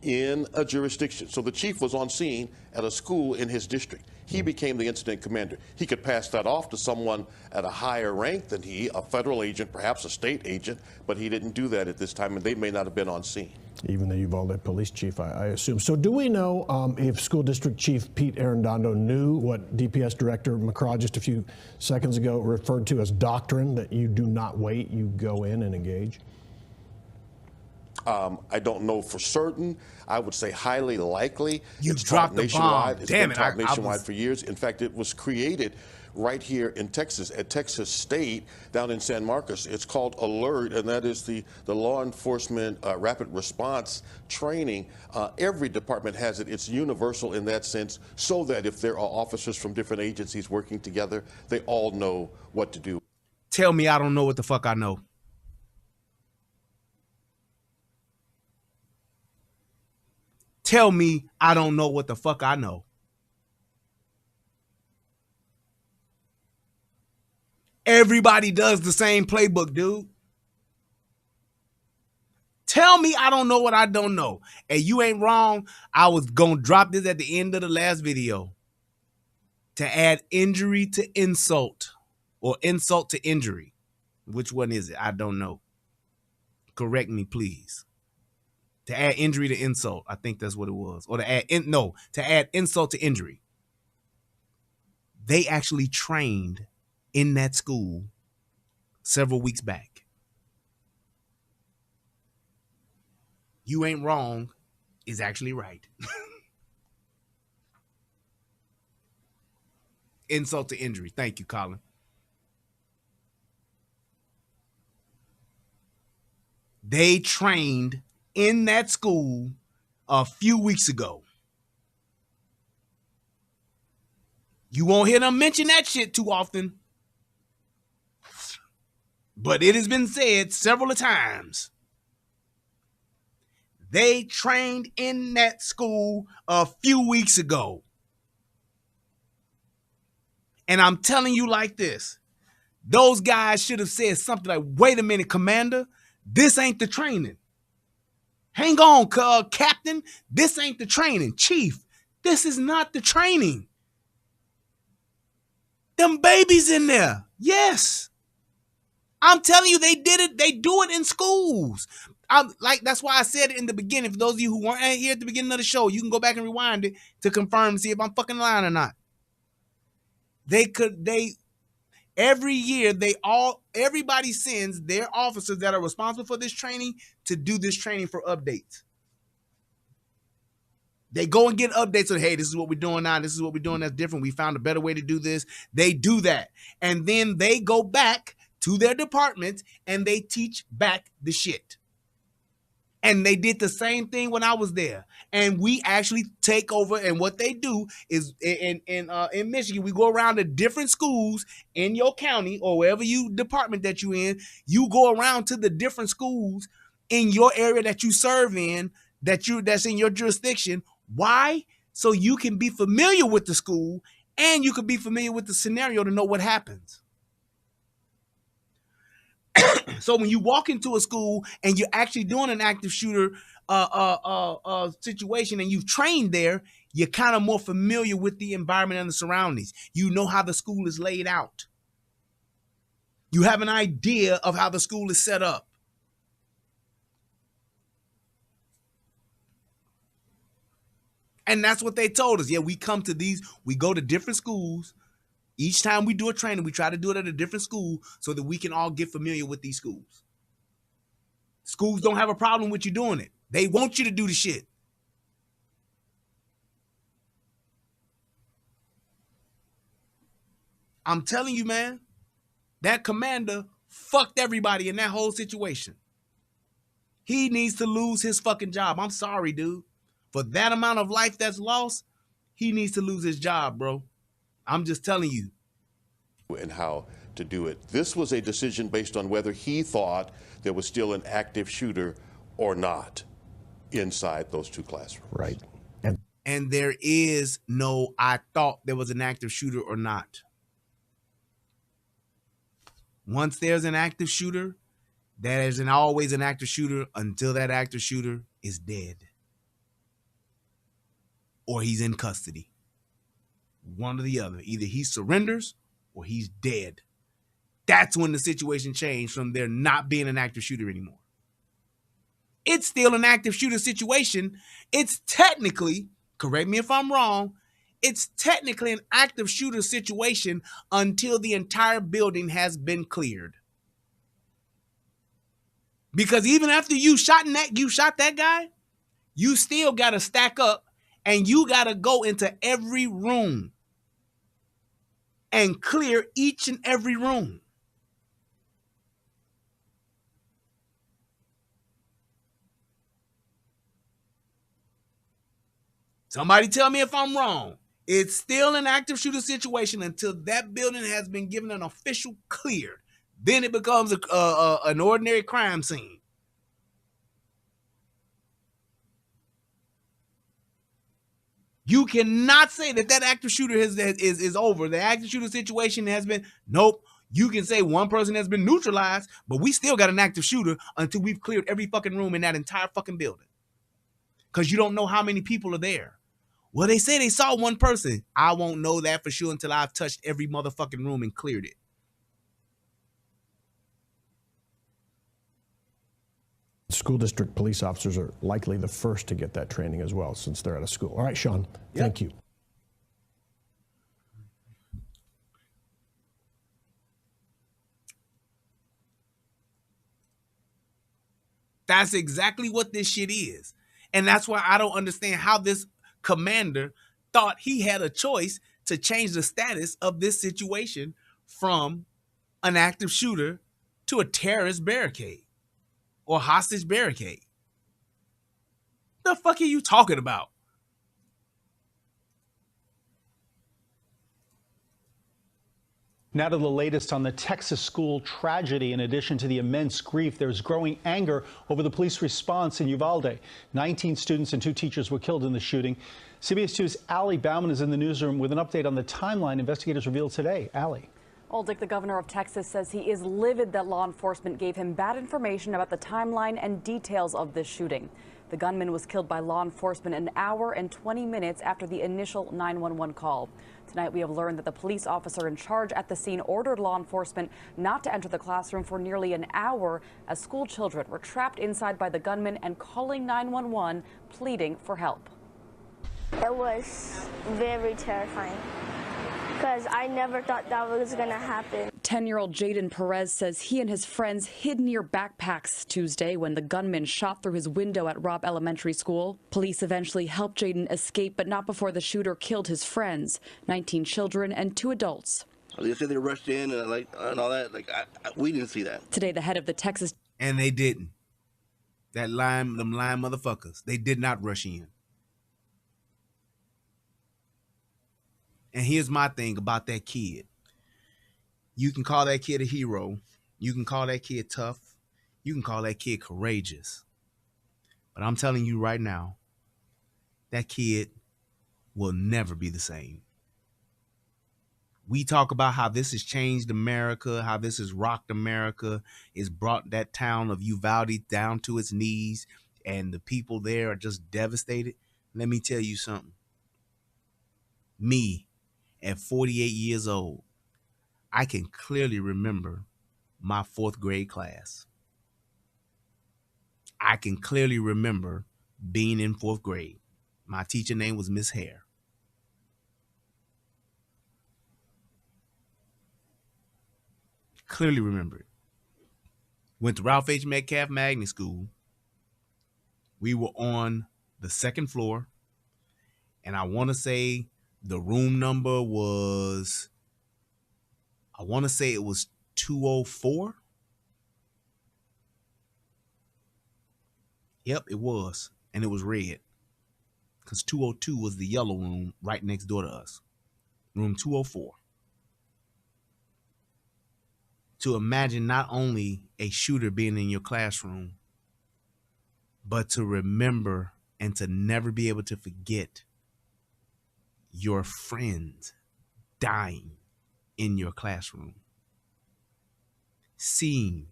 in a jurisdiction. So the chief was on scene at a school in his district. He became the incident commander. He could pass that off to someone at a higher rank than he, a federal agent, perhaps a state agent, but he didn't do that at this time, and they may not have been on scene. Even the Uvalde police chief, I assume. So do we know if school district chief Pete Arredondo knew what DPS director McCraw just a few seconds ago referred to as doctrine, that you do not wait, you go in and engage? I don't know for certain. I would say highly likely. You dropped the bomb. It's been taught nationwide for years. In fact, it was created right here in Texas, at Texas State, down in San Marcos. It's called ALERT, and that is the law enforcement rapid response training. Every department has it. It's universal in that sense, so that if there are officers from different agencies working together, they all know what to do. Tell me I don't know what the fuck I know. Tell me I don't know what the fuck I know. Everybody does the same playbook, dude. Tell me I don't know what I don't know. And you ain't wrong. I was going to drop this at the end of the last video to add injury to insult, or insult to injury. Which one is it? I don't know. Correct me, please. To add injury to insult. I think that's what it was. Or to add insult to injury. They actually trained in that school several weeks back. You ain't wrong is actually right. Insult to injury. Thank you, Colin. They trained in that school a few weeks ago. You won't hear them mention that shit too often. But it has been said several times. They trained in that school a few weeks ago. And I'm telling you like this. Those guys should have said something like, wait a minute, Commander. This ain't the training. Hang on, Captain. This ain't the training. Chief, this is not the training. Them babies in there. Yes. I'm telling you, they did it. They do it in schools. That's why I said it in the beginning. For those of you who weren't here at the beginning of the show, you can go back and rewind it to confirm and see if I'm fucking lying or not. Every year, everybody sends their officers that are responsible for this training to do this training for updates. They go and get updates on, hey, this is what we're doing now. This is what we're doing that's different. We found a better way to do this. They do that. And then they go back to their departments and they teach back the shit. And they did the same thing when I was there. And we actually take over. And what they do is in Michigan, we go around to different schools in your county or wherever you department that you in. You go around to the different schools in your area that you serve in, that's in your jurisdiction. Why? So you can be familiar with the school and you can be familiar with the scenario to know what happens. So when you walk into a school and you're actually doing an active shooter situation and you've trained there, you're kind of more familiar with the environment and the surroundings. You know how the school is laid out. You have an idea of how the school is set up. And that's what they told us. Yeah, we go to different schools. Each time we do a training, we try to do it at a different school so that we can all get familiar with these schools. Schools don't have a problem with you doing it. They want you to do the shit. I'm telling you, man, that commander fucked everybody in that whole situation. He needs to lose his fucking job. I'm sorry, dude. For that amount of life that's lost, he needs to lose his job, bro. I'm just telling you. And how to do it. This was a decision based on whether he thought there was still an active shooter or not inside those two classrooms. Right. And there is no, I thought there was an active shooter or not. Once there's an active shooter, there isn't always an active shooter until that active shooter is dead. Or he's in custody. One or the other. Either he surrenders or he's dead. That's when the situation changed from there not being an active shooter anymore. It's still an active shooter situation. It's technically, correct me if I'm wrong, it's technically an active shooter situation until the entire building has been cleared. Because even after you shot that guy, you still got to stack up and you got to go into every room and clear each and every room. Somebody tell me if I'm wrong. It's still an active shooter situation until that building has been given an official clear. Then it becomes an ordinary crime scene. You cannot say that active shooter is over. The active shooter situation has been, nope. You can say one person has been neutralized, but we still got an active shooter until we've cleared every fucking room in that entire fucking building. Because you don't know how many people are there. Well, they say they saw one person. I won't know that for sure until I've touched every motherfucking room and cleared it. school district police officers are likely the first to get that training as well, since they're out of school. All right, Sean, thank you. That's exactly what this shit is. And that's why I don't understand how this commander thought he had a choice to change the status of this situation from an active shooter to a terrorist barricade or hostage barricade. The fuck are you talking about? Now to the latest on the Texas school tragedy. In addition to the immense grief, there's growing anger over the police response in Uvalde. 19 students and 2 teachers were killed in the shooting. CBS 2's Allie Bauman is in the newsroom with an update on the timeline investigators revealed today. Allie. Well, Dick, the governor of Texas says he is livid that law enforcement gave him bad information about the timeline and details of this shooting. The gunman was killed by law enforcement an hour and 20 minutes after the initial 911 call. Tonight, we have learned that the police officer in charge at the scene ordered law enforcement not to enter the classroom for nearly an hour as school children were trapped inside by the gunman and calling 911, pleading for help. It was very terrifying because I never thought that was going to happen. 10-year-old Jaden Perez says he and his friends hid near backpacks Tuesday when the gunman shot through his window at Robb Elementary School. Police eventually helped Jaden escape, but not before the shooter killed his friends, 19 children and 2 adults. They said they rushed in and all that. We didn't see that. Today, the head of the Texas... And they didn't. Them lying motherfuckers. They did not rush in. And here's my thing about that kid. You can call that kid a hero. You can call that kid tough. You can call that kid courageous. But I'm telling you right now, that kid will never be the same. We talk about how this has changed America, how this has rocked America, it's brought that town of Uvalde down to its knees, and the people there are just devastated. Let me tell you something. Me, at 48 years old, I can clearly remember my 4th grade class. I can clearly remember being in 4th grade. My teacher name was Miss Hare. Clearly remember it. Went to Ralph H. Metcalf Magnet School. We were on the 2nd floor, and I want to say the room number was, I want to say it was 204. Yep, it was. And it was red. Because 202 was the yellow room right next door to us. Room 204. To imagine not only a shooter being in your classroom, but to remember and to never be able to forget your friends dying in your classroom. Seeing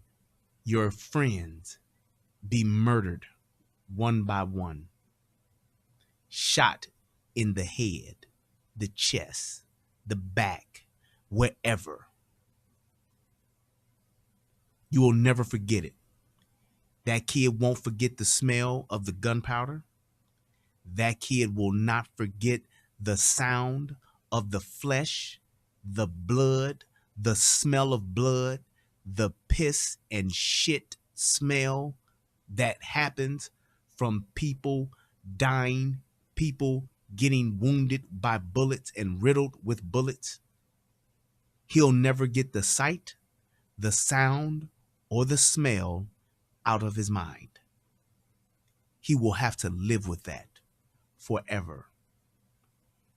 your friends be murdered one by one. Shot in the head, the chest, the back, wherever. You will never forget it. That kid won't forget the smell of the gunpowder. That kid will not forget the sound of the flesh, the blood, the smell of blood, the piss and shit smell that happens from people dying, people getting wounded by bullets and riddled with bullets. He'll never get the sight, the sound, or the smell out of his mind. He will have to live with that forever.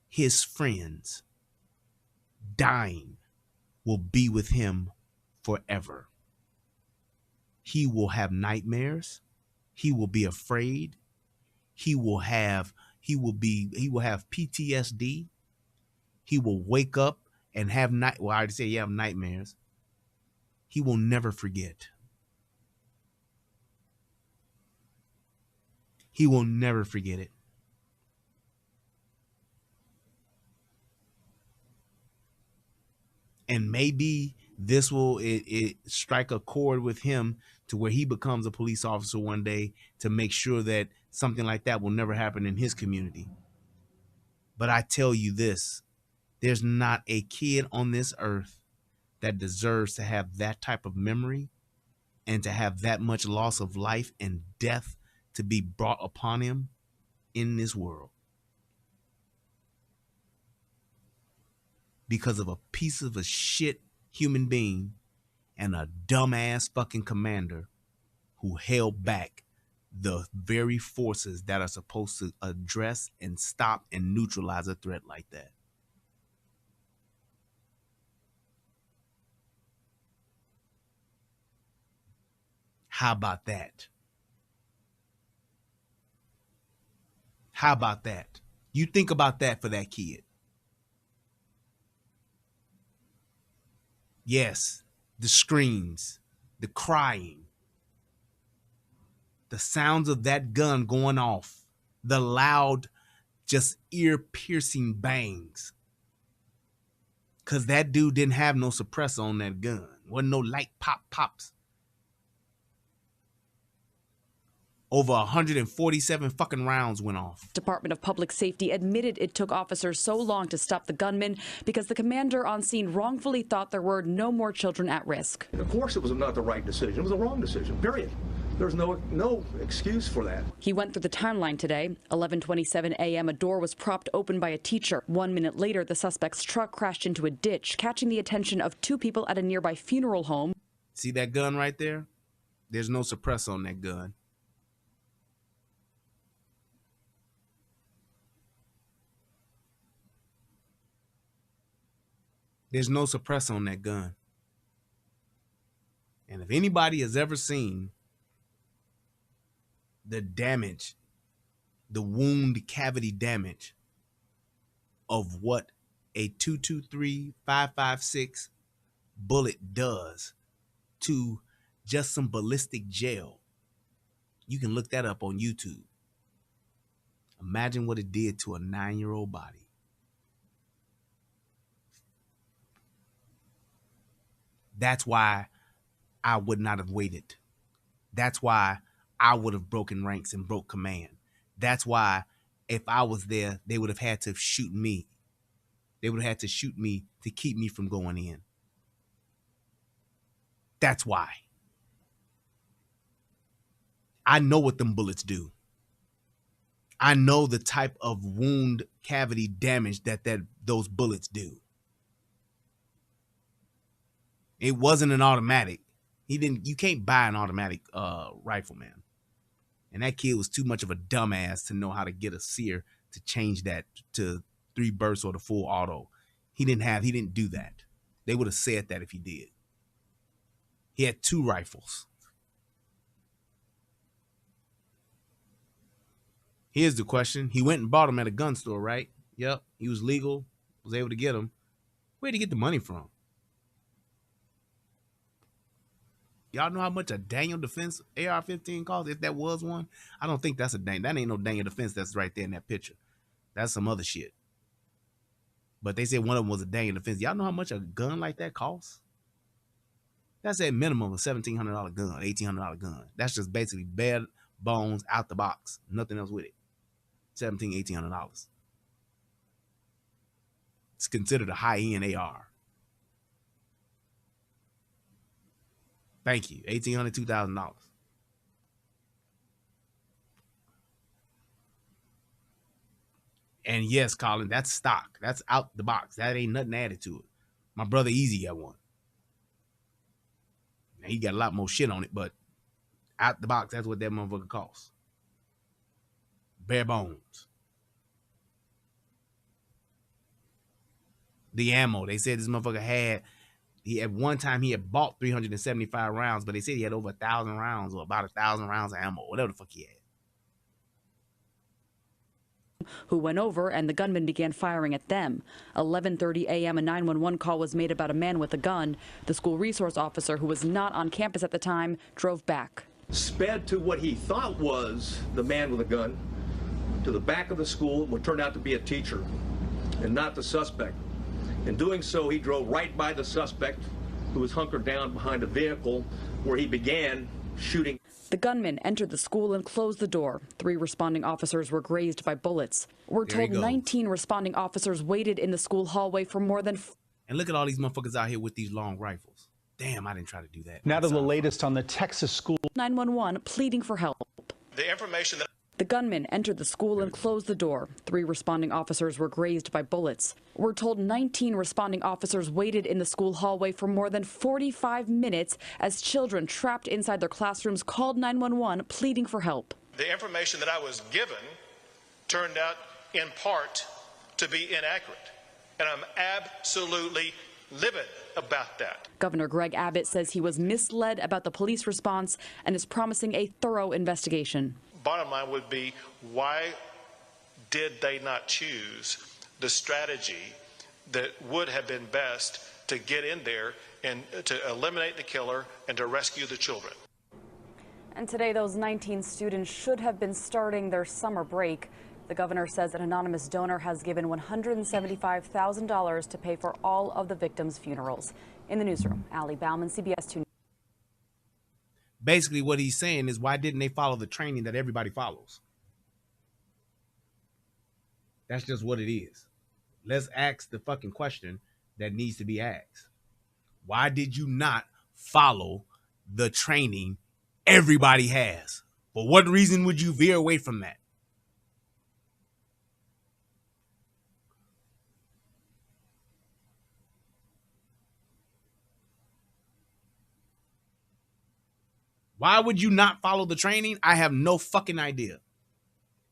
His friends dying will be with him forever. He will have nightmares. He will be afraid. He will have PTSD. He will wake up and have I already said you have nightmares. He will never forget. He will never forget it. And maybe this will it strike a chord with him to where he becomes a police officer one day to make sure that something like that will never happen in his community. But I tell you this, there's not a kid on this earth that deserves to have that type of memory and to have that much loss of life and death to be brought upon him in this world. Because of a piece of a shit human being and a dumbass fucking commander who held back the very forces that are supposed to address and stop and neutralize a threat like that. How about that? How about that? You think about that for that kid. Yes, the screams, the crying, the sounds of that gun going off, the loud, just ear-piercing bangs. Because that dude didn't have no suppressor on that gun. Wasn't no light pops. Over 147 fucking rounds went off. Department of Public Safety admitted it took officers so long to stop the gunman because the commander on scene wrongfully thought there were no more children at risk. Of course it was not the right decision. It was the wrong decision, period. There's no excuse for that. He went through the timeline today. 11:27 a.m., a door was propped open by a teacher. 1 minute later, the suspect's truck crashed into a ditch, catching the attention of two people at a nearby funeral home. See that gun right there? There's no suppressor on that gun. There's no suppressor on that gun. And if anybody has ever seen the damage, the wound cavity damage of what a 223 5.56 bullet does to just some ballistic gel, you can look that up on YouTube. Imagine what it did to a 9-year-old body. That's why I would not have waited. That's why I would have broken ranks and broke command. That's why if I was there, they would have had to shoot me. They would have had to shoot me to keep me from going in. That's why. I know what them bullets do. I know the type of wound cavity damage that those bullets do. It wasn't an automatic. You can't buy an automatic rifle, man. And that kid was too much of a dumbass to know how to get a sear to change that to 3 bursts or the full auto. He didn't do that. They would have said that if he did. He had 2 rifles. Here's the question. He went and bought them at a gun store, right? Yep. He was legal, was able to get them. Where'd he get the money from? Y'all know how much a Daniel Defense AR-15 costs, if that was one? I don't think that's a Daniel. That ain't no Daniel Defense that's right there in that picture. That's some other shit. But they said one of them was a Daniel Defense. Y'all know how much a gun like that costs? That's at minimum a $1,700 gun, $1,800 gun. That's just basically bare bones out the box. Nothing else with it. $1,700, $1,800. It's considered a high-end AR. Thank you. $1,800, $2,000. And yes, Colin, that's stock. That's out the box. That ain't nothing added to it. My brother Easy got one. Now, he got a lot more shit on it, but out the box, that's what that motherfucker costs. Bare bones. The ammo, they said this motherfucker at one time he had bought 375 rounds, but they said he had over 1,000 rounds or about 1,000 rounds of ammo, whatever the fuck he had. Who went over and the gunman began firing at them. 11:30 a.m. a 911 call was made about a man with a gun. The school resource officer, who was not on campus at the time, drove back. Sped to what he thought was the man with a gun to the back of the school, what turned out to be a teacher and not the suspect. In doing so, he drove right by the suspect, who was hunkered down behind a vehicle, where he began shooting. The gunman entered the school and closed the door. 3 responding officers were grazed by bullets. We're told 19 responding officers waited in the school hallway for more than... And look at all these motherfuckers out here with these long rifles. Damn, I didn't try to do that. Now to the latest on the Texas school. 911 pleading for help. The information that... The gunman entered the school and closed the door. 3 responding officers were grazed by bullets. We're told 19 responding officers waited in the school hallway for more than 45 minutes as children trapped inside their classrooms called 911 pleading for help. The information that I was given turned out in part to be inaccurate, and I'm absolutely livid about that. Governor Greg Abbott says he was misled about the police response and is promising a thorough investigation. Bottom line would be, why did they not choose the strategy that would have been best to get in there and to eliminate the killer and to rescue the children? And today, those 19 students should have been starting their summer break. The governor says an anonymous donor has given $175,000 to pay for all of the victims' funerals. In the newsroom, Allie Bauman, CBS 2. Basically, what he's saying is, why didn't they follow the training that everybody follows? That's just what it is. Let's ask the fucking question that needs to be asked. Why did you not follow the training everybody has? For what reason would you veer away from that? Why would you not follow the training? I have no fucking idea.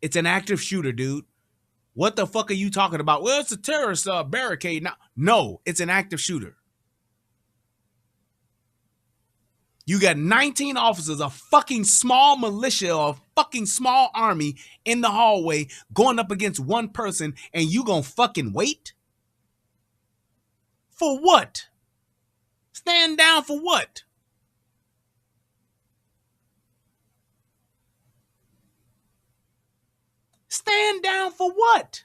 It's an active shooter, dude. What the fuck are you talking about? Well, it's a terrorist barricade now. No, it's an active shooter. You got 19 officers, a fucking small militia, a fucking small army in the hallway going up against one person, and you gonna fucking wait? For what? Stand down for what? Stand down for what?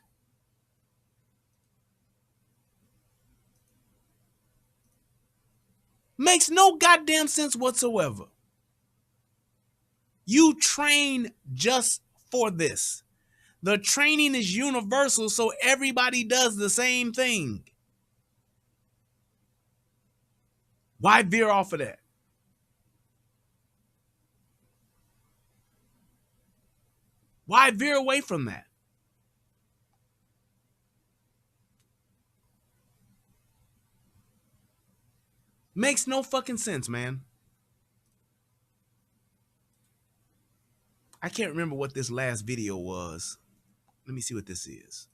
Makes no goddamn sense whatsoever. You train just for this. The training is universal, so everybody does the same thing. Why veer off of that? Why veer away from that? Makes no fucking sense, man. I can't remember what this last video was. Let me see what this is.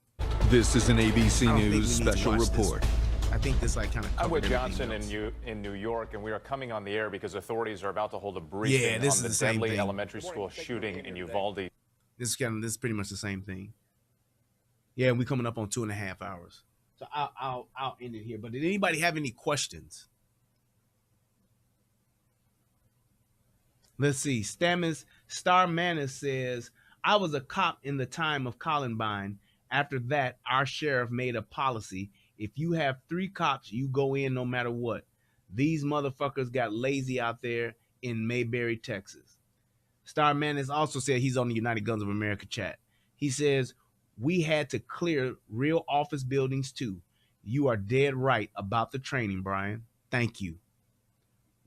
This is an ABC News special report. I think this like kind of. I'm with Johnson in New York, and we are coming on the air because authorities are about to hold a briefing on the deadly elementary school shooting in Uvalde. This is pretty much the same thing. Yeah, we're coming up on 2.5 hours. So I'll end it here. But did anybody have any questions? Let's see. Star Manis says, I was a cop in the time of Columbine. After that, our sheriff made a policy. If you have 3 cops, you go in no matter what. These motherfuckers got lazy out there in Mayberry, Texas. Star Manis also said he's on the United Guns of America chat. He says, we had to clear real office buildings too. You are dead right about the training, Brian. Thank you.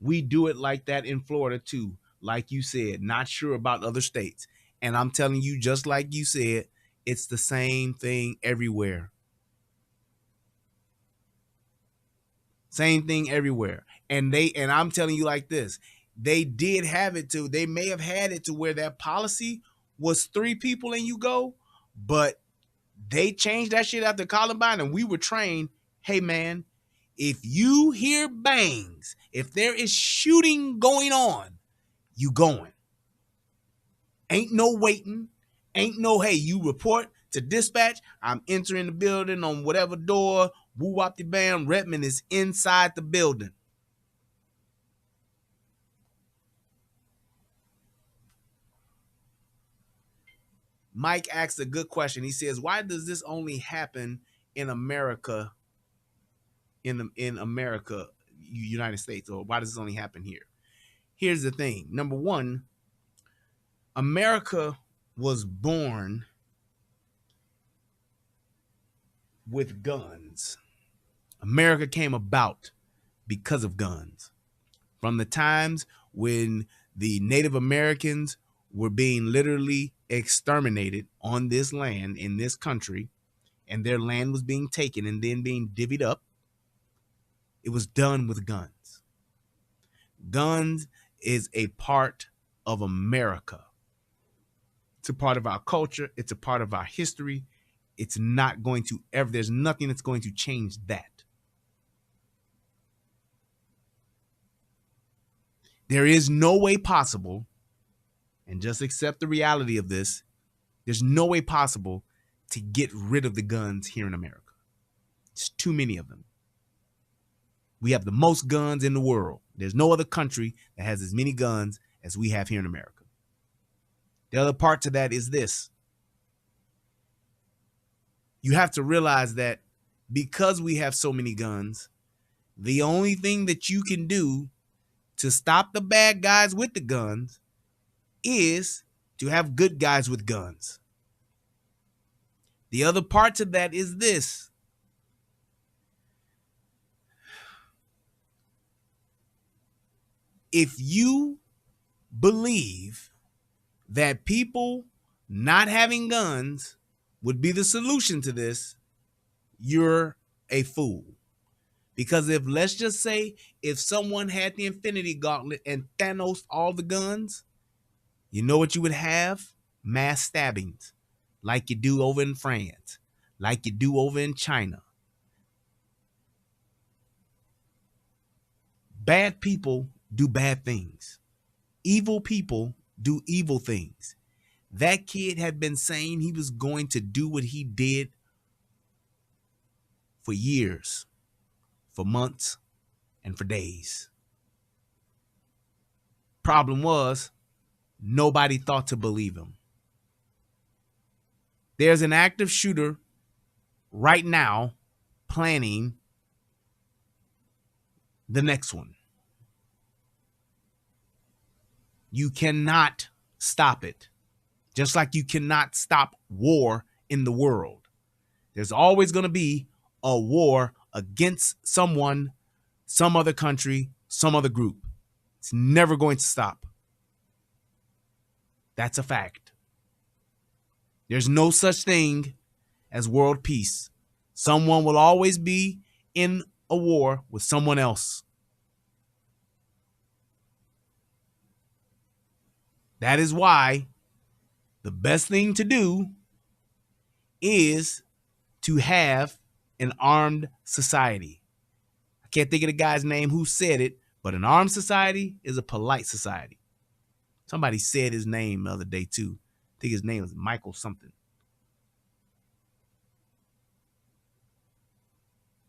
We do it like that in Florida too. Like you said, not sure about other states. And I'm telling you, just like you said, it's the same thing everywhere. Same thing everywhere. And I'm telling you like this, they did have it to, they may have had it to where that policy was 3 people and you go, but they changed that shit after Columbine and we were trained, hey man, if you hear bangs, if there is shooting going on, you going. Ain't no waiting. Ain't no, hey, you report to dispatch. I'm entering the building on whatever door. Woo wop the bam. Redmond is inside the building. Mike asks a good question. He says, why does this only happen in America, in America, United States, or why does this only happen here? here's the thing. Number one, America was born with guns. America came about because of guns. From the times when the Native Americans were being literally exterminated on this land, in this country, and their land was being taken and then being divvied up, it was done with guns. Guns is a part of America. It's a part of our culture. It's a part of our history. It's not going to ever, there's nothing that's going to change that. There is no way possible, and just accept the reality of this, there's no way possible to get rid of the guns here in America. It's too many of them. We have the most guns in the world. There's no other country that has as many guns as we have here in America. The other part to that is this. You have to realize that because we have so many guns, the only thing that you can do to stop the bad guys with the guns is to have good guys with guns. The other part to that is this. If you believe that people not having guns would be the solution to this, you're a fool. Because if, let's just say, if someone had the Infinity Gauntlet and Thanos all the guns, you know what you would have? Mass stabbings, like you do over in France, like you do over in China. Bad people do bad things. Evil people do evil things. That kid had been saying he was going to do what he did for years, for months, and for days. Problem was, nobody thought to believe him. There's an active shooter right now planning the next one. You cannot stop it. Just like you cannot stop war in the world. There's always going to be a war against someone, some other country, some other group. It's never going to stop. That's a fact. There's no such thing as world peace. Someone will always be in a war with someone else. That is why the best thing to do is to have an armed society. I can't think of the guy's name who said it, but an armed society is a polite society. Somebody said his name the other day too. I think his name was Michael something.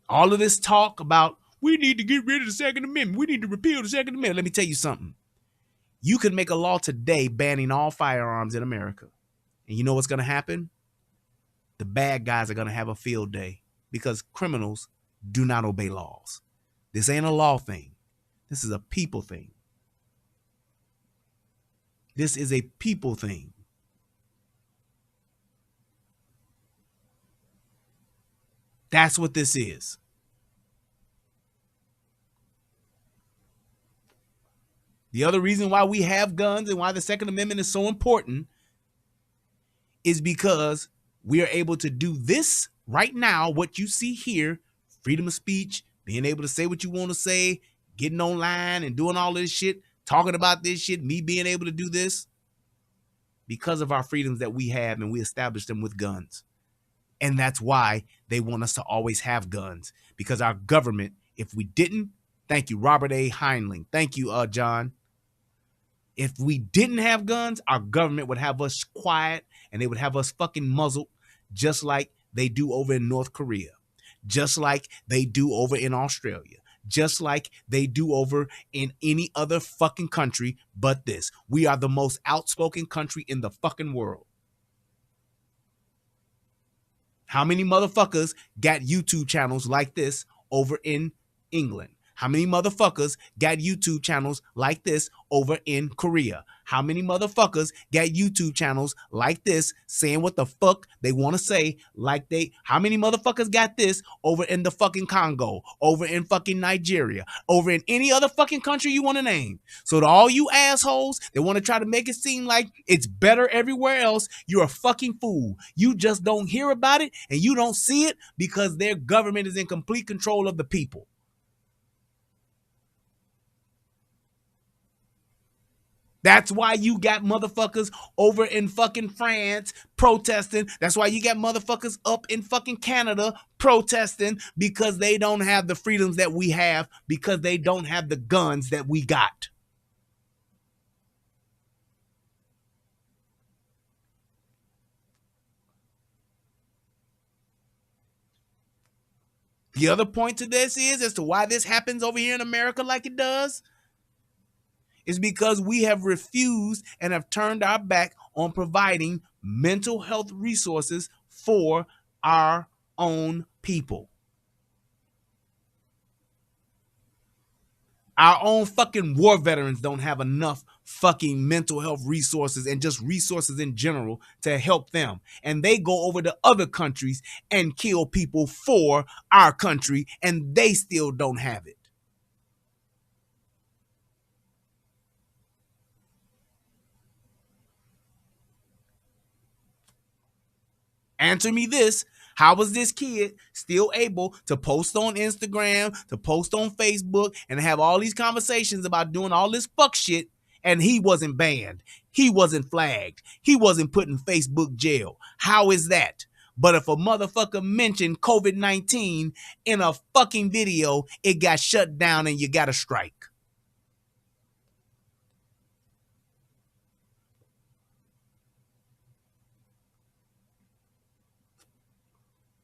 All of this talk about we need to get rid of the Second Amendment. We need to repeal the Second Amendment. Let me tell you something. You could make a law today banning all firearms in America. And you know what's going to happen? The bad guys are going to have a field day because criminals do not obey laws. This ain't a law thing. This is a people thing. This is a people thing. That's what this is. The other reason why we have guns and why the Second Amendment is so important is because we are able to do this right now, what you see here, freedom of speech, being able to say what you want to say, getting online and doing all this shit, talking about this shit, me being able to do this because of our freedoms that we have, and we established them with guns. And that's why they want us to always have guns, because our government, if we didn't, thank you, Robert A. Heinlein. Thank you, John. If we didn't have guns, our government would have us quiet and they would have us fucking muzzled, just like they do over in North Korea, just like they do over in Australia, just like they do over in any other fucking country but this. We are the most outspoken country in the fucking world. How many motherfuckers got YouTube channels like this over in England? How many motherfuckers got YouTube channels like this over in Korea? How many motherfuckers got YouTube channels like this saying what the fuck they want to say how many motherfuckers got this over in the fucking Congo, over in fucking Nigeria, over in any other fucking country you want to name? So to all you assholes that want to try to make it seem like it's better everywhere else, you're a fucking fool. You just don't hear about it and you don't see it because their government is in complete control of the people. That's why you got motherfuckers over in fucking France protesting. That's why you got motherfuckers up in fucking Canada protesting, because they don't have the freedoms that we have, because they don't have the guns that we got. The other point to this is, as to why this happens over here in America like it does, is because we have refused and have turned our back on providing mental health resources for our own people. Our own fucking war veterans don't have enough fucking mental health resources and just resources in general to help them. And they go over to other countries and kill people for our country, and they still don't have it. Answer me this. How was this kid still able to post on Instagram, to post on Facebook, and have all these conversations about doing all this fuck shit, and he wasn't banned? He wasn't flagged. He wasn't put in Facebook jail. How is that? But if a motherfucker mentioned COVID-19 in a fucking video, it got shut down and you got a strike.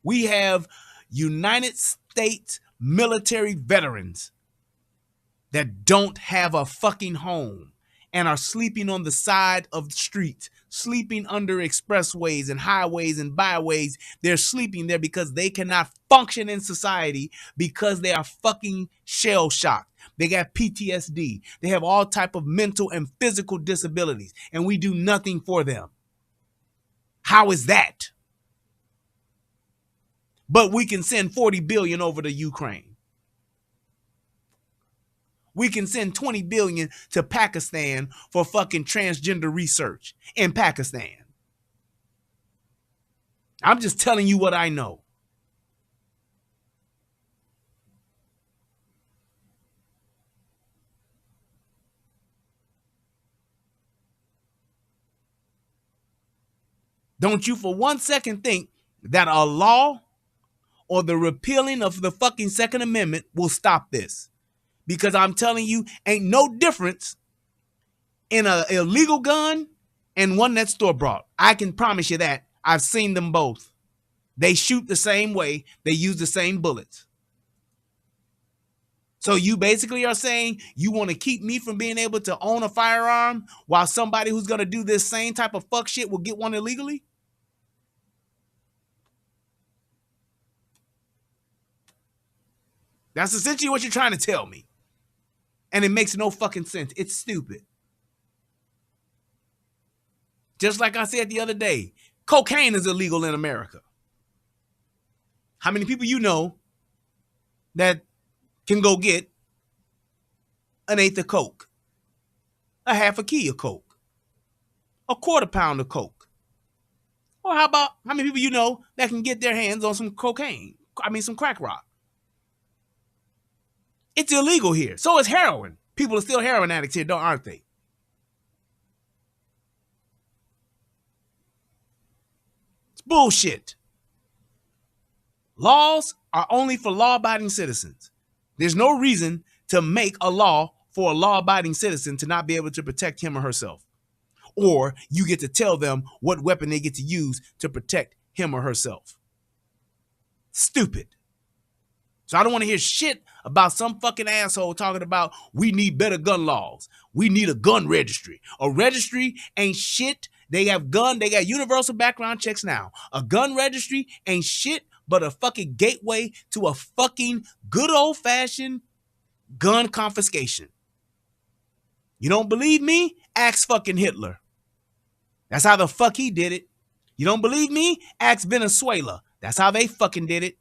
We have United States military veterans that don't have a fucking home and are sleeping on the side of the streets, sleeping under expressways and highways and byways. They're sleeping there because they cannot function in society because they are fucking shell-shocked. They got PTSD. They have all type of mental and physical disabilities, and we do nothing for them. How is that? But we can send $40 billion over to Ukraine. We can send $20 billion to Pakistan for fucking transgender research in Pakistan. I'm just telling you what I know. Don't you for one second think that a law or the repealing of the fucking Second Amendment will stop this. Because I'm telling you, ain't no difference in an illegal gun and one that's store-bought. I can promise you that. I've seen them both. They shoot the same way. They use the same bullets. So you basically are saying you want to keep me from being able to own a firearm while somebody who's going to do this same type of fuck shit will get one illegally? That's essentially what you're trying to tell me. And it makes no fucking sense. It's stupid. Just like I said the other day, cocaine is illegal in America. How many people you know that can go get an eighth of coke, a half a key of coke, a quarter pound of coke? Or how many people you know that can get their hands on some cocaine? Some crack rock. It's illegal here. So is heroin. People are still heroin addicts here, aren't they? It's bullshit. Laws are only for law-abiding citizens. There's no reason to make a law for a law-abiding citizen to not be able to protect him or herself. Or you get to tell them what weapon they get to use to protect him or herself. Stupid. So I don't want to hear shit about some fucking asshole talking about we need better gun laws. We need a gun registry. A registry ain't shit. They got universal background checks now. A gun registry ain't shit but a fucking gateway to a fucking good old-fashioned gun confiscation. You don't believe me? Ask fucking Hitler. That's how the fuck he did it. You don't believe me? Ask Venezuela. That's how they fucking did it.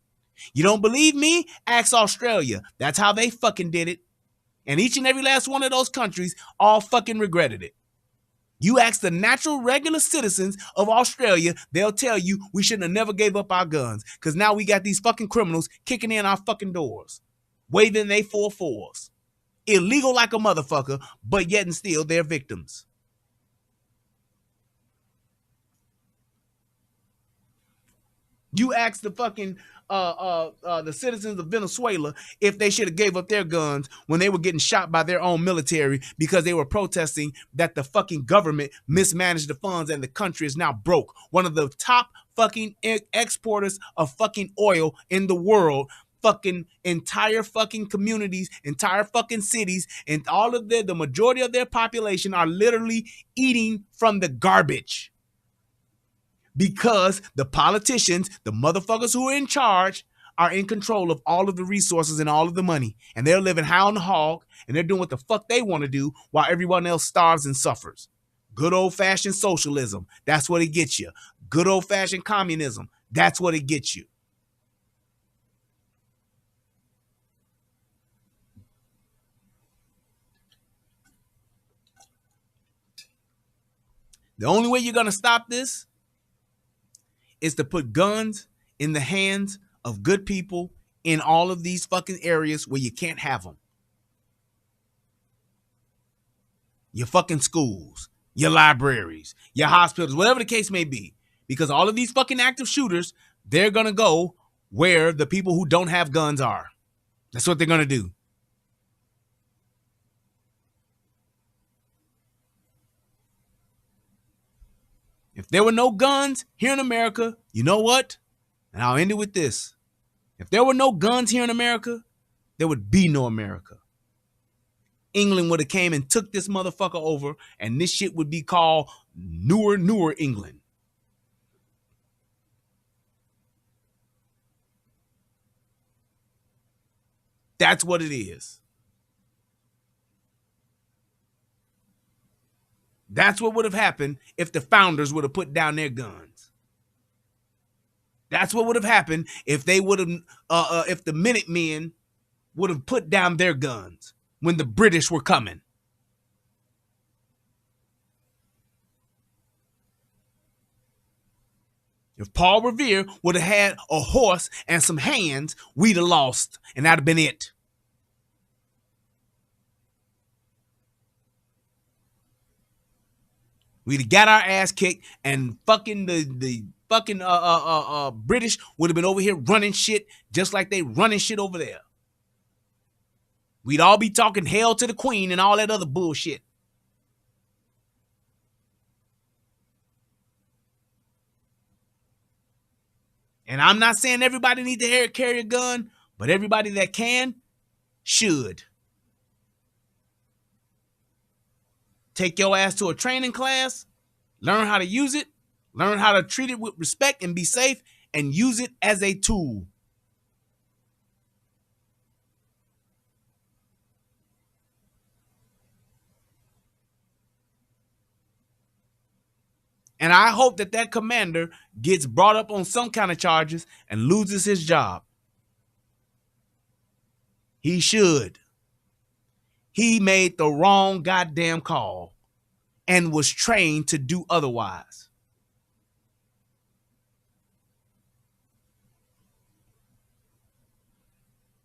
You don't believe me? Ask Australia. That's how they fucking did it. And each and every last one of those countries all fucking regretted it. You ask the natural regular citizens of Australia, they'll tell you we shouldn't have never gave up our guns because now we got these fucking criminals kicking in our fucking doors, waving they 4-4s. Illegal like a motherfucker, but yet and still they're victims. You ask the fucking the citizens of Venezuela if they should have gave up their guns when they were getting shot by their own military because they were protesting that the fucking government mismanaged the funds and the country is now broke. One of the top fucking exporters of fucking oil in the world. Fucking entire fucking communities, entire fucking cities, and all of the majority of their population are literally eating from the garbage. Because the politicians, the motherfuckers who are in charge, are in control of all of the resources and all of the money. And they're living high on the hog, and they're doing what the fuck they want to do while everyone else starves and suffers. Good old-fashioned socialism, that's what it gets you. Good old-fashioned communism, that's what it gets you. The only way you're going to stop this is to put guns in the hands of good people in all of these fucking areas where you can't have them. Your fucking schools, your libraries, your hospitals, whatever the case may be. Because all of these fucking active shooters, they're going to go where the people who don't have guns are. That's what they're going to do. If there were no guns here in America, you know what? And I'll end it with this. If there were no guns here in America, there would be no America. England would have came and took this motherfucker over, and this shit would be called newer England. That's what it is. That's what would have happened if the founders would have put down their guns. That's what would have happened if they would have, if the Minutemen would have put down their guns when the British were coming. If Paul Revere would have had a horse and some hands, we'd have lost, and that'd have been it. We'd have got our ass kicked, and fucking the fucking British would have been over here running shit just like they running shit over there. We'd all be talking hail to the Queen and all that other bullshit. And I'm not saying everybody needs to carry a gun, but everybody that can should. Take your ass to a training class, learn how to use it, learn how to treat it with respect and be safe, and use it as a tool. And I hope that that commander gets brought up on some kind of charges and loses his job. He should. He made the wrong goddamn call and was trained to do otherwise.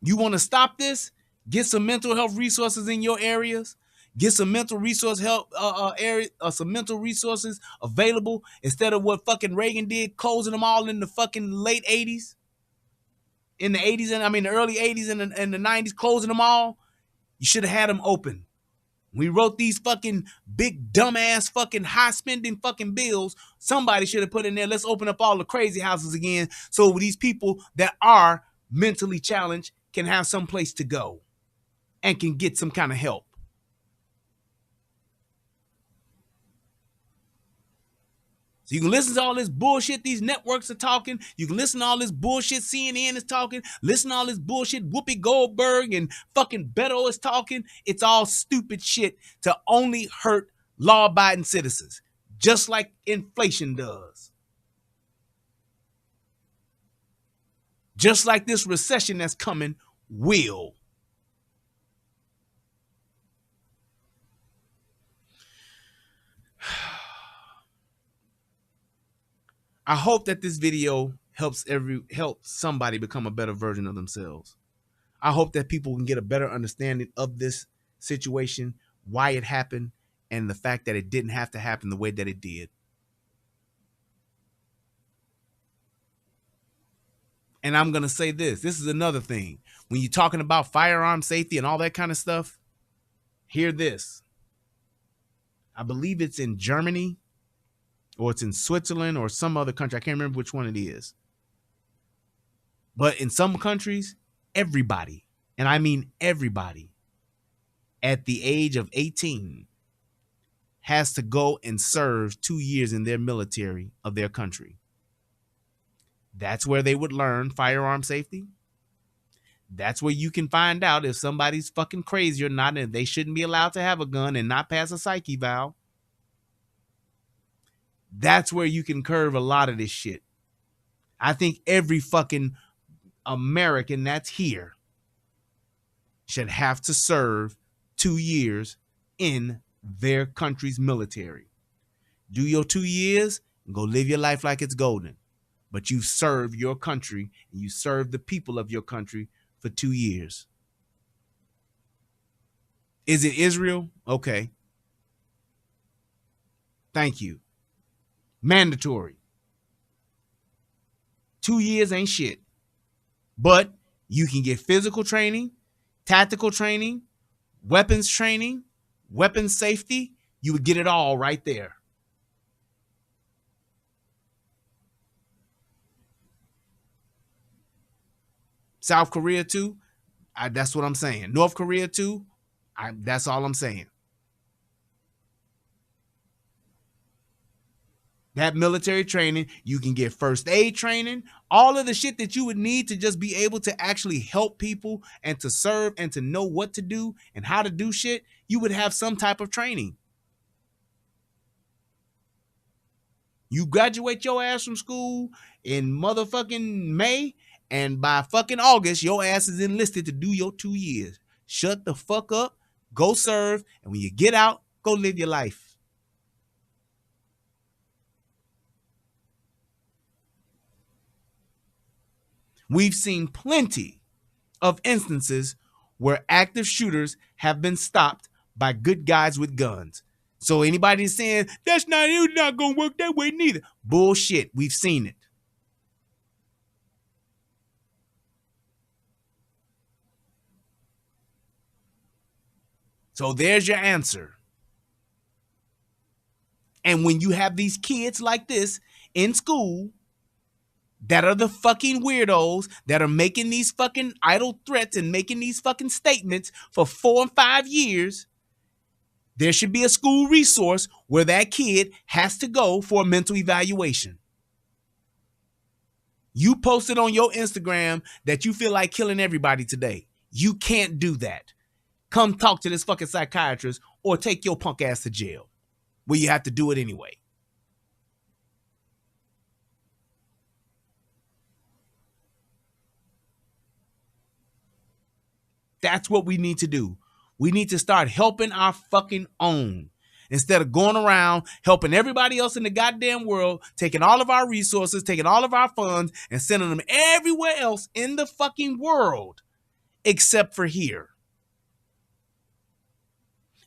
You want to stop this? Get some mental health resources in your areas. Get some mental resource help some mental resources available instead of what fucking Reagan did, closing them all in the fucking late 80s. In the 80s, the early 80s and the 90s, closing them all. You should have had them open. We wrote these fucking big dumbass fucking high spending fucking bills. Somebody should have put in there, let's open up all the crazy houses again so these people that are mentally challenged can have some place to go and can get some kind of help. So you can listen to all this bullshit these networks are talking. You can listen to all this bullshit CNN is talking. Listen to all this bullshit Whoopi Goldberg and fucking Beto is talking. It's all stupid shit to only hurt law-abiding citizens, just like inflation does. Just like this recession that's coming will. I hope that this video helps somebody become a better version of themselves. I hope that people can get a better understanding of this situation, why it happened, and the fact that it didn't have to happen the way that it did. And I'm going to say this. This is another thing. When you're talking about firearm safety and all that kind of stuff, hear this. I believe it's in Germany or it's in Switzerland or some other country. I can't remember which one it is. But in some countries, everybody, and I mean everybody, at the age of 18 has to go and serve 2 years in their military of their country. That's where they would learn firearm safety. That's where you can find out if somebody's fucking crazy or not, and they shouldn't be allowed to have a gun and not pass a psych eval. That's where you can curve a lot of this shit. I think every fucking American that's here should have to serve 2 years in their country's military. Do your 2 years and go live your life like it's golden. But you serve your country and you serve the people of your country for 2 years. Is it Israel? Okay. Thank you. Mandatory. 2 years ain't shit. But you can get physical training, tactical training, weapons training, weapons safety. You would get it all right there. South Korea too. That's what I'm saying. North Korea too. That's all I'm saying. That military training, you can get first aid training, all of the shit that you would need to just be able to actually help people and to serve and to know what to do and how to do shit. You would have some type of training. You graduate your ass from school in motherfucking May, and by fucking August, your ass is enlisted to do your 2 years. Shut the fuck up, go serve, and when you get out, go live your life. We've seen plenty of instances where active shooters have been stopped by good guys with guns. So anybody saying, it's not going to work that way neither. Bullshit. We've seen it. So there's your answer. And when you have these kids like this in school that are the fucking weirdos that are making these fucking idle threats and making these fucking statements for 4 and 5 years, there should be a school resource where that kid has to go for a mental evaluation. You posted on your Instagram that you feel like killing everybody today. You can't do that. Come talk to this fucking psychiatrist or take your punk ass to jail, where you have to do it anyway. That's what we need to do. We need to start helping our fucking own instead of going around helping everybody else in the goddamn world, taking all of our resources, taking all of our funds and sending them everywhere else in the fucking world except for here.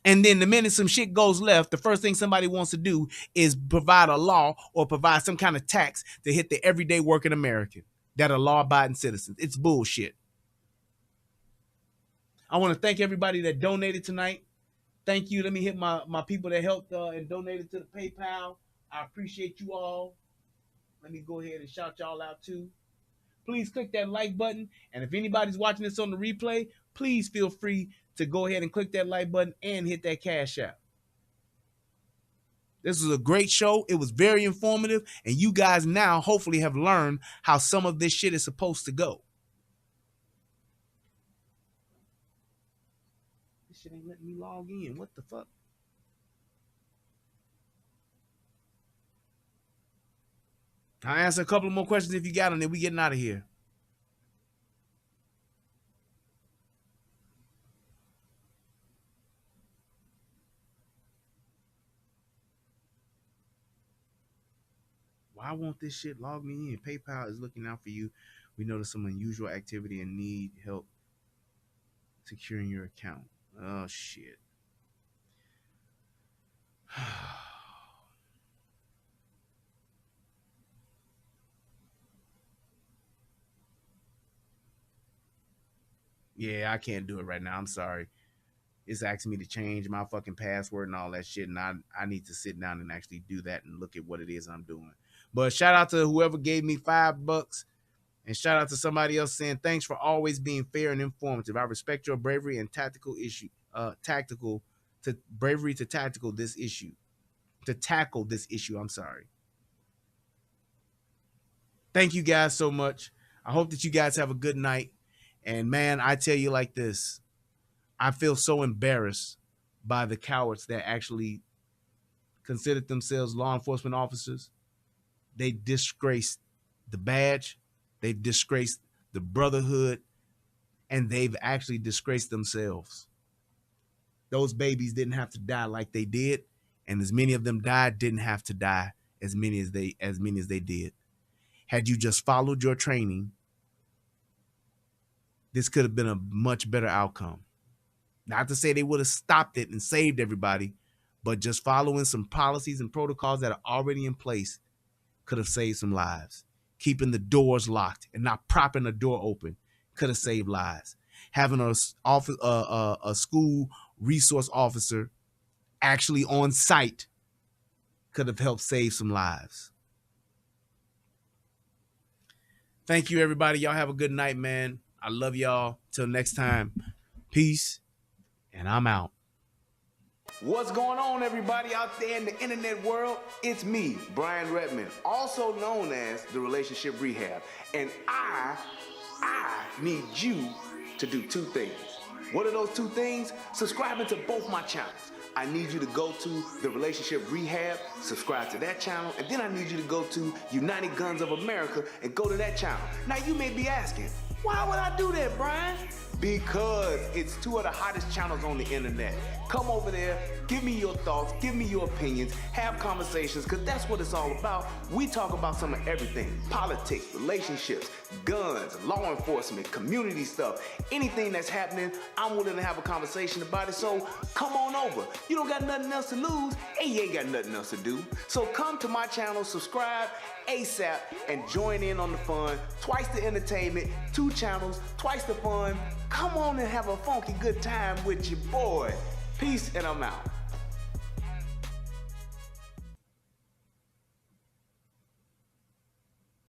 And then the minute some shit goes left, the first thing somebody wants to do is provide a law or provide some kind of tax to hit the everyday working American that are law-abiding citizens. It's bullshit. I want to thank everybody that donated tonight. Thank you. Let me hit my people that helped and donated to the PayPal. I appreciate you all. Let me go ahead and shout y'all out too. Please click that like button. And if anybody's watching this on the replay, please feel free to go ahead and click that like button and hit that cash out. This was a great show. It was very informative. And you guys now hopefully have learned how some of this shit is supposed to go. This shit ain't letting me log in. What the fuck? I'll answer a couple more questions if you got them, then we getting out of here. Why won't this shit log me in? PayPal is looking out for you. We noticed some unusual activity and need help securing your account. Oh, shit. Yeah, I can't do it right now. I'm sorry. It's asking me to change my fucking password and all that shit, and I need to sit down and actually do that and look at what it is I'm doing. But shout out to whoever gave me $5, and shout out to somebody else saying thanks for always being fair and informative. I respect your bravery and tackle this issue. I'm sorry. Thank you guys so much. I hope that you guys have a good night. And man, I tell you like this, I feel so embarrassed by the cowards that actually considered themselves law enforcement officers. They disgraced the badge, they've disgraced the brotherhood, and they've actually disgraced themselves. Those babies didn't have to die like they did, and as many of them died, didn't have to die as many as they did. Had you just followed your training, this could have been a much better outcome. Not to say they would have stopped it and saved everybody, but just following some policies and protocols that are already in place could have saved some lives. Keeping the doors locked and not propping the door open could have saved lives. Having a school resource officer actually on site could have helped save some lives. Thank you, everybody. Y'all have a good night, man. I love y'all. Till next time. Peace. And I'm out. What's going on, everybody out there in the internet world? It's me, Brian Redmond, also known as the Relationship Rehab. And I need you to do two things. What are those two things? Subscribing to both my channels. I need you to go to the Relationship Rehab, subscribe to that channel, and then I need you to go to United Guns of America and go to that channel. Now you may be asking, why would I do that, Brian? Because it's two of the hottest channels on the internet. Come over there, give me your thoughts, give me your opinions, have conversations, because that's what it's all about. We talk about some of everything: politics, relationships, guns, law enforcement, community stuff. Anything that's happening, I'm willing to have a conversation about it, so come on over. You don't got nothing else to lose, and you ain't got nothing else to do. So come to my channel, subscribe ASAP, and join in on the fun. Twice the entertainment, 2 channels, twice the fun. Come on and have a funky good time with your boy. Peace, and I'm out.